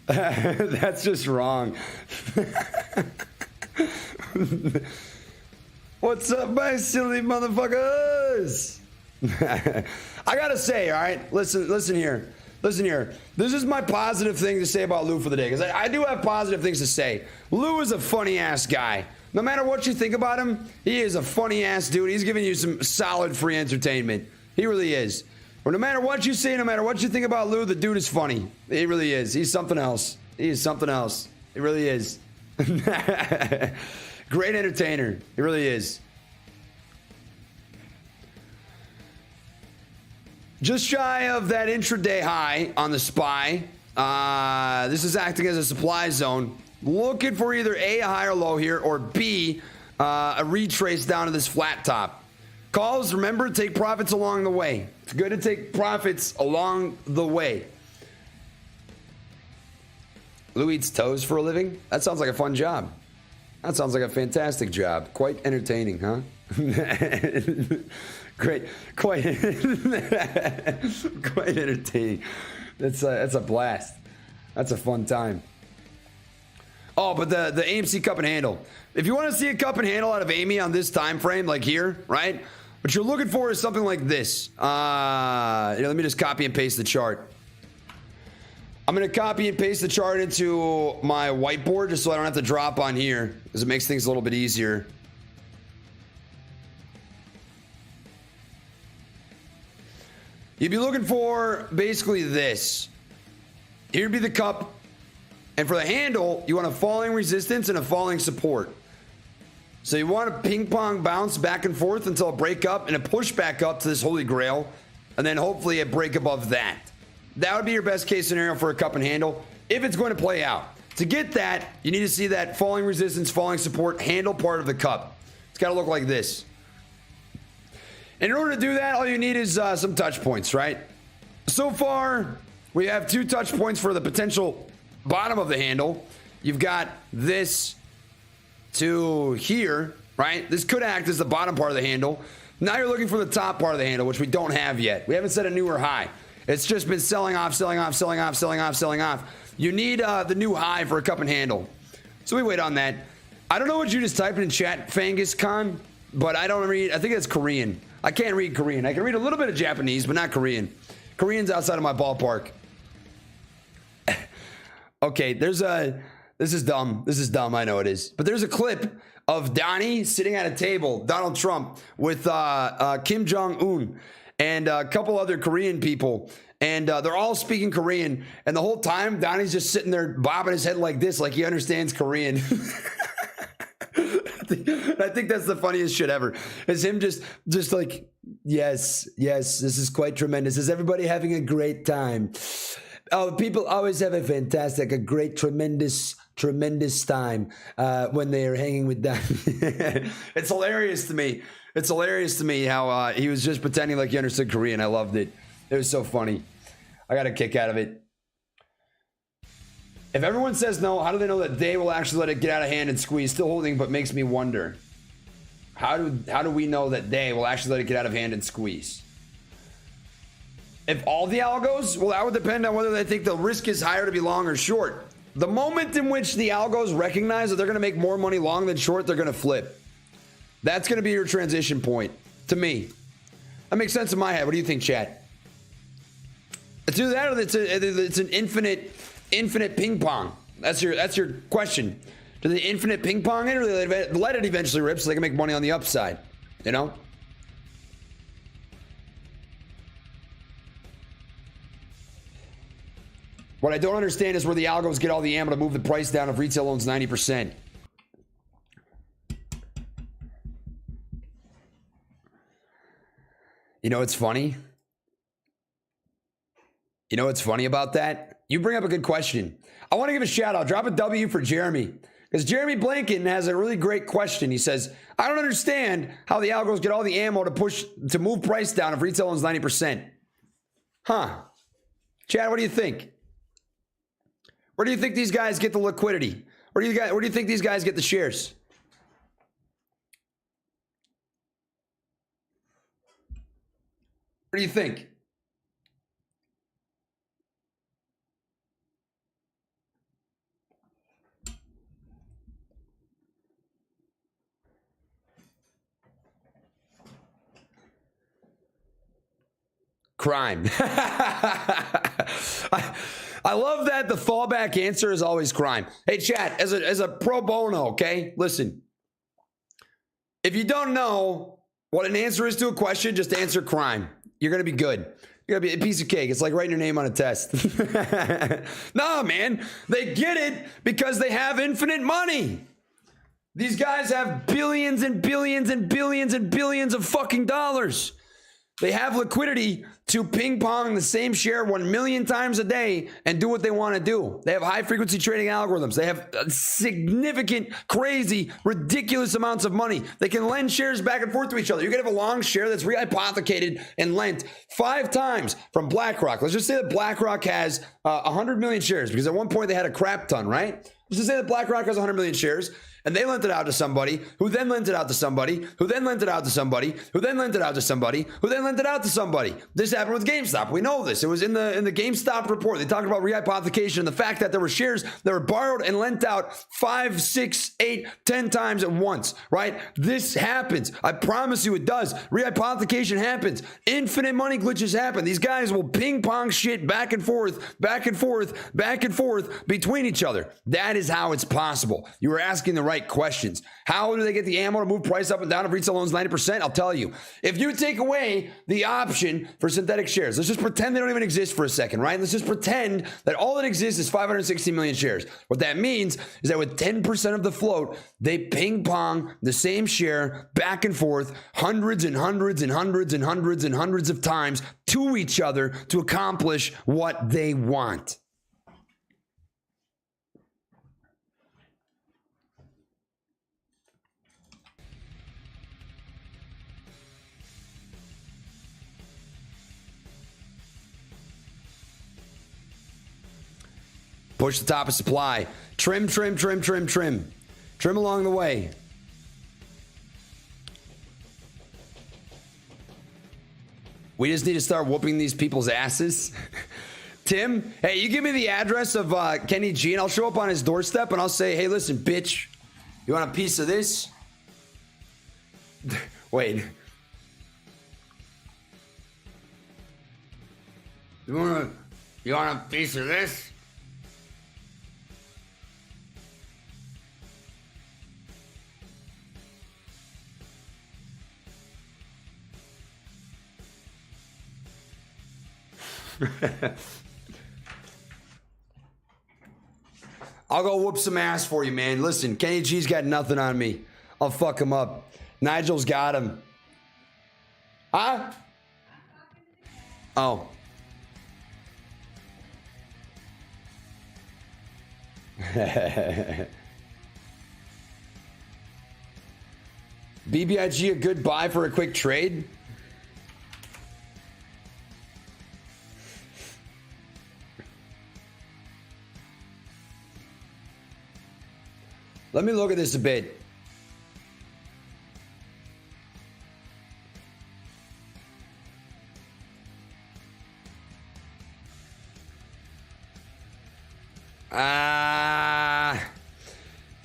That's just wrong. What's up, my silly motherfuckers? I gotta say, all right, listen here. This is my positive thing to say about Lou for the day, because I do have positive things to say. Lou is a funny ass guy. No matter what you think about him, he is a funny ass dude. He's giving you some solid free entertainment. He really is. Or no matter what you say, no matter what you think about Lou, the dude is funny. He really is. He's something else. He is something else. He really is. Great entertainer. He really is. Just shy of that intraday high on the SPY. This is acting as a supply zone. Looking for either A, a high or low here, or B, a retrace down to this flat top. Calls, remember, take profits along the way. It's good to take profits along the way. Lou eats toes for a living? That sounds like a fun job. That sounds like a fantastic job. Quite entertaining, huh? Great. Quite quite entertaining. That's a blast. That's a fun time. Oh, but the AMC cup and handle. If you want to see a cup and handle out of Amy on this time frame, like here, right? What you're looking for is something like this. Let me just copy and paste the chart. I'm going to copy and paste the chart into my whiteboard just so I don't have to drop on here, because it makes things a little bit easier. You'd be looking for basically this. Here'd be the cup. And for the handle, you want a falling resistance and a falling support. So you want a ping pong bounce back and forth until it break up and a push back up to this holy grail. And then hopefully a break above that. That would be your best case scenario for a cup and handle if it's going to play out. To get that, you need to see that falling resistance, falling support handle part of the cup. It's got to look like this. And in order to do that, all you need is some touch points, right? So far, we have 2 touch points for the potential bottom of the handle. You've got this to here, right? This could act as the bottom part of the handle. Now you're looking for the top part of the handle, which we don't have yet. We haven't set a newer high. It's just been selling off, selling off, selling off, selling off, selling off. You need the new high for a cup and handle. So we wait on that. I don't know what you just typed in chat, Fangus Khan, but I don't read. I think it's Korean. I can't read Korean. I can read a little bit of Japanese, but not Korean. Korean's outside of my ballpark. Okay, this is dumb. This is dumb. I know it is. But there's a clip of Donnie sitting at a table, Donald Trump, with Kim Jong-un and a couple other Korean people. And they're all speaking Korean. And the whole time, Donnie's just sitting there bobbing his head like this, like he understands Korean. I think that's the funniest shit ever. Is him just like, yes, this is quite tremendous. Is everybody having a great time? Oh, people always have a great, tremendous time when they are hanging with Donnie. It's hilarious to me. It's hilarious to me how he was just pretending like he understood Korean. I loved it. It was so funny. I got a kick out of it. If everyone says no, how do they know that they will actually let it get out of hand and squeeze? Still holding, but makes me wonder. How do we know that they will actually let it get out of hand and squeeze? If all the algos, well, that would depend on whether they think the risk is higher to be long or short. The moment in which the algos recognize that they're going to make more money long than short, they're going to flip. That's going to be your transition point, to me. That makes sense in my head. What do you think, chat? It's either that or it's an infinite ping pong. That's your question. Do they infinite ping pong it, or do they let it eventually rip so they can make money on the upside? You know? What I don't understand is where the algos get all the ammo to move the price down if retail owns 90%. You know what's funny? You know what's funny about that? You bring up a good question. I want to give a shout out. Drop a W for Jeremy. Because Jeremy Blanken has a really great question. He says, I don't understand how the algos get all the ammo to move price down if retail owns 90%. Huh. Chad, what do you think? Where do you think these guys get the liquidity? Where do you think these guys get the shares? What do you think? Crime. I love that the fallback answer is always crime. Hey, chat, as a pro bono, okay? Listen. If you don't know what an answer is to a question, just answer crime. You're going to be good. You're going to be a piece of cake. It's like writing your name on a test. No, man. They get it because they have infinite money. These guys have billions and billions and billions and billions of fucking dollars. They have liquidity to ping pong the same share 1 million times a day and do what they want to do. They have high frequency trading algorithms. They have significant, crazy, ridiculous amounts of money. They can lend shares back and forth to each other. You can have a long share that's rehypothecated and lent 5 times from BlackRock. Let's just say that BlackRock has 100 million shares because at one point they had a crap ton, right? Let's just say that BlackRock has 100 million shares. And they lent it out to somebody, who then lent it out to somebody, who then lent it out to somebody, who then lent it out to somebody, who then lent it out to somebody. This happened with GameStop. We know this. It was in the GameStop report. They talked about rehypothecation and the fact that there were shares that were borrowed and lent out 5, 6, 8, 10 times at once, right? This happens. I promise you it does. Rehypothecation happens. Infinite money glitches happen. These guys will ping pong shit back and forth, back and forth, back and forth between each other. That is how it's possible. You were asking the right questions. How do they get the ammo to move price up and down if retail owns 90%? I'll tell you. If you take away the option for synthetic shares, let's just pretend they don't even exist for a second, right? Let's just pretend that all that exists is 560 million shares. What that means is that with 10% of the float, they ping pong the same share back and forth hundreds and hundreds and hundreds and hundreds and hundreds of times to each other to accomplish what they want. Push the top of supply. Trim, trim, trim, trim, trim. Trim along the way. We just need to start whooping these people's asses. Tim, hey, you give me the address of Kenny G and I'll show up on his doorstep and I'll say, hey, listen, bitch, you want a piece of this? Wait. You want a piece of this? I'll go whoop some ass for you, man. Listen, Kenny G's got nothing on me. I'll fuck him up. Nigel's got him. Huh? Oh. BBIG a good buy for a quick trade? Let me look at this a bit.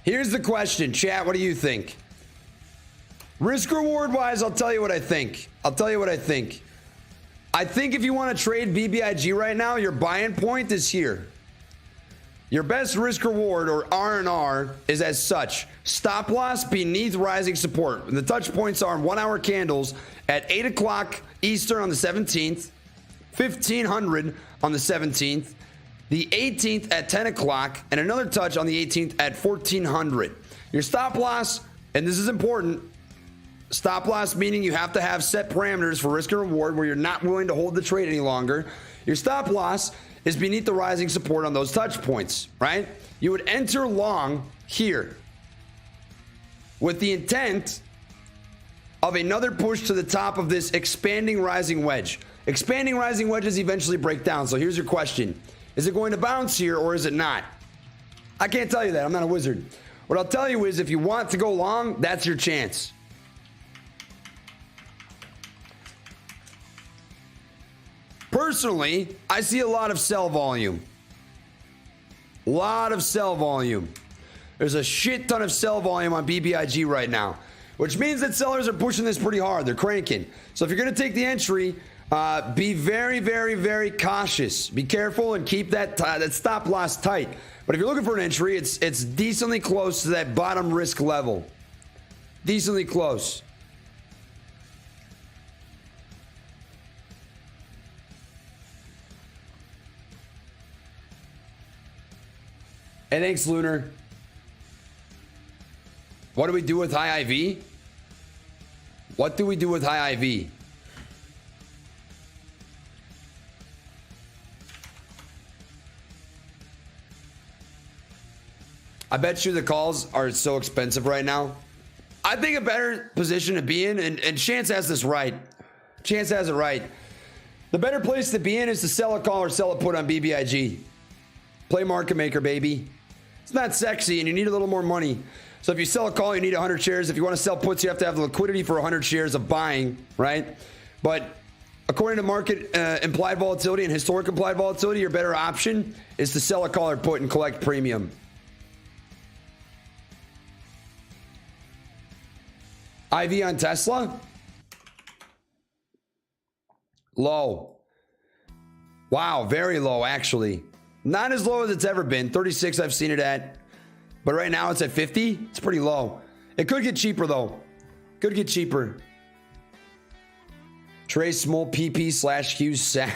Here's the question. Chat, what do you think? Risk reward wise, I'll tell you what I think. I think if you want to trade BBIG right now, your buying point is here. Your best risk reward, or R&R, is as such. Stop loss beneath rising support. The touch points are 1 hour candles at 8 o'clock Eastern on the 17th, 1500 on the 17th, the 18th at 10 o'clock, and another touch on the 18th at 1400. Your stop loss, and this is important, stop loss meaning you have to have set parameters for risk and reward where you're not willing to hold the trade any longer. Your stop loss is beneath the rising support on those touch points, right? You would enter long here with the intent of another push to the top of this expanding rising wedge. Expanding rising wedges eventually break down. So here's your question. Is it going to bounce here or is it not? I can't tell you that. I'm not a wizard. What I'll tell you is if you want to go long, that's your chance. Personally, I see a lot of sell volume. There's a shit ton of sell volume on BBIG right now, which means that sellers are pushing this pretty hard. They're cranking. So if you're going to take the entry, be very, very, very cautious. Be careful and keep that stop loss tight. But if you're looking for an entry, it's decently close to that bottom risk level. Decently close. Hey, thanks, Lunar. What do we do with high IV? What do we do with high IV? I bet you the calls are so expensive right now. I think a better position to be in, and Chance has this right. Chance has it right. The better place to be in is to sell a call or sell a put on BBIG. Play market maker, baby. It's not sexy and you need a little more money. So if you sell a call, you need 100 shares. If you want to sell puts, you have to have the liquidity for 100 shares of buying, right? But according to market implied volatility and historic implied volatility, your better option is to sell a call or put and collect premium. IV on Tesla? Low. Wow, very low, actually. Not as low as it's ever been. 36 I've seen it at. But right now it's at 50. It's pretty low. It could get cheaper, though. Could get cheaper. Trey Small PP / Hughes Sack.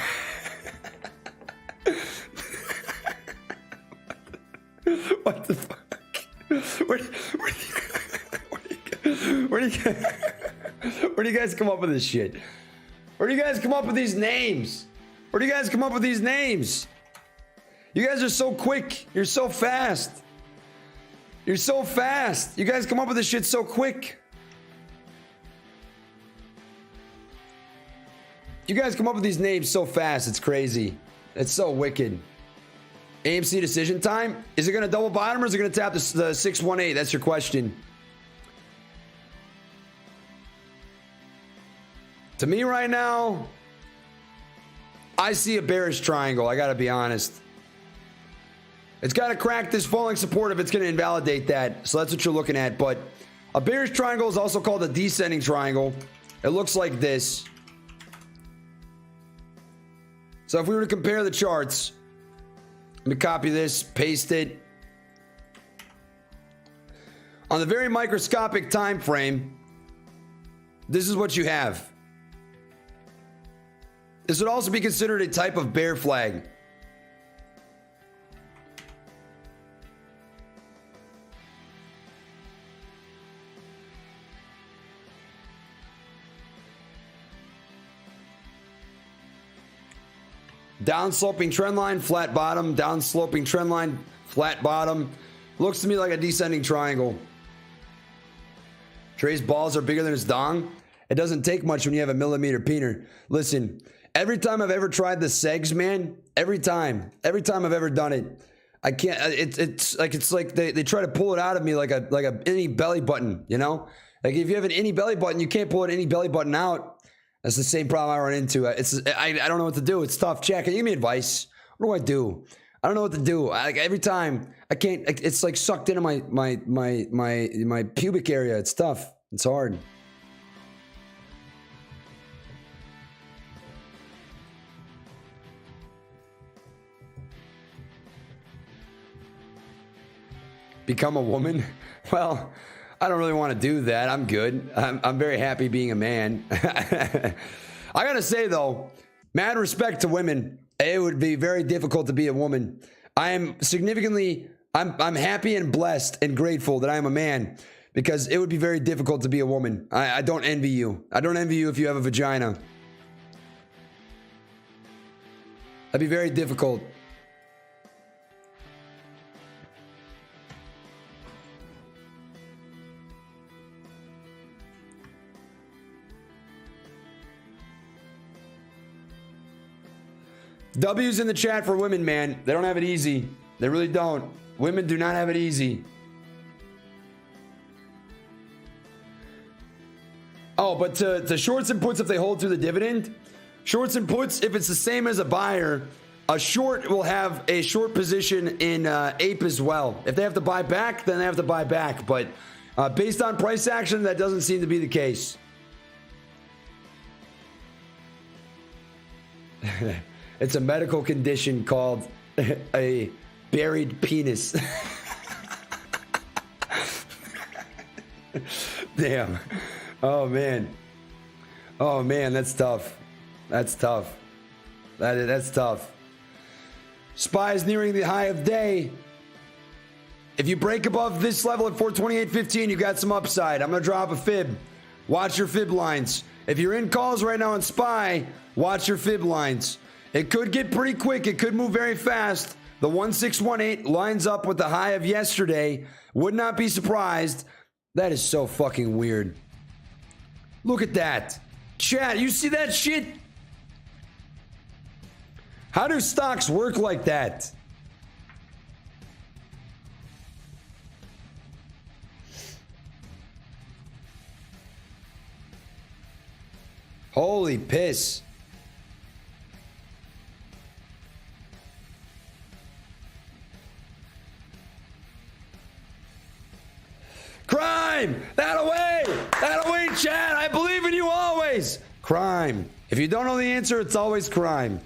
What the fuck? Where do you guys come up with this shit? Where do you guys come up with these names? Where do you guys come up with these names? You guys are so quick. You're so fast. You're so fast. You guys come up with this shit so quick. You guys come up with these names so fast. It's crazy. It's so wicked. AMC decision time. Is it going to double bottom or is it going to tap the 618? That's your question. To me right now, I see a bearish triangle. I got to be honest. It's got to crack this falling support if it's going to invalidate that. So that's what you're looking at. But a bearish triangle is also called a descending triangle. It looks like this. So if we were to compare the charts, let me copy this, paste it. On the very microscopic time frame, this is what you have. This would also be considered a type of bear flag. Down sloping trend line, flat bottom, down sloping trend line, flat bottom. Looks to me like a descending triangle. Trey's balls are bigger than his dong. It doesn't take much when you have a millimeter peener. Listen, every time I've ever tried the segs, man, every time I've ever done it, I can't. It's like they try to pull it out of me like a innie belly button, you know? Like if you have an innie belly button, you can't pull an innie belly button out. That's the same problem I run into. I don't know what to do. It's tough. Jack, can you give me advice? What do? I don't know what to do. Every time I can't. It's like sucked into my pubic area. It's tough. It's hard. Become a woman? Well, I don't really want to do that. I'm good. I'm very happy being a man. I gotta say though, mad respect to women. It would be very difficult to be a woman. I'm happy and blessed and grateful that I'm a man because it would be very difficult to be a woman. I don't envy you. I don't envy you if you have a vagina. That'd be very difficult. W's in the chat for women, man. They don't have it easy. They really don't. Women do not have it easy. Oh, but to shorts and puts if they hold through the dividend. Shorts and puts, if it's the same as a buyer, a short will have a short position in APE as well. If they have to buy back, then they have to buy back. But based on price action, that doesn't seem to be the case. It's a medical condition called a buried penis. Damn. Oh, man. Oh, man, that's tough. That's tough. That's tough. SPY is nearing the high of day. If you break above this level at 428.15, you got some upside. I'm going to drop a fib. Watch your fib lines. If you're in calls right now on SPY, watch your fib lines. It could get pretty quick. It could move very fast. The 1618 lines up with the high of yesterday. Would not be surprised. That is so fucking weird. Look at that. Chat, you see that shit? How do stocks work like that? Holy piss. Crime! That away! That away, chat! I believe in you always! Crime. If you don't know the answer, it's always crime.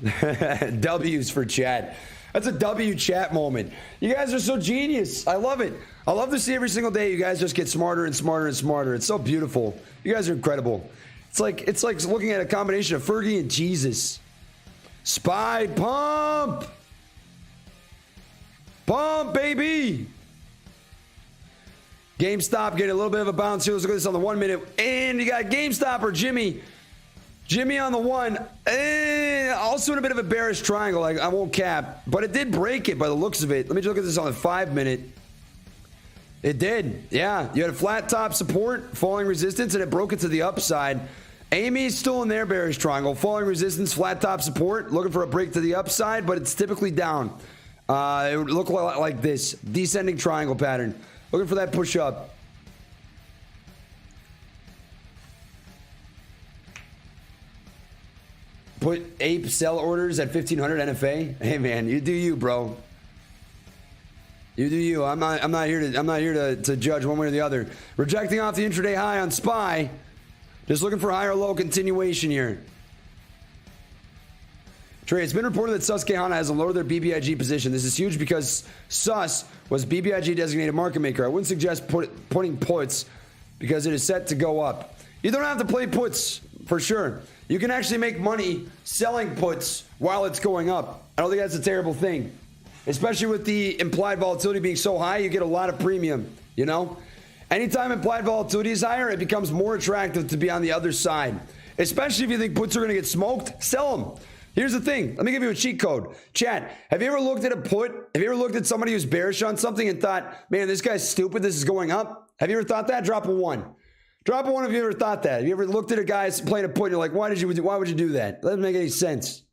W's for chat. That's a W chat moment. You guys are so genius. I love it. I love to see every single day you guys just get smarter and smarter and smarter. It's so beautiful. You guys are incredible. It's like looking at a combination of Fergie and Jesus. Spy pump! Pump, baby! GameStop getting a little bit of a bounce here. Let's look at this on the 1 minute. And you got GameStop or Jimmy. Jimmy on the one. Also in a bit of a bearish triangle. I won't cap. But it did break it by the looks of it. Let me just look at this on the 5 minute. It did. Yeah. You had a flat top support, falling resistance, and it broke it to the upside. Amy's still in their bearish triangle. Falling resistance, flat top support. Looking for a break to the upside, but it's typically down. It would look like this. Descending triangle pattern. Looking for that push up. Put ape sell orders at 1500 NFA. Hey man, you do you, bro. You do you. I'm not here to judge one way or the other. Rejecting off the intraday high on SPY. Just looking for higher low continuation here. Trey, it's been reported that Susquehanna has lowered their BBIG position. This is huge because Sus was BBIG designated market maker. I wouldn't suggest putting puts because it is set to go up. You don't have to play puts for sure. You can actually make money selling puts while it's going up. I don't think that's a terrible thing. Especially with the implied volatility being so high, you get a lot of premium, you know? Anytime implied volatility is higher, it becomes more attractive to be on the other side. Especially if you think puts are going to get smoked, sell them. Here's the thing. Let me give you a cheat code. Chat, have you ever looked at a put? Have you ever looked at somebody who's bearish on something and thought, man, this guy's stupid, this is going up? Have you ever thought that? Drop a 1. Drop a 1 if you ever thought that. Have you ever looked at a guy playing a put and you're like, why would you do that? It doesn't make any sense.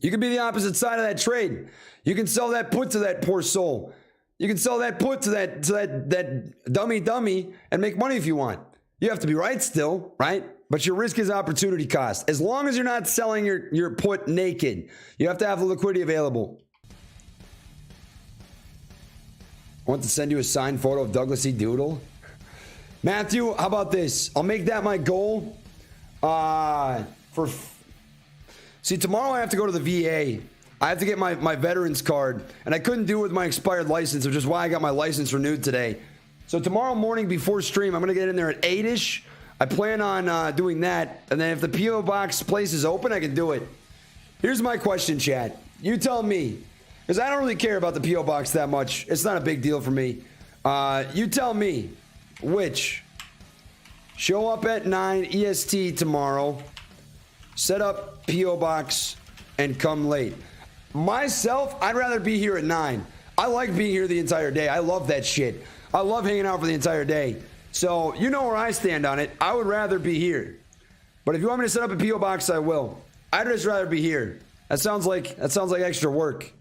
You can be the opposite side of that trade. You can sell that put to that poor soul. You can sell that put to that dummy and make money if you want. You have to be right still, right? But your risk is opportunity cost. As long as you're not selling your put naked, you have to have the liquidity available. I want to send you a signed photo of Douglas E. Doodle. Matthew, how about this? I'll make that my goal. See, tomorrow I have to go to the VA. I have to get my veterans card, and I couldn't do it with my expired license, which is why I got my license renewed today. So tomorrow morning before stream, I'm going to get in there at 8-ish. I plan on doing that, and then if the P.O. Box place is open, I can do it. Here's my question, chat. You tell me, because I don't really care about the P.O. Box that much. It's not a big deal for me. You tell me which. Show up at 9 EST tomorrow. Set up P.O. Box and come late. Myself, I'd rather be here at 9. I like being here the entire day. I love that shit. I love hanging out for the entire day. So you know where I stand on it. I would rather be here. But if you want me to set up a P.O. Box, I will. I'd just rather be here. That sounds like extra work.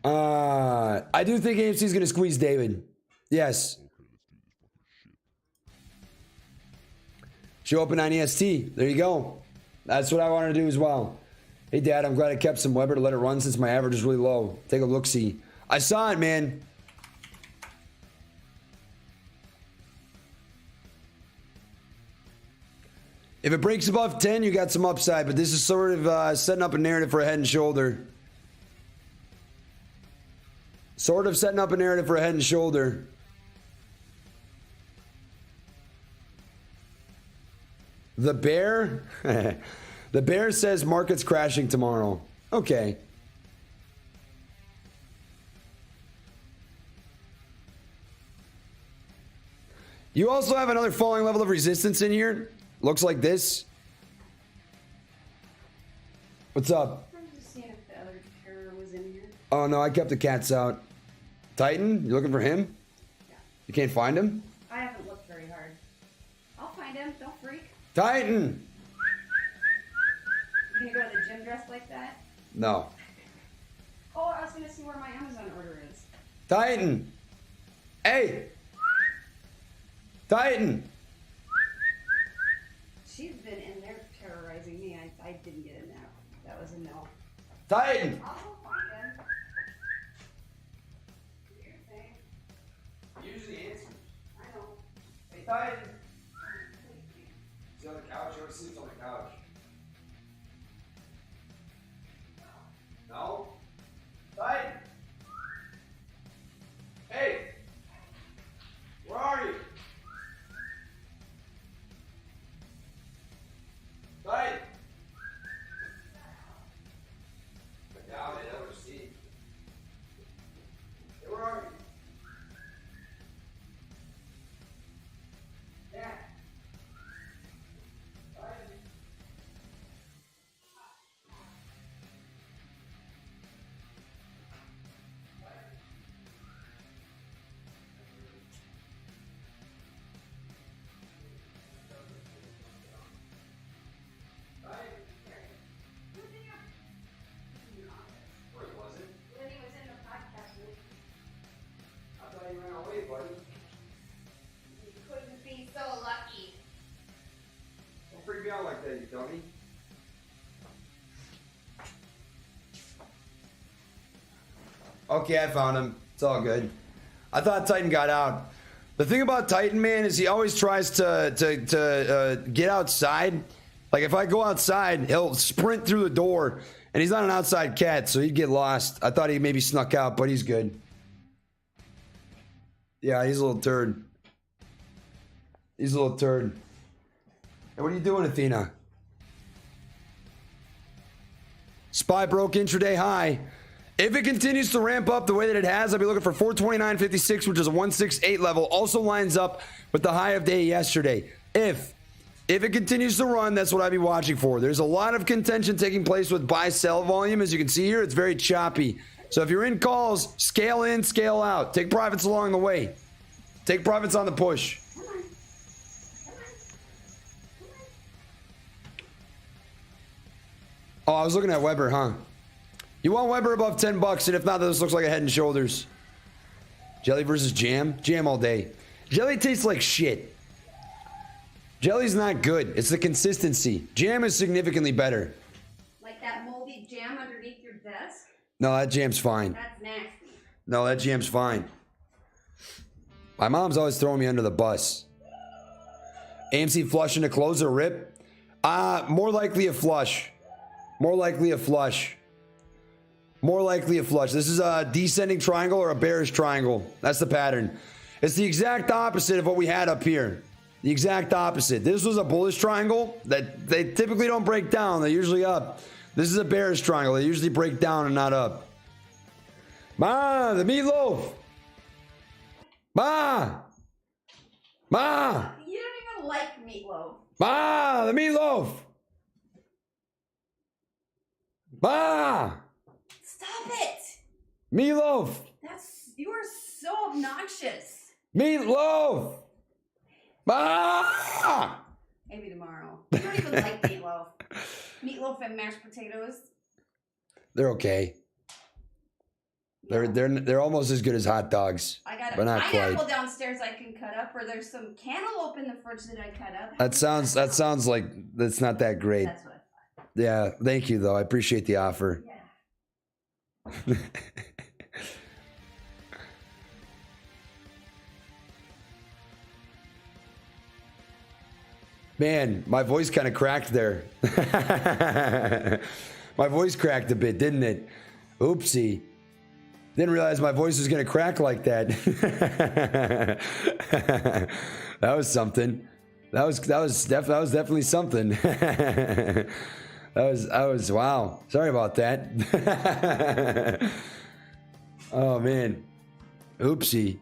I do think AMC is going to squeeze David. Yes. Show up at 9 EST. There you go. That's what I wanted to do as well. Hey, Dad, I'm glad I kept some Weber to let it run since my average is really low. Take a look-see. I saw it, man. If it breaks above 10, you got some upside, but this is sort of setting up a narrative for a head and shoulder. Sort of setting up a narrative for a head and shoulder. The bear? The bear says market's crashing tomorrow. Okay. You also have another falling level of resistance in here. Looks like this. What's up? I'm just seeing if the other terror was in here. Oh no, I kept the cats out. Titan, you looking for him? Yeah. You can't find him? I haven't looked very hard. I'll find him. Don't freak. Titan! You gonna go to the gym dressed like that? No. Oh, I was gonna see where my Amazon order is. Titan! Hey! Titan! She's been in there terrorizing me. I didn't get in there. That was a no. Titan! I'll go find him. Do your thing. Usually answers. I know. Hey, Titan! He's on the couch. He always sleeps on the couch. No? Titan! Hey! Where are you? Titan! I doubt it. I'll see. Hey, where are you? Yeah. Titan. Where was it? When he was in the podcast booth, I thought you ran away, buddy. you couldn't be so lucky. Don't freak me out like that, you dummy. Okay, I found him. It's all good. I thought Titan got out. The thing about Titan, man, is he always tries to get outside. Like, if I go outside, he'll sprint through the door. And he's not an outside cat, so he'd get lost. I thought he maybe snuck out, but he's good. Yeah, he's a little turd. He's a little turd. Hey, what are you doing, Athena? SPY broke intraday high. If it continues to ramp up the way that it has, I'll be looking for 429.56, which is a 168 level. Also lines up with the high of day yesterday. If it continues to run, that's what I'd be watching for. There's a lot of contention taking place with buy-sell volume. As you can see here, it's very choppy. So if you're in calls, scale in, scale out. Take profits along the way. Take profits on the push. Oh, I was looking at Weber, huh? You want Weber above 10 bucks, and if not, this looks like a Head and Shoulders. Jelly versus jam? Jam all day. Jelly tastes like shit. Jelly's not good. It's the consistency. Jam is significantly better. Like that moldy jam underneath your desk? No, that jam's fine. That's nasty. No, that jam's fine. My mom's always throwing me under the bus. AMC flushing to close or rip? More likely a flush. More likely a flush. More likely a flush. This is a descending triangle or a bearish triangle. That's the pattern. It's the exact opposite of what we had up here. The exact opposite. This was a bullish triangle that they typically don't break down. They're usually up. This is a bearish triangle. They usually break down and not up. Ma, the meatloaf. Ma. Ma. You don't even like meatloaf. Ma, the meatloaf. Ma. Stop it! Meatloaf. You are so obnoxious. Meatloaf. Ma. Maybe tomorrow. You don't even like meatloaf. Meatloaf and mashed potatoes. They're okay. They're almost as good as hot dogs. I got a but not pineapple quite. downstairs I can cut up, or there's some cantaloupe in the fridge that I cut up. That sounds like that's not that great. That's what I thought. Yeah, thank you though. I appreciate the offer. Yeah. Man, my voice kind of cracked there. My voice cracked a bit, didn't it? Oopsie. Didn't realize my voice was going to crack like that. That was something. That was definitely something. that was wow. Sorry about that. Oh man. Oopsie.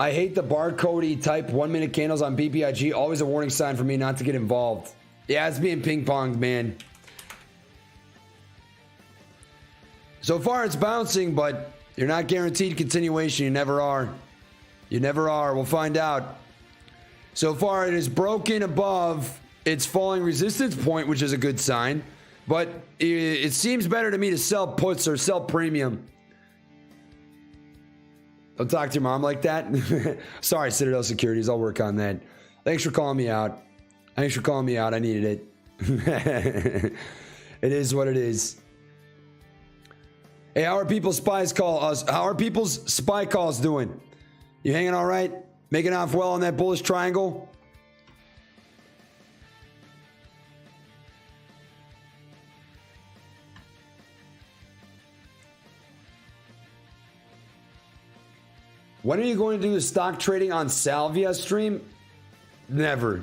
I hate the barcode type 1 minute candles on BBIG. Always a warning sign for me not to get involved. Yeah, it's being ping ponged, man. So far it's bouncing, but you're not guaranteed continuation. You never are. You never are. We'll find out. So far it is broken above its falling resistance point, which is a good sign. But it seems better to me to sell puts or sell premium. Don't talk to your mom like that. Sorry, Citadel Securities. I'll work on that. Thanks for calling me out. Thanks for calling me out. I needed it. It is what it is. Hey, how are people's spies call us? How are people's spy calls doing? You hanging all right? Making off well on that bullish triangle? When are you going to do the stock trading on Salvia stream? Never.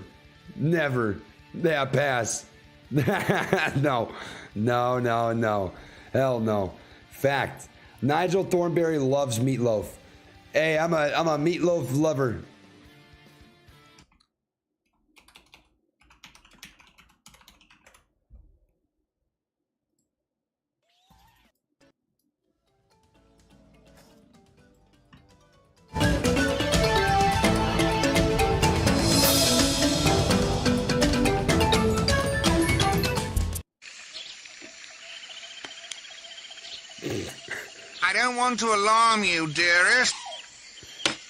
Never. Yeah, pass. No. No, no, no. Hell no. Fact. Nigel Thornberry loves meatloaf. Hey, I'm a meatloaf lover. I don't want to alarm you, dearest,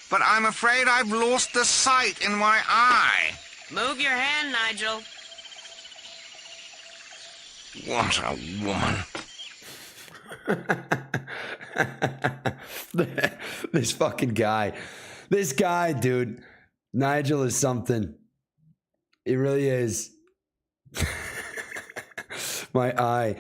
but I'm afraid I've lost the sight in my eye. Move your hand, Nigel. What a woman. This fucking guy. This guy, dude. Nigel is something. He really is. My eye.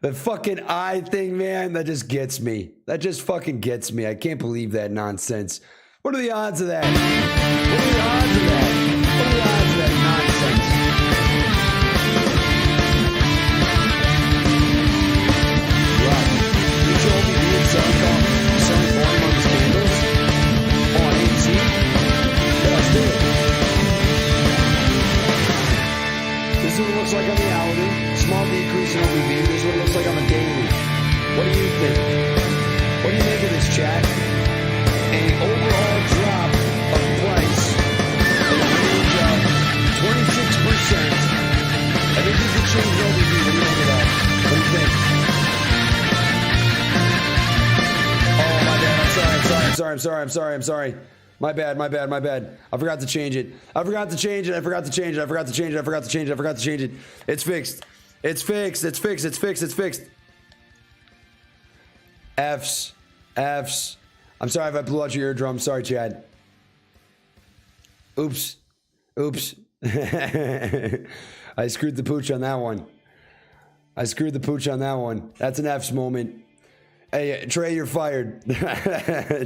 The fucking eye thing, man, that just gets me. That just fucking gets me. I can't believe that nonsense. What are the odds of that? What are the odds of that? What are the odds of that nonsense? Right. You told me you selling volume on these candles on AMC? Yeah, let's do it. This is what it looks like on the hourly. Small decrease in OBV. This is what it looks like on the daily. What do you think? What do you make of this, chat? An overall drop of price in the range of 26%. I think you could change the OBV. What do you make of that? What do you think? Oh, my bad. I'm sorry. My bad. I forgot to change it. I forgot to change it. It's fixed. F's. I'm sorry if I blew out your eardrum. Sorry, Chad. Oops. I screwed the pooch on that one. That's an F's moment. Hey, Trey, you're fired.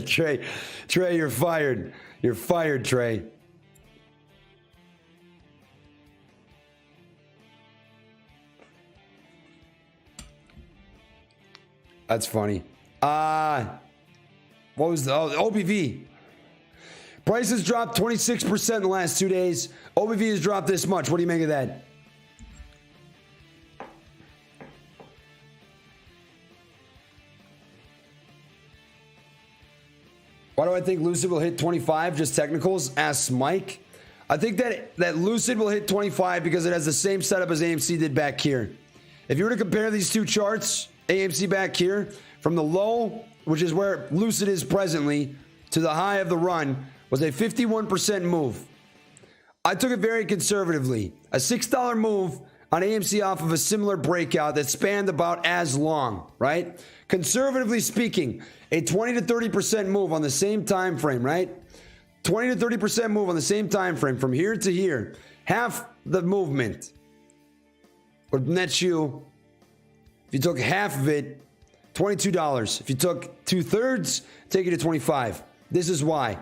Trey, you're fired. You're fired, Trey. That's funny. What was the OBV? Prices dropped 26% in the last 2 days. OBV has dropped this much. What do you make of that? Why do I think Lucid will hit 25? Just technicals? Asks Mike. I think that Lucid will hit 25 because it has the same setup as AMC did back here. If you were to compare these two charts, AMC back here, from the low, which is where Lucid is presently, to the high of the run, was a 51% move. I took it very conservatively. A $6 move on AMC off of a similar breakout that spanned about as long, right? Conservatively speaking, a 20 to 30% move on the same time frame, right? 20 to 30% move on the same time frame from here to here. Half the movement would net you, if you took half of it, $22. If you took 2/3, take it to 25. This is why.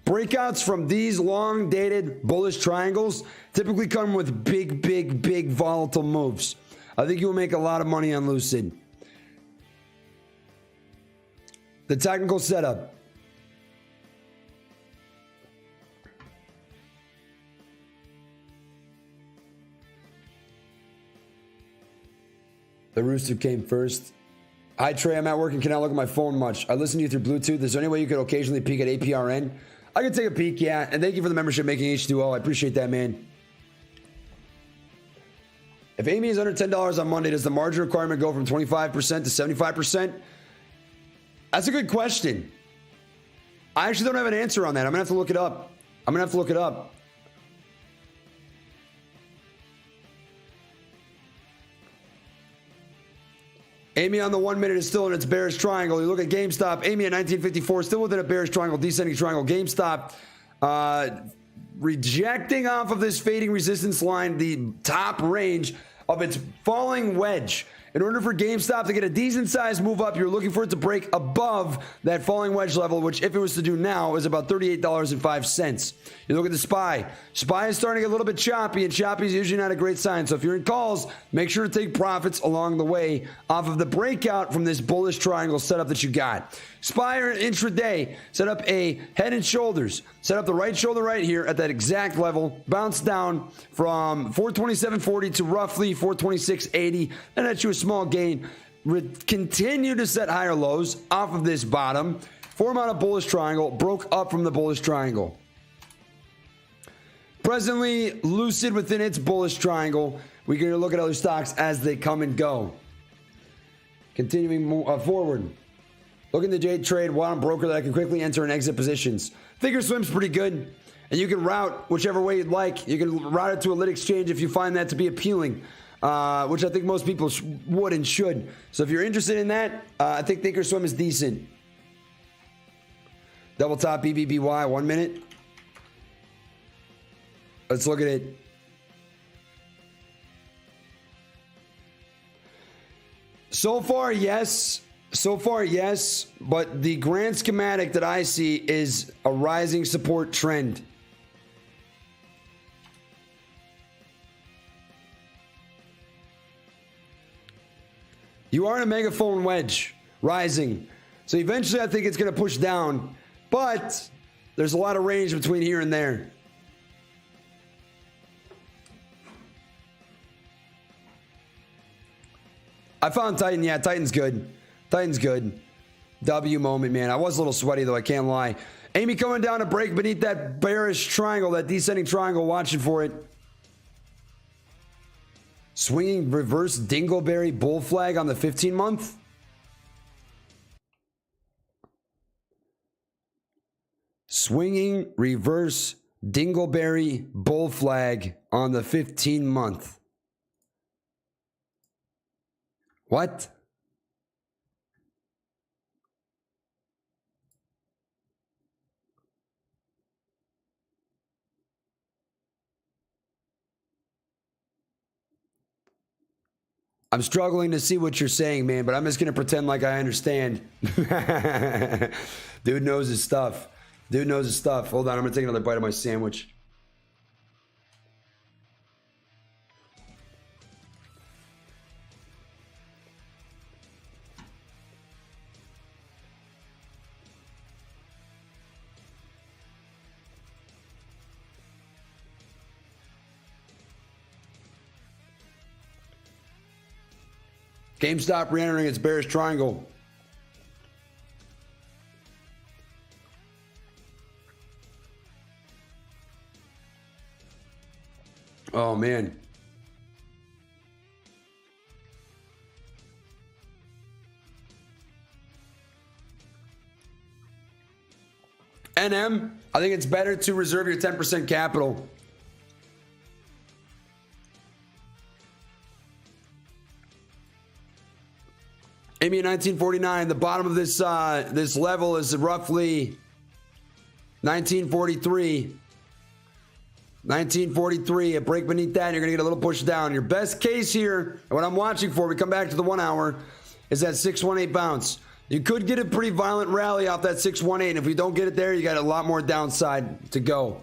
Breakouts from these long dated bullish triangles typically come with big volatile moves. I think you will make a lot of money on Lucid. The technical setup. The rooster came first. Hi, Trey. I'm at work and cannot look at my phone much. I listen to you through Bluetooth. Is there any way you could occasionally peek at APRN? I can take a peek, yeah. And thank you for the membership making H2O. I appreciate that, man. If Amy is under $10 on Monday, does the margin requirement go from 25% to 75%? That's a good question. I actually don't have an answer on that. I'm going to have to look it up. Amy on the 1 minute is still in its bearish triangle. You look at GameStop. Amy at 1954, still within a bearish triangle, descending triangle. GameStop rejecting off of this fading resistance line, the top range of its falling wedge. In order for GameStop to get a decent size move up, you're looking for it to break above that falling wedge level, which if it was to do now is about $38.05. You look at the SPY. SPY is starting a little bit choppy, and choppy is usually not a great sign. So if you're in calls, make sure to take profits along the way off of the breakout from this bullish triangle setup that you got. SPY intraday set up a head and shoulders, set up the right shoulder right here at that exact level, bounced down from 427.40 to roughly 426.80, and that's you a small gain. Continue to set higher lows off of this bottom, form out a bullish triangle, broke up from the bullish triangle. Presently lucid within its bullish triangle. We're going to look at other stocks as they come and go. Continuing forward. Looking to Jade trade one broker that I can quickly enter and exit positions. Thinkorswim's pretty good, and you can route whichever way you'd like. You can route it to a lit exchange if you find that to be appealing, which I think most people would and should. So if you're interested in that, I think Thinkorswim is decent. Double top BBBY, 1 minute. Let's look at it. So far, yes. But the grand schematic that I see is a rising support trend. You are in a megaphone wedge, rising. So eventually I think it's going to push down. But there's a lot of range between here and there. I found Titan. Yeah, Titan's good. Titan's good. W moment, man. I was a little sweaty, though. I can't lie. Amy coming down to break beneath that bearish triangle, that descending triangle, watching for it. Swinging reverse dingleberry bull flag on the 15-month. Swinging reverse dingleberry bull flag on the 15-month. What? I'm struggling to see what you're saying, man, but I'm just going to pretend like I understand. Dude knows his stuff. Hold on, I'm going to take another bite of my sandwich. GameStop re-entering its bearish triangle. Oh, man. NM, I think it's better to reserve your 10% capital. Amy at 1949. The bottom of this this level is roughly 1943. 1943. A break beneath that, and you're going to get a little push down. Your best case here, and what I'm watching for, we come back to the 1 hour, is that 618 bounce. You could get a pretty violent rally off that 618. And if we don't get it there, you got a lot more downside to go.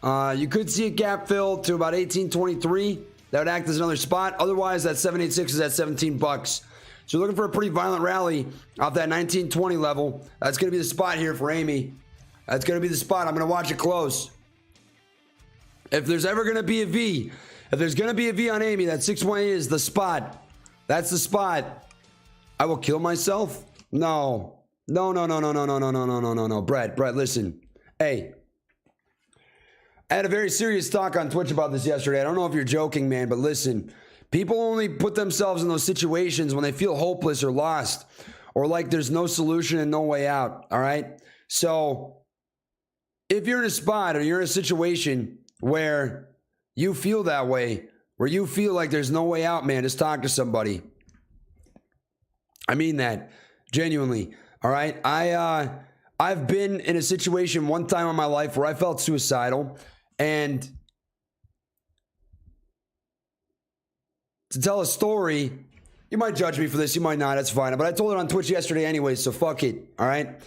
You could see a gap fill to about 1823. That would act as another spot. Otherwise, that 786 is at 17 bucks. So you're looking for a pretty violent rally off that 1920 level. That's going to be the spot here for Amy. That's going to be the spot. I'm going to watch it close. If there's ever going to be a V, if there's going to be a V on Amy, that 618 is the spot. That's the spot. I will kill myself? No. No, no, no, no, no, no, no, no, no, no, no, no. Brett, listen. Hey. I had a very serious talk on Twitch about this yesterday. I don't know if you're joking, man, but listen. People only put themselves in those situations when they feel hopeless or lost or like there's no solution and no way out, all right? So if you're in a spot or you're in a situation where you feel that way, where you feel like there's no way out, man, just talk to somebody. I mean that genuinely, all right? I've been in a situation one time in my life where I felt suicidal, and to tell a story, you might judge me for this, you might not, that's fine. But I told it on Twitch yesterday anyway, so fuck it, all right?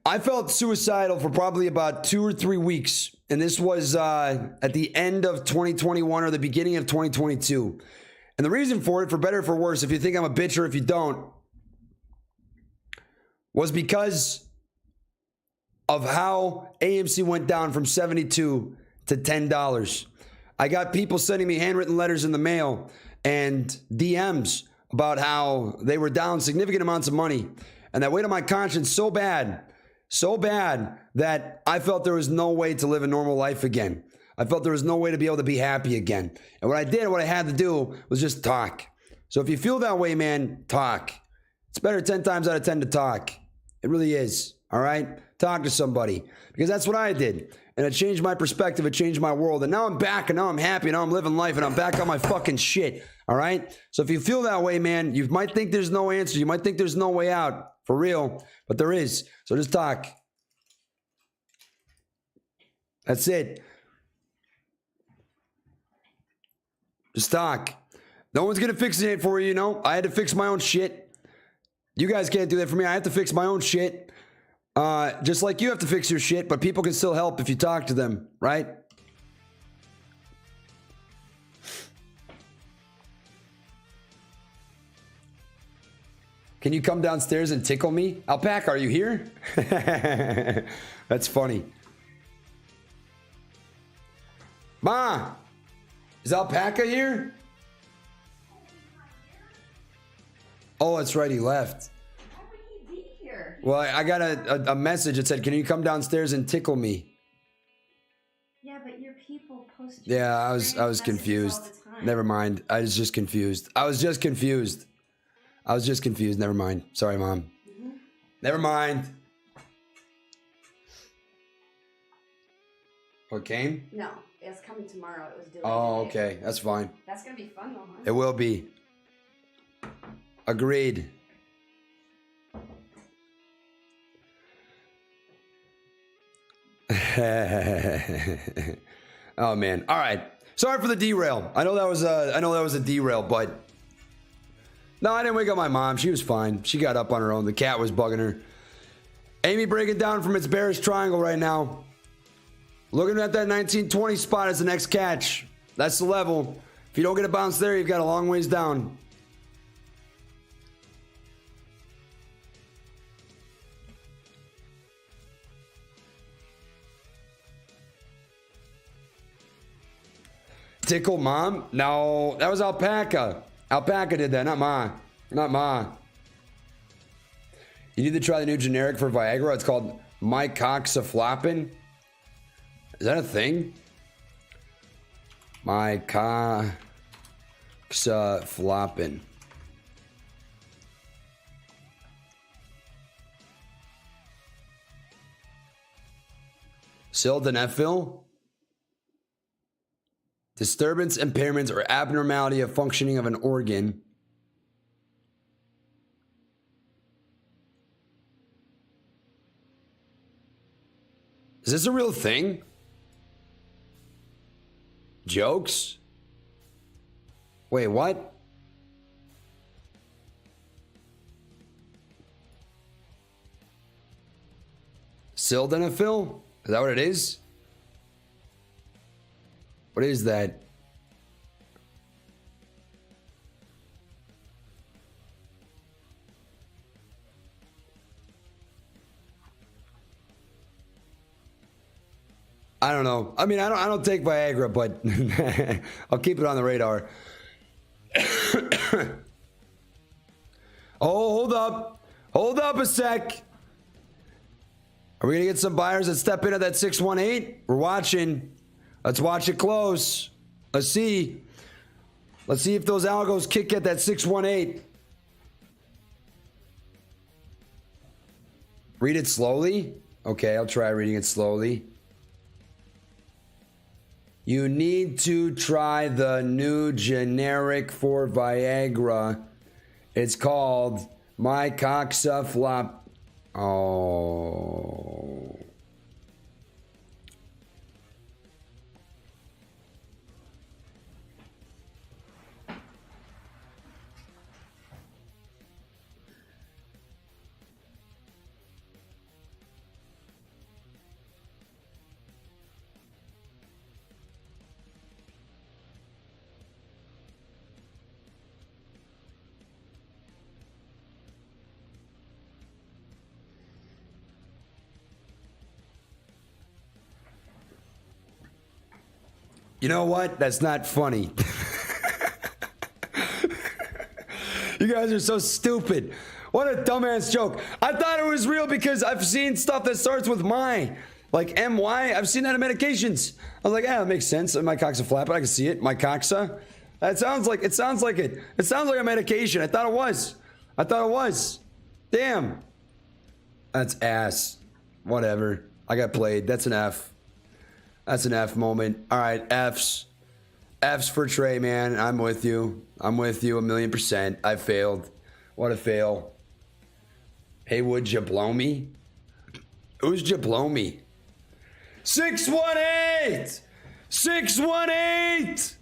I felt suicidal for probably about 2 or 3 weeks, and this was at the end of 2021 or the beginning of 2022. And the reason for it, for better or for worse, if you think I'm a bitch or if you don't, was because of how AMC went down from $72 to $10. I got people sending me handwritten letters in the mail and DMs about how they were down significant amounts of money. And that weighed on my conscience so bad that I felt there was no way to live a normal life again. I felt there was no way to be able to be happy again. And what I had to do was just talk. So if you feel that way, man, talk. It's better 10 times out of 10 to talk. It really is. All right? Talk to somebody. Because that's what I did. And it changed my perspective. It changed my world. And now I'm back, and now I'm happy, and now I'm living life, and I'm back on my fucking shit. All right? So if you feel that way, man, you might think there's no answer. You might think there's no way out. For real. But there is. So just talk. That's it. Just talk. No one's going to fix it for you, you know? I had to fix my own shit. You guys can't do that for me. I have to fix my own shit. Just like you have to fix your shit, but people can still help if you talk to them, right? Can you come downstairs and tickle me? Alpaca, are you here? That's funny. Ma, is Alpaca here? Oh, that's right, he left. Why would he be here? Well, I got a message that said, can you come downstairs and tickle me? Yeah, but your people post your Yeah, I was messages confused. all the time. Never mind. I was just confused. Never mind. Sorry, Mom. Mm-hmm. Never mind. What came? No, it's coming tomorrow. It was delayed. Oh, today. okay. That's fine. That's gonna be fun though, huh? It will be. Agreed. Oh man. All right. Sorry for the derail. I know that was a derail, but no, I didn't wake up my mom. She was fine. She got up on her own. The cat was bugging her. Amy breaking down from its bearish triangle right now. Looking at that 1920 spot as the next catch. That's the level. If you don't get a bounce there, you've got a long ways down. Tickle Mom? No, that was Alpaca. Alpaca did that, not Ma. Not Ma. You need to try the new generic for Viagra. It's called mycoxaflopin. Is that a thing? Mycoxaflopin. Sildenafil? Disturbance, impairments, or abnormality of functioning of an organ. Is this a real thing? Jokes? Wait, what? Sildenafil? Is that what it is? What is that? I don't know. I mean, I don't take Viagra, but I'll keep it on the radar. Oh, hold up. Hold up a sec. Are we going to get some buyers that step into that 618? We're watching. Let's watch it close. Let's see. Let's see if those algos kick at that 618. Read it slowly. Okay, I'll try reading it slowly. You need to try the new generic for Viagra. It's called My Coxa Flop. Oh. You know what? That's not funny. You guys are so stupid. What a dumbass joke. I thought it was real because I've seen stuff that starts with my, like MY. I've seen that in medications. I was like, yeah, that makes sense. My coxa flap, but I can see it. My coxa. It sounds like it. It sounds like a medication. I thought it was. Damn. That's ass. Whatever. I got played. That's an F. That's an F moment. All right, F's. F's for Trey, man. I'm with you. I'm with you 1,000,000%. I failed. What a fail. Hey, would you blow me? Who's you blow me? 618! 618!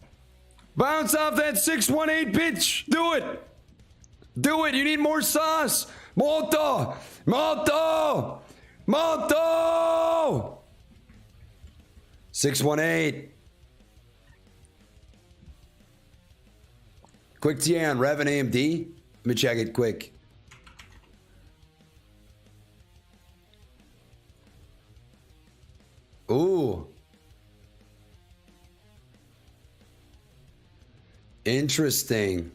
Bounce off that 618, bitch. Do it. Do it. You need more sauce. Molto. Molto. Molto. 618. Quick TA on Rev and AMD. Let me check it quick. Ooh. Interesting.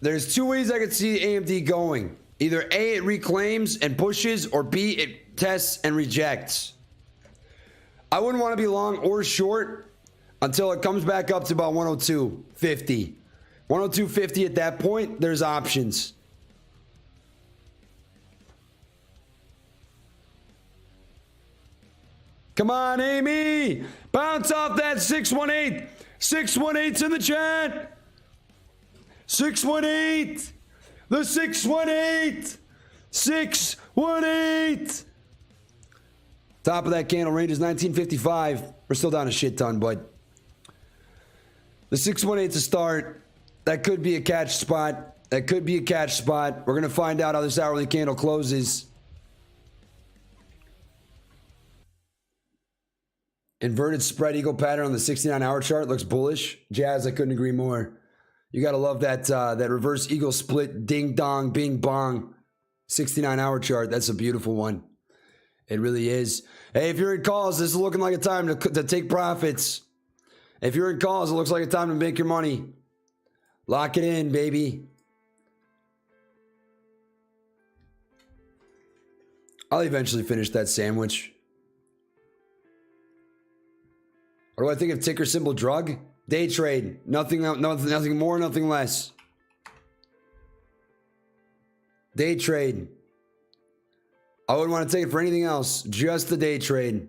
There's two ways I could see AMD going. Either A, it reclaims and pushes, or B, it tests and rejects. I wouldn't want to be long or short until it comes back up to about 102.50. 102.50 at that point, there's options. Come on, Amy. Bounce off that 618. 618's in the chat. 618. The 618. 618. Top of that candle range is 1955. We're still down a shit ton, but the 618's a start. That could be a catch spot. That could be a catch spot. We're going to find out how this hourly candle closes. Inverted spread eagle pattern on the 69-hour chart looks bullish. Jazz, I couldn't agree more. You got to love that that reverse eagle split ding dong bing bong 69-hour chart. That's a beautiful one. It really is. Hey, if you're in calls, this is looking like a time to take profits. If you're in calls, it looks like a time to make your money. Lock it in, baby. I'll eventually finish that sandwich. What do I think of ticker symbol drug? Day trade. Nothing more, nothing less. Day trade. I wouldn't want to take it for anything else. Just the day trade.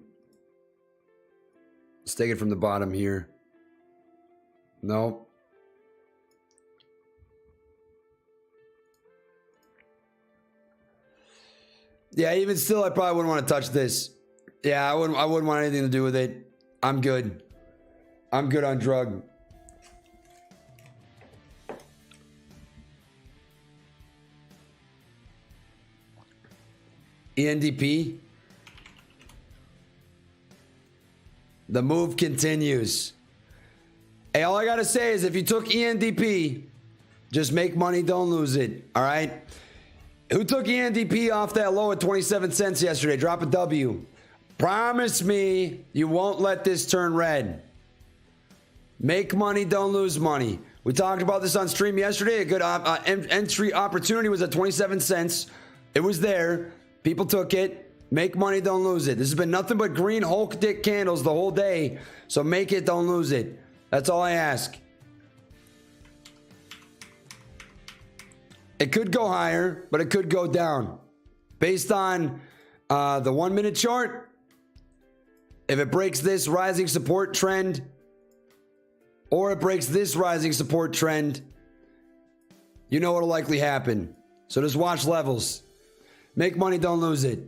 Let's take it from the bottom here. No. Yeah, even still, I probably wouldn't want to touch this. Yeah, I wouldn't want anything to do with it. I'm good. I'm good on drug. ENDP. The move continues. Hey, all I gotta say is if you took ENDP, just make money, don't lose it. All right? Who took ENDP off that low at 27 cents yesterday? Drop a W. Promise me you won't let this turn red. Make money, don't lose money. We talked about this on stream yesterday. A good entry opportunity was at 27 cents. It was there. People took it. Make money, don't lose it. This has been nothing but green Hulk dick candles the whole day. So make it, don't lose it. That's all I ask. It could go higher, but it could go down. Based on the 1 minute chart, if it breaks this rising support trend, or it breaks this rising support trend, you know what'll likely happen. So just watch levels. Make money, don't lose it.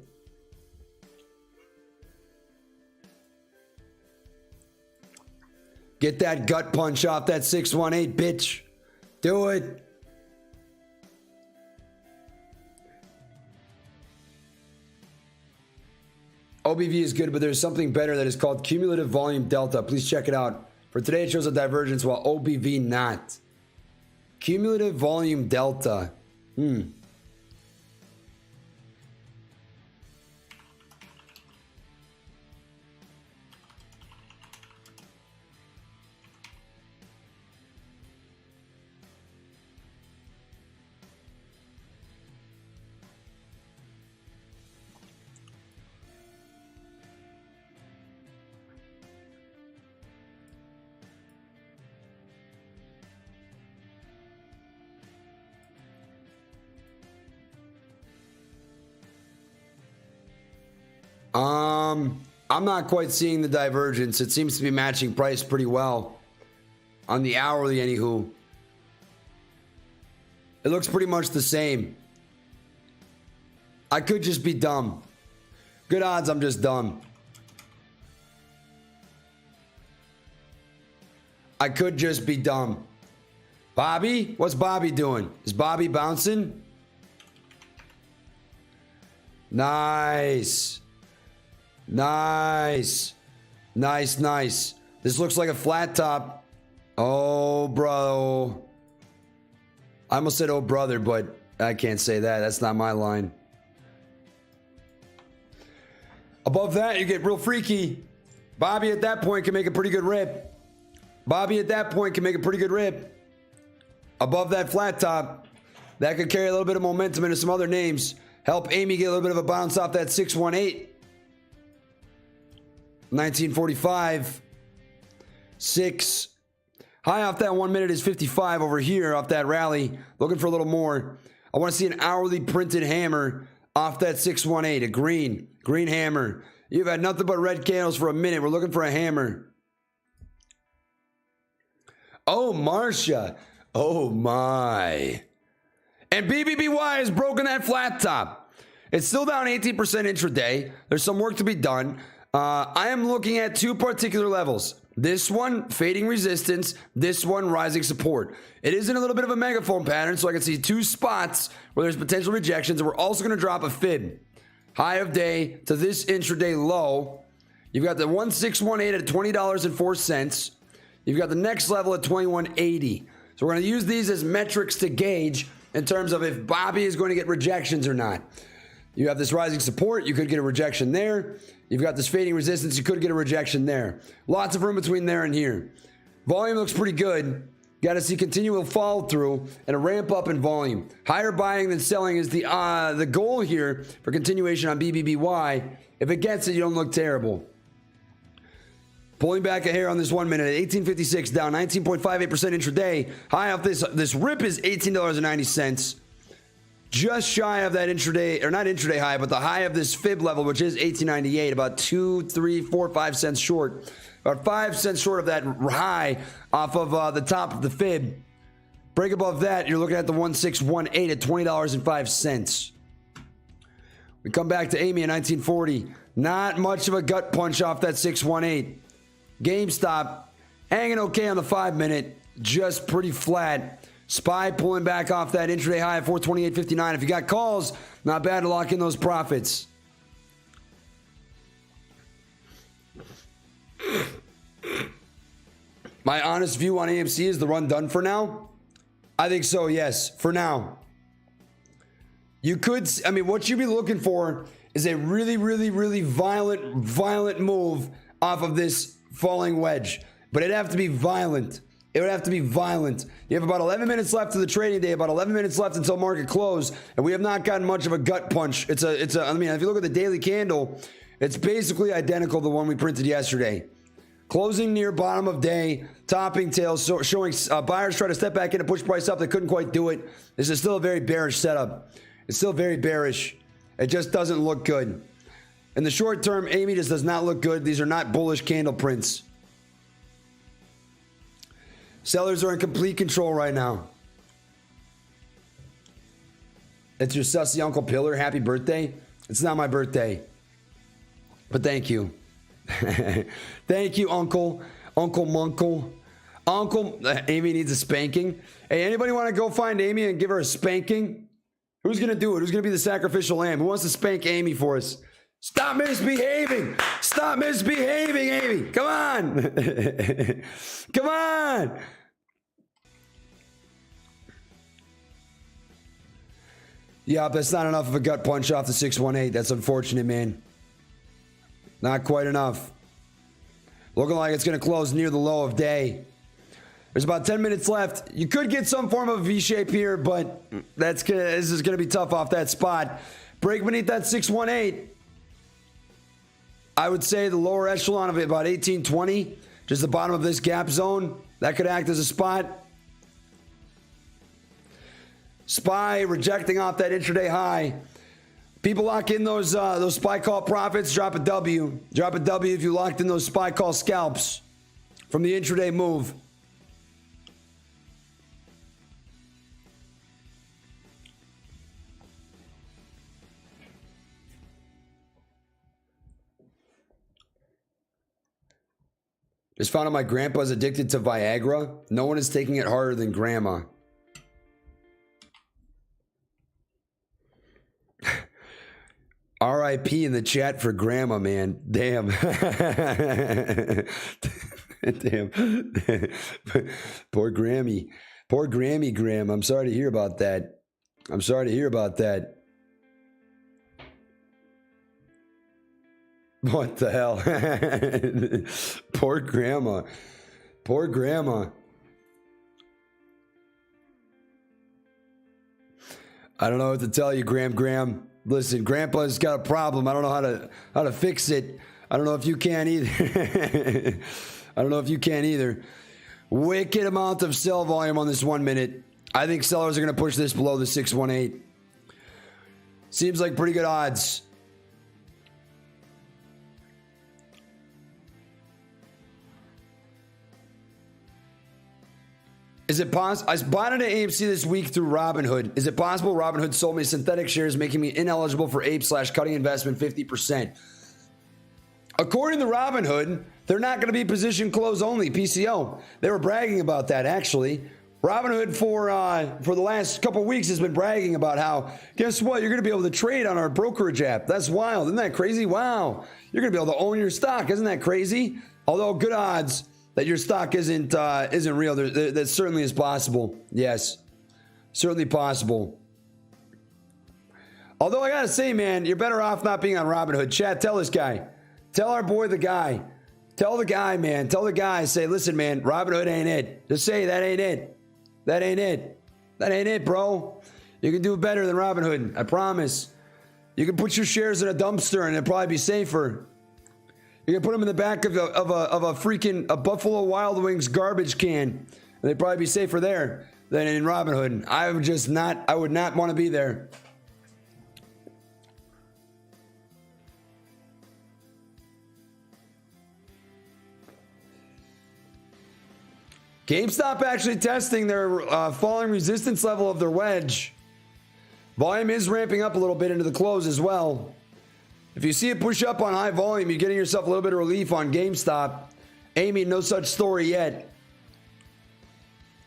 Get that gut punch off that 618, bitch. Do it. OBV is good, but there's something better that is called cumulative volume delta. Please check it out. For today, it shows a divergence while OBV not. Cumulative volume delta. I'm not quite seeing the divergence. It seems to be matching price pretty well on the hourly, anywho. It looks pretty much the same. I could just be dumb. Good odds I'm just dumb. I could just be dumb. Bobby? What's Bobby doing? Is Bobby bouncing? Nice. Nice. Nice, nice. This looks like a flat top. Oh, bro. I almost said, oh, brother, but I can't say that. That's not my line. Above that, you get real freaky. Bobby at that point can make a pretty good rip. Bobby at that point can make a pretty good rip. Above that flat top, that could carry a little bit of momentum into some other names. Help Amy get a little bit of a bounce off that 618. 1945. 6. High off that 1 minute is 55 over here off that rally. Looking for a little more. I want to see an hourly printed hammer off that 618. A green hammer. You've had nothing but red candles for a minute. We're looking for a hammer. Oh, Marcia. Oh, my. And BBBY has broken that flat top. It's still down 18% intraday. There's some work to be done. I am looking at two particular levels. This one, fading resistance. This one, rising support. It is in a little bit of a megaphone pattern, so I can see two spots where there's potential rejections. And we're also going to drop a fib. High of day to this intraday low. You've got the 1618 at $20.04. You've got the next level at $21.80. So we're going to use these as metrics to gauge in terms of if Bobby is going to get rejections or not. You have this rising support. You could get a rejection there. You've got this fading resistance. You could get a rejection there. Lots of room between there and here. Volume looks pretty good. Got to see continual follow through and a ramp up in volume. Higher buying than selling is the goal here for continuation on BBBY. If it gets it, you don't look terrible. Pulling back a hair on this 1 minute at 1856, down 19.58% intraday. High off this rip is $18.90. Just shy of that intraday, or not intraday high, but the high of this fib level, which is $18.98, about 2, 3, 4, 5 cents short. About 5 cents short of that high off of the top of the fib. Break above that, you're looking at the 1618 at $20.05. We come back to Amy in 1940. Not much of a gut punch off that 618. GameStop hanging okay on the 5 minute, just pretty flat. SPY pulling back off that intraday high at 428.59. If you got calls, not bad to lock in those profits. My honest view on AMC is the run done for now. I think so, yes, for now. You could, I mean, what you'd be looking for is a really, really, really violent move off of this falling wedge. But it'd have to be violent. It would have to be violent. You have about 11 minutes left to the trading day, about 11 minutes left until market close, and we have not gotten much of a gut punch. I mean, if you look at the daily candle, it's basically identical to the one we printed yesterday. Closing near bottom of day, topping tails, showing buyers try to step back in and push price up. They couldn't quite do it. This is still a very bearish setup. It's still very bearish. It just doesn't look good. In the short term, Amy just does not look good. These are not bullish candle prints. Sellers are in complete control right now. It's your sussy Uncle Pillar. Happy birthday. It's not my birthday. But thank you. Thank you, Uncle. Uncle Munkle. Uncle, Amy needs a spanking. Hey, anybody want to go find Amy and give her a spanking? Who's going to do it? Who's going to be the sacrificial lamb? Who wants to spank Amy for us? Stop misbehaving. Stop misbehaving, Amy. Come on. Come on. Yeah, that's not enough of a gut punch off the 618. That's unfortunate, man. Not quite enough. Looking like it's going to close near the low of day. There's about 10 minutes left. You could get some form of V-shape here, but this is going to be tough off that spot. Break beneath that 618. I would say the lower echelon of it, about 1820, just the bottom of this gap zone. That could act as a spot. SPY rejecting off that intraday high. People lock in those SPY call profits, drop a W. Drop a W if you locked in those SPY call scalps from the intraday move. Just found out my grandpa's addicted to Viagra. No one is taking it harder than grandma. RIP in the chat for grandma, man. Damn. Damn. Poor Grammy. Poor Grammy, Graham. I'm sorry to hear about that. I'm sorry to hear about that. What the hell? Poor grandma. Poor grandma. I don't know what to tell you, Graham. Listen, Grandpa's got a problem. I don't know how to fix it. I don't know if you can either. I don't know if you can either. Wicked amount of sell volume on this 1 minute. I think sellers are going to push this below the 618. Seems like pretty good odds. Is it possible? I bought into AMC this week through Robinhood. Is it possible Robinhood sold me synthetic shares, making me ineligible for APE/cutting investment 50%? According to Robinhood, they're not going to be position close only, PCO. They were bragging about that, actually. Robinhood for the last couple weeks has been bragging about how, guess what? You're going to be able to trade on our brokerage app. That's wild. Isn't that crazy? Wow. You're going to be able to own your stock. Isn't that crazy? Although good odds that your stock isn't real. That certainly is possible. Yes, certainly possible. Although I gotta say, man, you're better off not being on Robinhood. Chat, tell this guy. Tell our boy the guy. Tell the guy, man. Tell the guy. Say, listen, man, Robinhood ain't it. Just say that ain't it. That ain't it. That ain't it, bro. You can do better than Robinhood. I promise. You can put your shares in a dumpster and it'll probably be safer. You can put them in the back of a freaking Buffalo Wild Wings garbage can, and they'd probably be safer there than in Robinhood. I would not want to be there. GameStop actually testing their falling resistance level of their wedge. Volume is ramping up a little bit into the close as well. If you see it push up on high volume, you're getting yourself a little bit of relief on GameStop. Amy, no such story yet.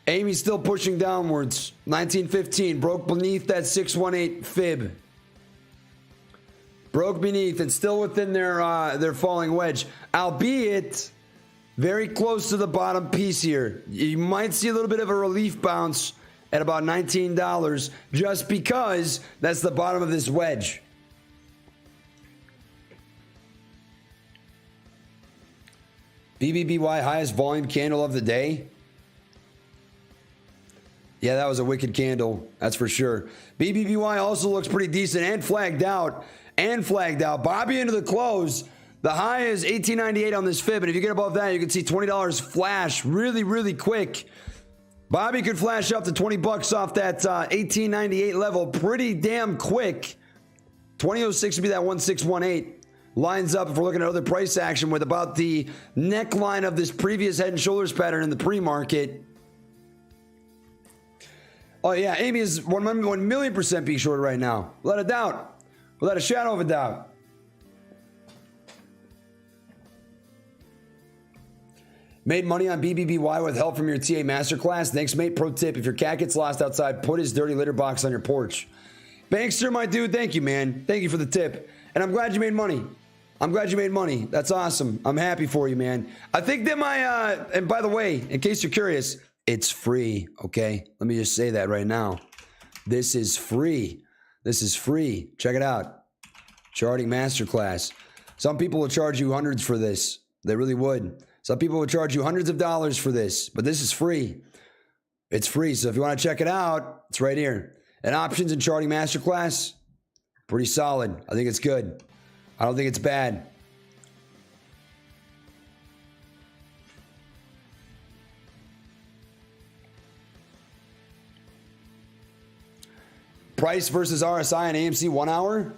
Amy's still pushing downwards. 1915 broke beneath that 618 fib. Broke beneath and still within their falling wedge, albeit very close to the bottom piece here. You might see a little bit of a relief bounce at about $19 just because that's the bottom of this wedge. BBBY highest volume candle of the day. Yeah, that was a wicked candle. That's for sure. BBBY also looks pretty decent and flagged out. Bobby into the close. The high is $18.98 on this fib. And if you get above that, you can see $20 flash really, really quick. Bobby could flash up to $20 off that $18.98 level pretty damn quick. 2006 would be that 1618. Lines up if we're looking at other price action with about the neckline of this previous head and shoulders pattern in the pre-market. Oh yeah, Amy is 1 million percent peak short right now. Without a doubt. Without a shadow of a doubt. Made money on BBBY with help from your TA masterclass. Thanks, mate. Pro tip, if your cat gets lost outside, put his dirty litter box on your porch. Bankster, my dude, thank you, man. Thank you for the tip. And I'm glad you made money. That's awesome. I'm happy for you, man. I think that and by the way, in case you're curious, it's free, okay? Let me just say that right now. This is free. Check it out. Charting masterclass. Some people will charge you hundreds for this. They really would. Some people will charge you hundreds of dollars for this, but this is free. It's free. So if you want to check it out, it's right here. And options and charting masterclass, pretty solid. I think it's good. I don't think it's bad. Price versus RSI and AMC 1 hour.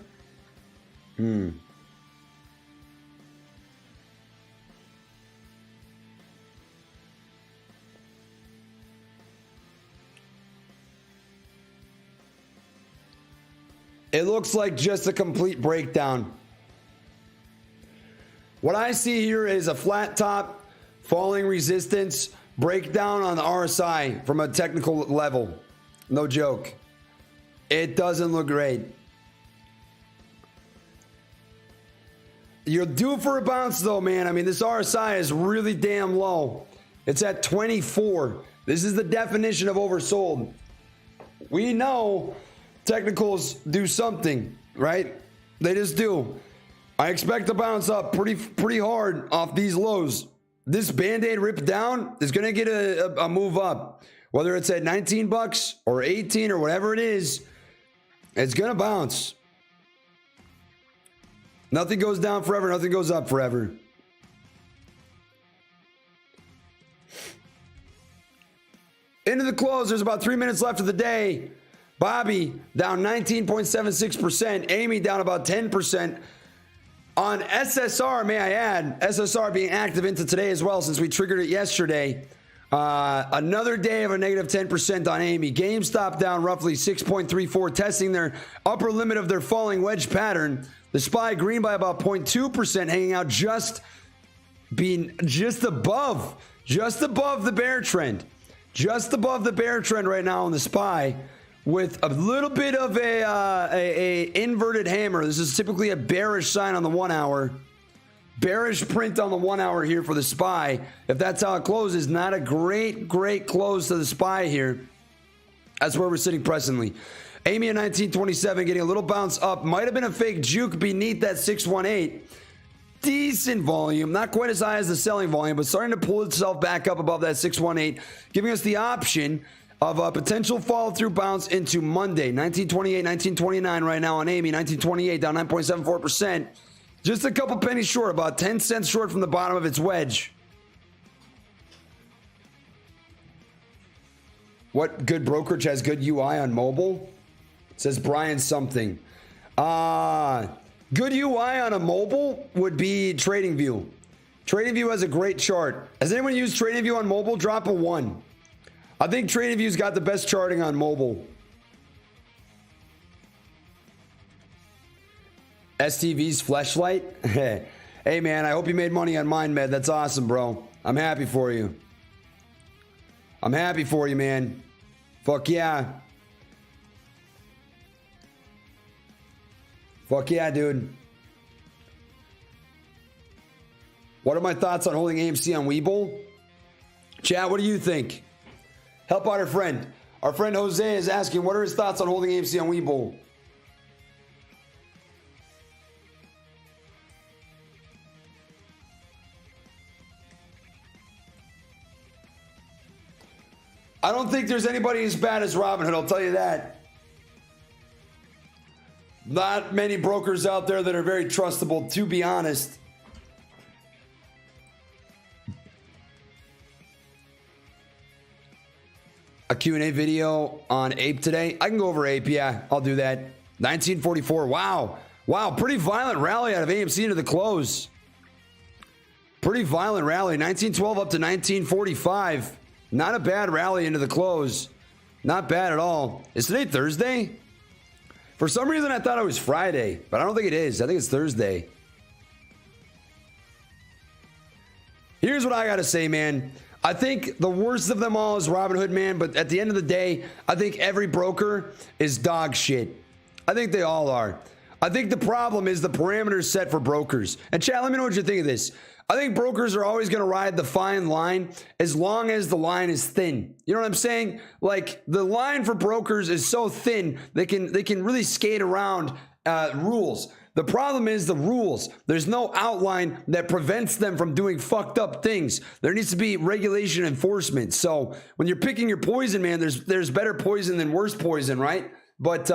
It looks like just a complete breakdown. What I see here is a flat top, falling resistance, breakdown on the RSI from a technical level. No joke. It doesn't look great. You're due for a bounce though, man. I mean, this RSI is really damn low. It's at 24. This is the definition of oversold. We know technicals do something, right? They just do. I expect to bounce up pretty hard off these lows. This Band-Aid rip down is going to get a move up. Whether it's at $19 or 18 or whatever it is, it's going to bounce. Nothing goes down forever. Nothing goes up forever. Into the close. There's about 3 minutes left of the day. Bobby down 19.76%. Amy down about 10%. On SSR, may I add, SSR being active into today as well since we triggered it yesterday. Another day of a negative 10% on Amy. GameStop down roughly 6.34, testing their upper limit of their falling wedge pattern. The SPY green by about 0.2%, hanging out just above the bear trend. Just above the bear trend right now on the SPY, with a little bit of a inverted hammer. This is typically a bearish sign on the 1 hour. Bearish print on the 1 hour here for the SPY. If that's how it closes, not a great close to the SPY here. That's where we're sitting presently. Amy at 1927 getting a little bounce up. Might have been a fake juke beneath that 618. Decent volume. Not quite as high as the selling volume, but starting to pull itself back up above that 618. Giving us the option of a potential follow-through bounce into Monday. 1928, 1929 right now on Amy. 1928 down 9.74%. Just a couple pennies short, about 10 cents short from the bottom of its wedge. What good brokerage has good UI on mobile? Says Brian something. Good UI on a mobile would be TradingView. TradingView has a great chart. Has anyone used TradingView on mobile? Drop a 1. I think TradingView's got the best charting on mobile. STV's Fleshlight. Hey, man, I hope you made money on MindMed. That's awesome, bro. I'm happy for you. I'm happy for you, man. Fuck yeah. Fuck yeah, dude. What are my thoughts on holding AMC on Webull? Chat, what do you think? Help out our friend. Our friend Jose is asking, what are his thoughts on holding AMC on Webull? I don't think there's anybody as bad as Robinhood, I'll tell you that. Not many brokers out there that are very trustable, to be honest. A Q&A video on Ape today. I can go over Ape, yeah, I'll do that. 1944, wow. Wow, pretty violent rally out of AMC into the close. Pretty violent rally, 1912 up to 1945. Not a bad rally into the close. Not bad at all. Is today Thursday? For some reason, I thought it was Friday, but I don't think it is. I think it's Thursday. Here's what I got to say, man. I think the worst of them all is Robinhood, man. But at the end of the day, I think every broker is dog shit. I think they all are. I think the problem is the parameters set for brokers. And chat, let me know what you think of this. I think brokers are always going to ride the fine line as long as the line is thin. You know what I'm saying? Like, the line for brokers is so thin, they can really skate around rules. The problem is the rules. There's no outline that prevents them from doing fucked up things. There needs to be regulation enforcement. So when you're picking your poison, man, there's better poison than worse poison, right? But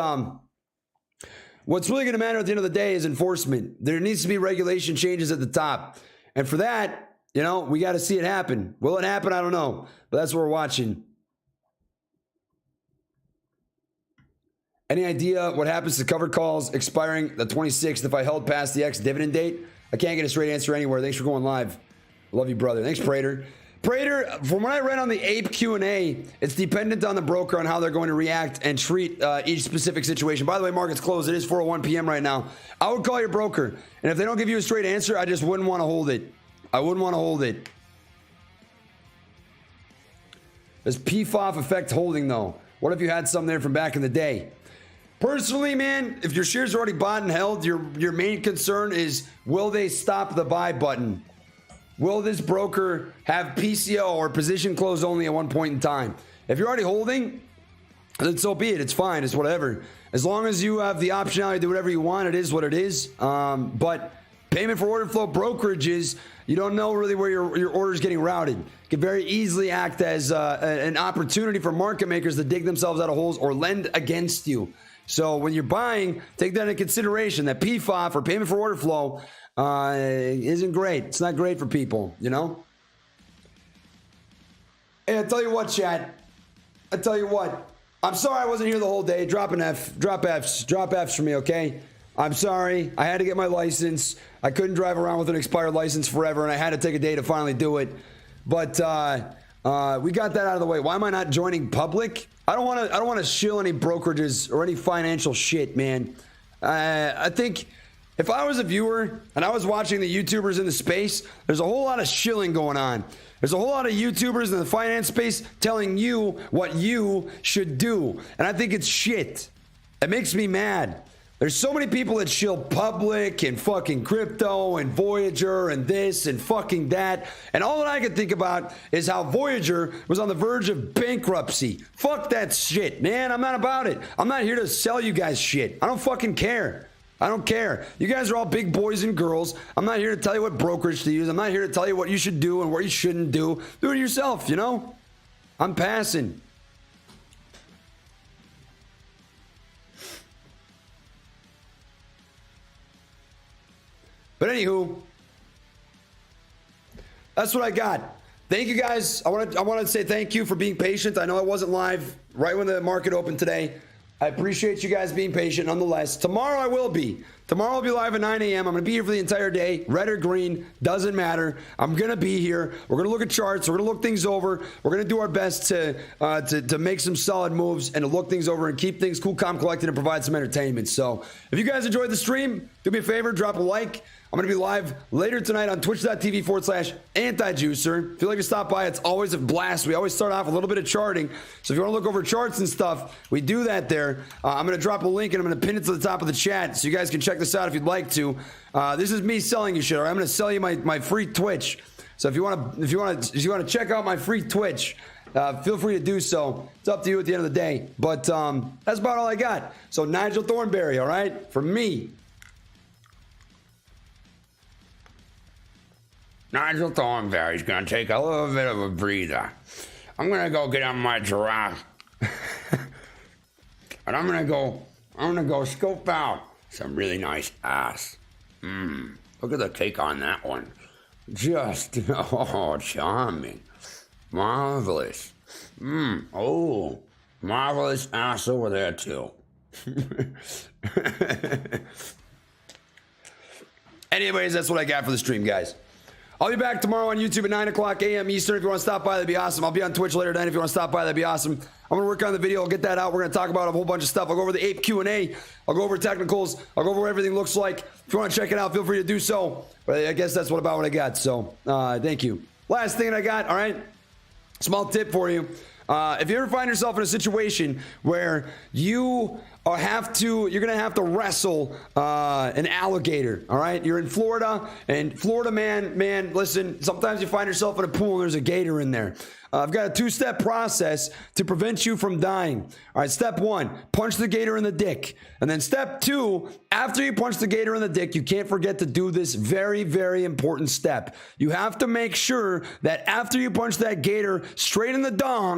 what's really going to matter at the end of the day is enforcement. There needs to be regulation changes at the top. And for that, you know, we got to see it happen. Will it happen? I don't know. But that's what we're watching. Any idea what happens to covered calls expiring the 26th if I held past the ex-dividend date? I can't get a straight answer anywhere. Thanks for going live. Love you, brother. Thanks, Prater. Prater, from what I read on the Ape Q&A, it's dependent on the broker on how they're going to react and treat each specific situation. By the way, market's closed. It is 4:01 p.m. right now. I would call your broker, and if they don't give you a straight answer, I just wouldn't want to hold it. I wouldn't want to hold it. Does PFOF affect holding, though? What if you had some there from back in the day? Personally, man, if your shares are already bought and held, your main concern is, will they stop the buy button? Will this broker have PCO or position close only at one point in time? If you're already holding, then so be it. It's fine. It's whatever. As long as you have the optionality to do whatever you want, it is what it is. But payment for order flow brokerages, you don't know really where your order is getting routed. It can very easily act as an opportunity for market makers to dig themselves out of holes or lend against you. So when you're buying, take that into consideration. That PFOF or payment for order flow isn't great. It's not great for people, you know? Hey, I tell you what, chat. I tell you what. I'm sorry I wasn't here the whole day. Drop an F. Drop Fs. Drop Fs for me, okay? I'm sorry. I had to get my license. I couldn't drive around with an expired license forever, and I had to take a day to finally do it. But we got that out of the way. Why am I not joining public? I don't want to shill any brokerages or any financial shit, man. I think if I was a viewer and I was watching the YouTubers in the space, there's a whole lot of shilling going on. There's a whole lot of YouTubers in the finance space telling you what you should do. And I think it's shit. It makes me mad. There's so many people that shill public and fucking crypto and Voyager and this and fucking that. And all that I can think about is how Voyager was on the verge of bankruptcy. Fuck that shit, man. I'm not about it. I'm not here to sell you guys shit. I don't fucking care. I don't care. You guys are all big boys and girls. I'm not here to tell you what brokerage to use. I'm not here to tell you what you should do and what you shouldn't do. Do it yourself, you know? I'm passing. But anywho, that's what I got. Thank you guys. I want to say thank you for being patient. I know I wasn't live right when the market opened today. I appreciate you guys being patient nonetheless. Tomorrow I will be. Tomorrow I'll be live at 9 a.m. I'm going to be here for the entire day. Red or green, doesn't matter. I'm going to be here. We're going to look at charts. We're going to look things over. We're going to do our best to make some solid moves and to look things over and keep things cool, calm, collected, and provide some entertainment. So if you guys enjoyed the stream, do me a favor, drop a like. I'm going to be live later tonight on twitch.tv/antijuicer. If you'd like to stop by, it's always a blast. We always start off with a little bit of charting. So if you want to look over charts and stuff, we do that there. I'm going to drop a link and I'm going to pin it to the top of the chat so you guys can check this out if you'd like to. This is me selling you shit. All right? I'm going to sell you my free Twitch. So if you want to check out my free Twitch, feel free to do so. It's up to you at the end of the day. But that's about all I got. So Nigel Thornberry, all right, for me. Nigel Thornberry's going to take a little bit of a breather. I'm gonna go get on my giraffe. And I'm gonna go scope out some really nice ass. Look at the cake on that one. Just, oh, charming. Marvelous. Oh, marvelous ass over there, too. Anyways, that's what I got for the stream, guys. I'll be back tomorrow on YouTube at 9 o'clock a.m. Eastern. If you want to stop by, that'd be awesome. I'll be on Twitch later tonight. If you want to stop by, that'd be awesome. I'm going to work on the video. I'll get that out. We're going to talk about a whole bunch of stuff. I'll go over the ape Q&A. I'll go over technicals. I'll go over what everything looks like. If you want to check it out, feel free to do so. But I guess that's what I got. So thank you. Last thing I got, all right? Small tip for you. If you ever find yourself in a situation where you're gonna have to wrestle an alligator, all right? You're in Florida, and Florida man, listen, sometimes you find yourself in a pool and there's a gator in there. I've got a 2-step process to prevent you from dying. All right, step 1, punch the gator in the dick. And then step 2, after you punch the gator in the dick, you can't forget to do this very, very important step. You have to make sure that after you punch that gator straight in the dong,